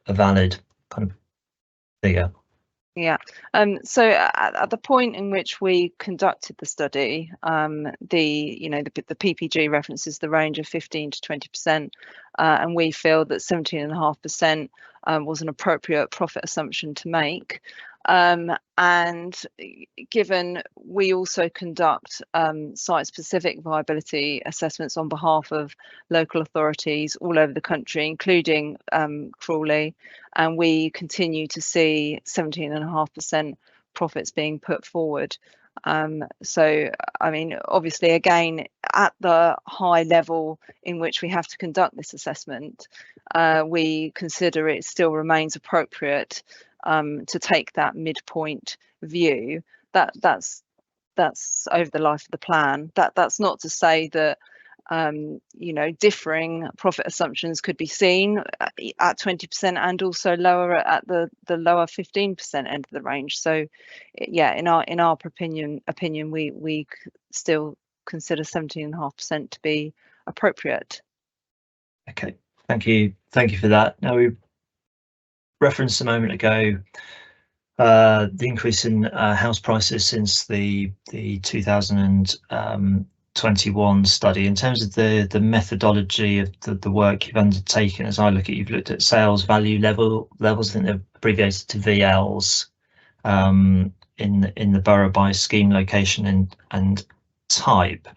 Speaker 1: a valid kind of figure?
Speaker 11: Yeah, so at the point in which we conducted the study, the PPG references the range of 15 to 20%, and we feel that 17.5% was an appropriate profit assumption to make. And given we also conduct site-specific viability assessments on behalf of local authorities all over the country, including Crawley, and we continue to see 17.5% profits being put forward. So, I mean, obviously, again, at the high level in which we have to conduct this assessment, we consider it still remains appropriate to take that midpoint view. That's over the life of the plan. That's not to say that you know, differing profit assumptions could be seen at 20% and also lower at the lower 15% end of the range. So yeah, in our opinion we still consider 17.5% to be appropriate.
Speaker 1: Okay, thank you for that. Now, we referenced a moment ago the increase in house prices since the 2021 study. In terms of the methodology of the work you've undertaken, as I look at, you've looked at sales value levels. I think they're abbreviated to VLs in the borough by scheme location and type.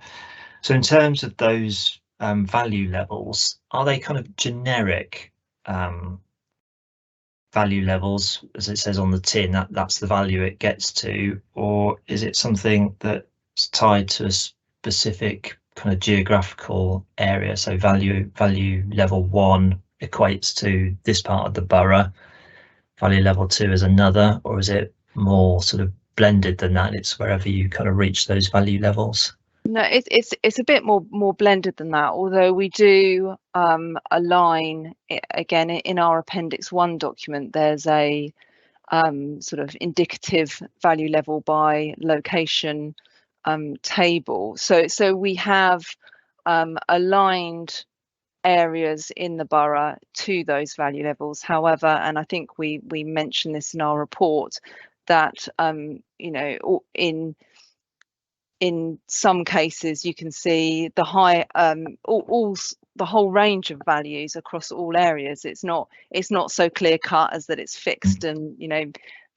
Speaker 1: So in terms of those value levels, are they kind of generic value levels, as it says on the tin, that's the value it gets to, or is it something that's tied to a specific kind of geographical area? So value level 1 equates to this part of the borough, value level 2 is another, or is it more sort of blended than that? It's wherever you kind of reach those value levels.
Speaker 11: No, it's a bit more blended than that, although we do align again in our Appendix 1 document. There's a sort of indicative value level by location table. So we have aligned areas in the borough to those value levels. However, and I think we mentioned this in our report, that you know, in some cases you can see the high the whole range of values across all areas. It's not so clear cut as that it's fixed and, you know,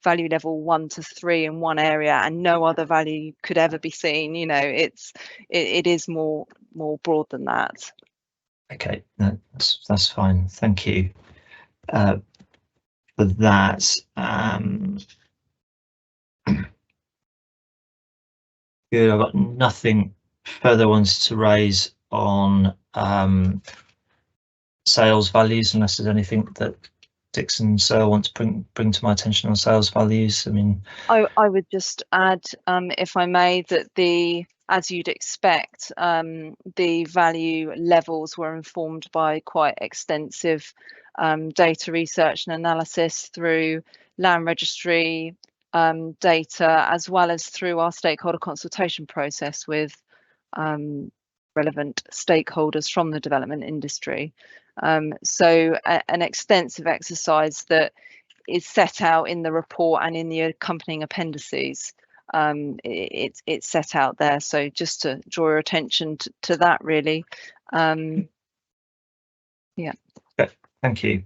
Speaker 11: value level 1 to 3 in one area and no other value could ever be seen. You know, it is more broad than that.
Speaker 1: Okay, that's fine, thank you for that. Good, I've got nothing further ones to raise on sales values, unless there's anything that Dixon Searle wants to bring to my attention on sales values. I mean,
Speaker 11: I would just add, if I may, that as you'd expect, the value levels were informed by quite extensive data research and analysis through land registry data, as well as through our stakeholder consultation process with relevant stakeholders from the development industry. So an extensive exercise that is set out in the report and in the accompanying appendices. It's set out there, so just to draw your attention to that, really. Yeah.
Speaker 1: Okay, thank you.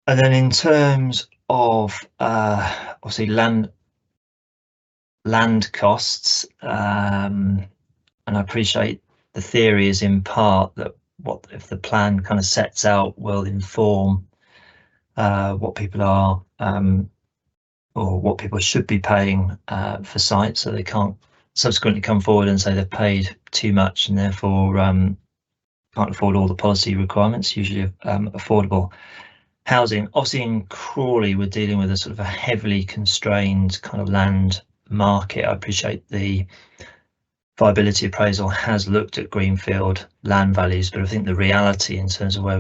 Speaker 1: And then in terms of obviously land costs, and I appreciate the theory is in part that what if the plan kind of sets out will inform what people are or what people should be paying for sites, so they can't subsequently come forward and say they've paid too much and therefore can't afford all the policy requirements, usually affordable housing. Obviously in Crawley we're dealing with a sort of a heavily constrained kind of land market. I appreciate the viability appraisal has looked at greenfield land values, but I think the reality in terms of where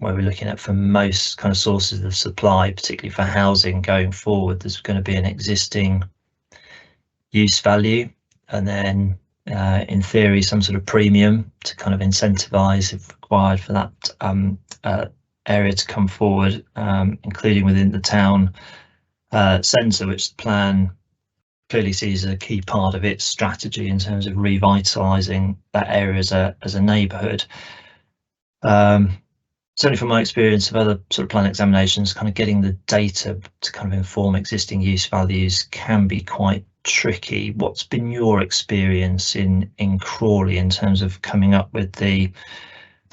Speaker 1: we're looking at for most kind of sources of supply, particularly for housing going forward, there's going to be an existing use value and then in theory some sort of premium to kind of incentivize if required for that area to come forward, including within the town centre, which the plan clearly sees as a key part of its strategy in terms of revitalising that area as a neighbourhood. Certainly from my experience of other sort of plan examinations, kind of getting the data to kind of inform existing use values can be quite tricky. What's been your experience in Crawley in terms of coming up with the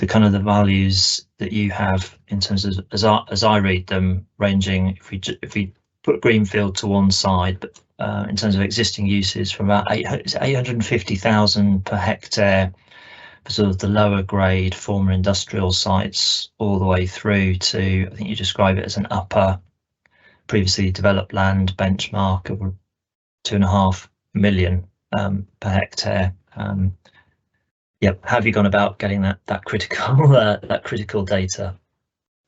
Speaker 1: kind of the values that you have in terms of, as I read them, ranging, if we put greenfield to one side, but in terms of existing uses, from about 850,000 per hectare for sort of the lower grade former industrial sites, all the way through to, I think you describe it as an upper previously developed land benchmark of 2.5 million per hectare. Yep. How have you gone about getting that critical that critical data?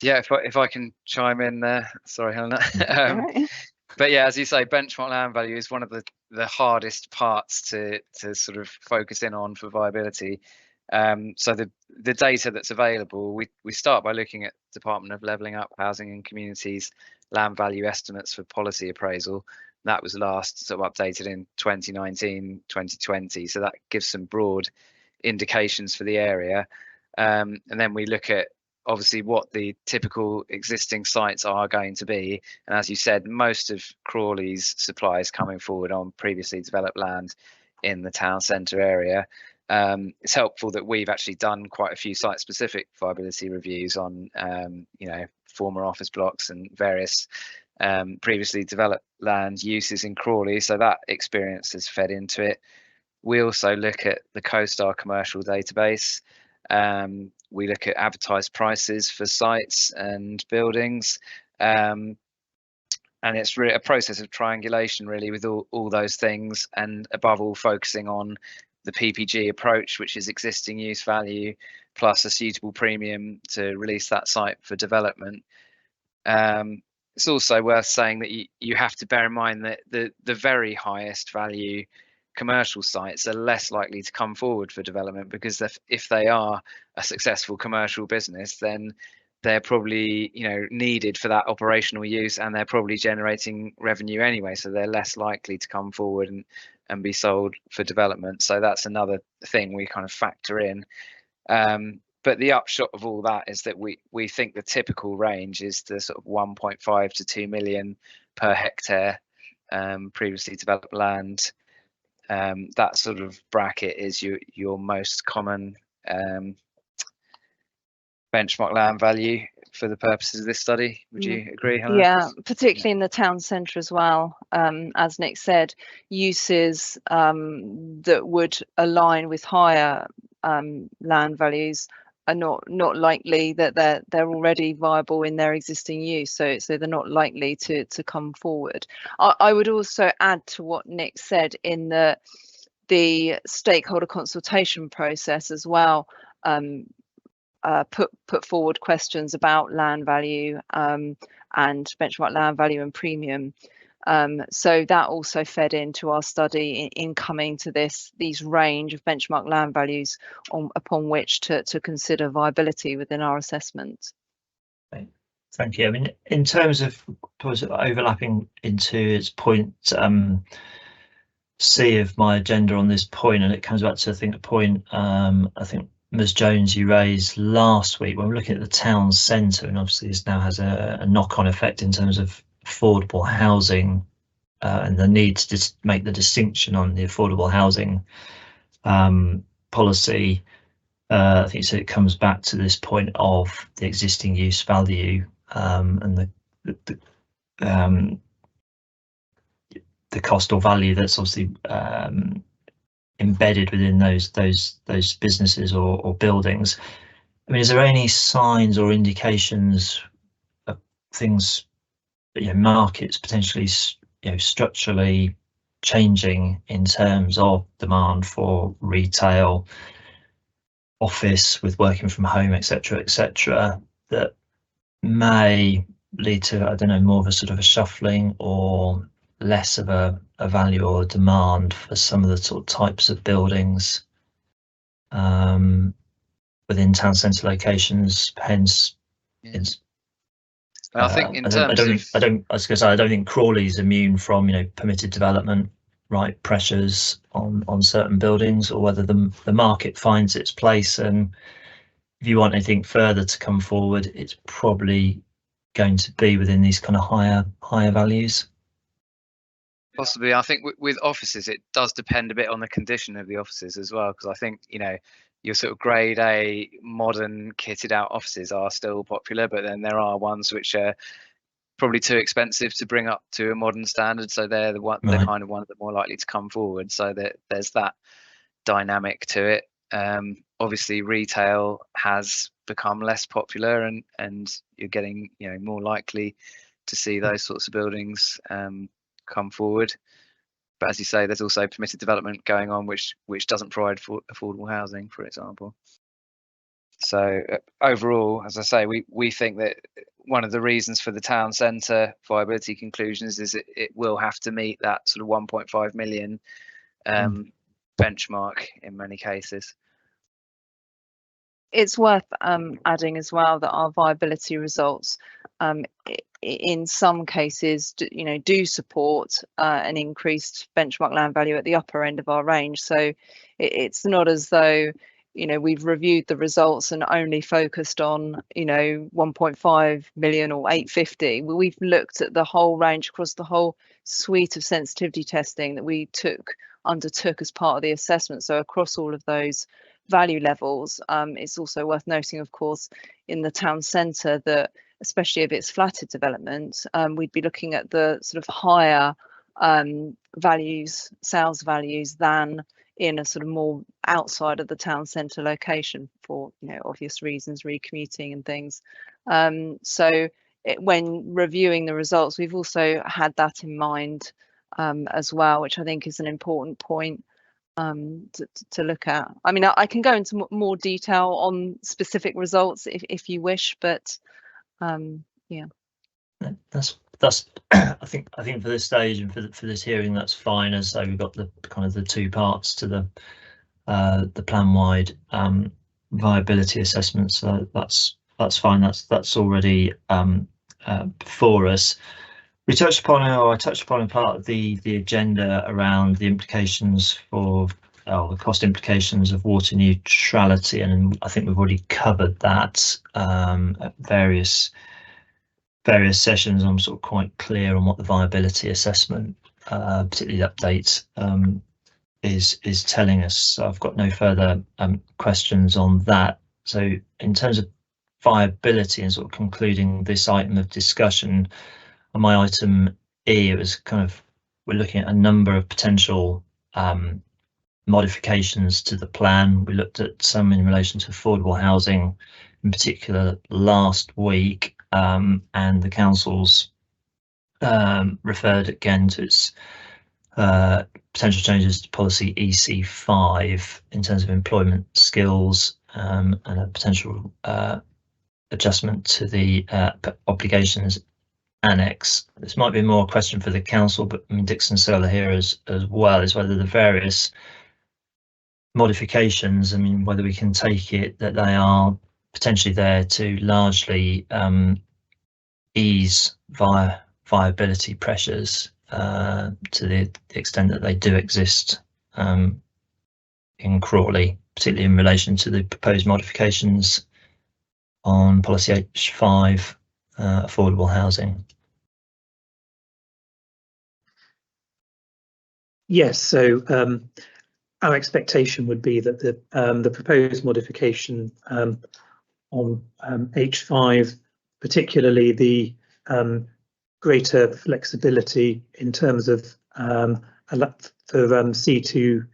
Speaker 12: Yeah, if I can chime in there, sorry, Helena.
Speaker 11: Right.
Speaker 12: But yeah, as you say, benchmark land value is one of the hardest parts to sort of focus in on for viability. So the data that's available, we start by looking at Department of Levelling Up, Housing and Communities land value estimates for policy appraisal. That was last sort of updated in 2019, 2020. So that gives some broad indications for the area. And then we look at obviously what the typical existing sites are going to be. And as you said, most of Crawley's supply is coming forward on previously developed land in the town centre area. It's helpful that we've actually done quite a few site-specific viability reviews on, former office blocks and various previously developed land uses in Crawley. So that experience has fed into it. We also look at the CoStar commercial database. We look at advertised prices for sites and buildings. And it's really a process of triangulation really with all those things, and above all focusing on the PPG approach, which is existing use value plus a suitable premium to release that site for development. It's also worth saying that you have to bear in mind that the very highest value commercial sites are less likely to come forward for development, because if they are a successful commercial business, then they're probably needed for that operational use, and they're probably generating revenue anyway, so they're less likely to come forward and be sold for development. So that's another thing we kind of factor in. But the upshot of all that is that we think the typical range is the sort of 1.5 to 2 million per hectare previously developed land. That sort of bracket is your most common benchmark land value for the purposes of this study. Would you agree, Helen?
Speaker 11: Yeah, particularly in the town centre as well. As Nick said, uses that would align with higher land values are not likely, that they're already viable in their existing use, so they're not likely to come forward. I would also add to what Nick said in the stakeholder consultation process as well. Put forward questions about land value and benchmark land value and premium. So that also fed into our study in coming to these range of benchmark land values upon which to consider viability within our assessment.
Speaker 1: Thank you. I mean, in terms of overlapping into its point C of my agenda on this point, and it comes back to a point I think Ms. Jones you raised last week when we're looking at the town centre, and obviously this now has a knock-on effect in terms of affordable housing and the need to just make the distinction on the affordable housing policy. I think so. It comes back to this point of the existing use value and the cost or value that's obviously embedded within those businesses or buildings. I mean, is there any signs or indications of things, markets potentially, structurally changing in terms of demand for retail, office with working from home, etc., that may lead to, I don't know, more of a sort of a shuffling or less of a value or a demand for some of the sort of types of buildings within town centre locations? Hence,
Speaker 12: I think in terms
Speaker 1: I don't think Crawley's immune from permitted development right pressures on certain buildings, or whether the market finds its place, and if you want anything further to come forward, it's probably going to be within these kind of higher values.
Speaker 12: Possibly. I think with offices, it does depend a bit on the condition of the offices as well, because I think your sort of grade A modern kitted out offices are still popular, but then there are ones which are probably too expensive to bring up to a modern standard, so they're the kind of ones that are more likely to come forward. So there's that dynamic to it. Obviously retail has become less popular, and you're getting more likely to see those sorts of buildings come forward. But as you say, there's also permitted development going on, which doesn't provide for affordable housing, for example. So overall, as I say, we think that one of the reasons for the town centre viability conclusions is it will have to meet that sort of 1.5 million benchmark in many cases.
Speaker 11: It's worth adding as well that our viability results in some cases do support an increased benchmark land value at the upper end of our range. So it's not as though we've reviewed the results and only focused on 1.5 million or 850. We've looked at the whole range across the whole suite of sensitivity testing that we undertook as part of the assessment. So across all of those value levels, it's also worth noting, of course, in the town centre that, especially if it's flatted development, we'd be looking at the sort of higher sales values than in a sort of more outside of the town centre location for obvious reasons, recommuting and things. So when reviewing the results, we've also had that in mind as well, which I think is an important point to look at. I mean, I can go into more detail on specific results if you wish, but yeah.
Speaker 1: That's I think for this stage and for this hearing, that's fine. As so, we've got the kind of the two parts to the plan-wide viability assessment. So that's fine. That's already before us. I touched upon a part of the agenda around the implications for the cost implications of water neutrality, and I think we've already covered that at various sessions. I'm sort of quite clear on what the viability assessment, particularly the update, is telling us. So I've got no further questions on that. So in terms of viability and sort of concluding this item of discussion, on my item E, it was kind of, we're looking at a number of potential modifications to the plan. We looked at some in relation to affordable housing, in particular last week, and the council's referred again to its potential changes to policy EC5 in terms of employment skills, and a potential adjustment to the obligations annex. This might be more a question for the council, but I mean, Dixon Searle here as well, is whether the various modifications, I mean, whether we can take it that they are potentially there to largely ease viability pressures to the extent that they do exist in Crawley, particularly in relation to the proposed modifications on policy H5, affordable housing.
Speaker 3: Yes, so our expectation would be that the proposed modification on H5, particularly the greater flexibility in terms of for C2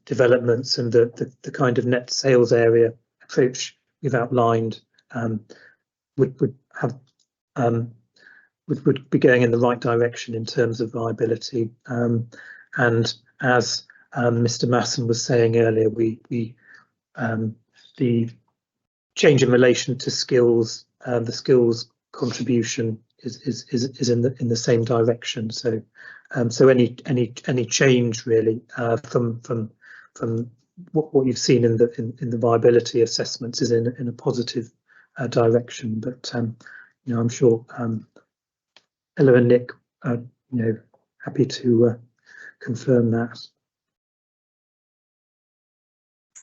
Speaker 3: developments and the kind of net sales area approach we've outlined would be going in the right direction in terms of viability. And as Mr. Masson was saying earlier, the change in relation to skills, the skills contribution is in the same direction. So any change really from what you've seen in the viability assessments is in a positive direction. But I'm sure Ella and Nick are happy to confirm that.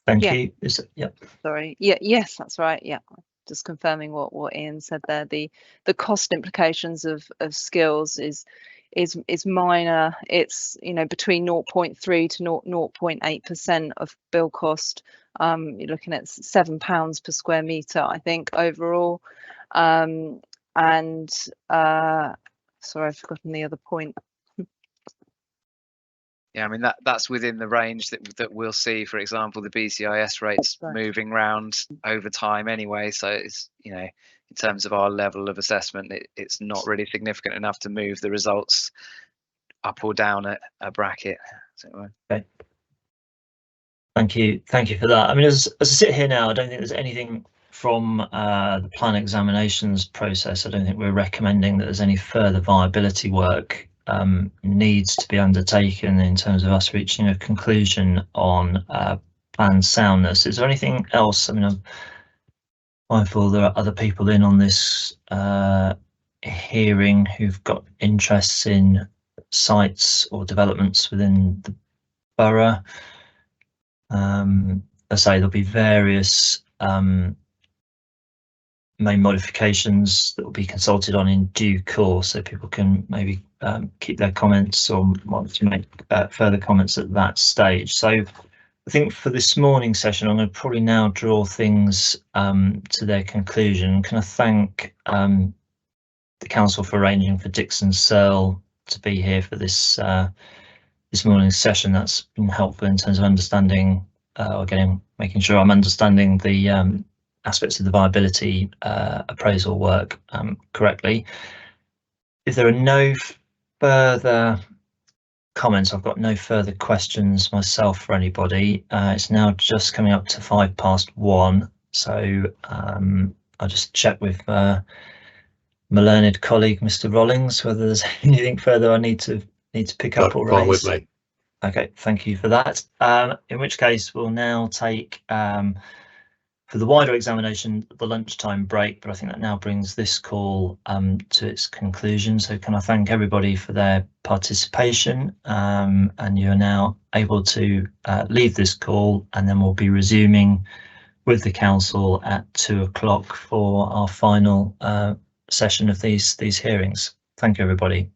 Speaker 1: Thank
Speaker 11: Yeah.
Speaker 1: you. Is it, yep.
Speaker 11: Sorry. Yeah. Yes, that's right. Yeah. Just confirming what Ian said there. The cost implications of skills is minor. It's between 0.3 to 0.8% of bill cost. You're looking at £7 per square metre, I think, overall. And sorry, I've forgotten the other point.
Speaker 12: Yeah, I mean that's within the range that we'll see, for example, the BCIS rates moving round over time anyway. So it's in terms of our level of assessment, it's not really significant enough to move the results up or down a bracket.
Speaker 1: Okay. Thank you for that. I mean, as I sit here now, I don't think there's anything from the plan examinations process. I don't think we're recommending that there's any further viability work needs to be undertaken in terms of us reaching a conclusion on plan soundness. Is there anything else? I mean, I'm mindful there are other people in on this hearing who've got interests in sites or developments within the borough. I say there'll be various main modifications that will be consulted on in due course, so people can maybe keep their comments or want to make further comments at that stage. So I think for this morning's session, I'm going to probably now draw things to their conclusion. Can I thank the council for arranging for Dixon Searle to be here for this this morning's session. That's been helpful in terms of understanding or making sure I'm understanding the aspects of the viability appraisal work correctly. If there are no further comments, I've got no further questions myself for anybody. It's now just coming up to 1:05, so I'll just check with my learned colleague, Mr. Rollings, whether there's anything further I need to pick up or raise.
Speaker 13: With me.
Speaker 1: Okay, thank you for that. In which case we'll now take for the wider examination the lunchtime break, but I think that now brings this call to its conclusion. So can I thank everybody for their participation, and you're now able to leave this call, and then we'll be resuming with the council at 2 o'clock for our final session of these hearings. Thank you, everybody.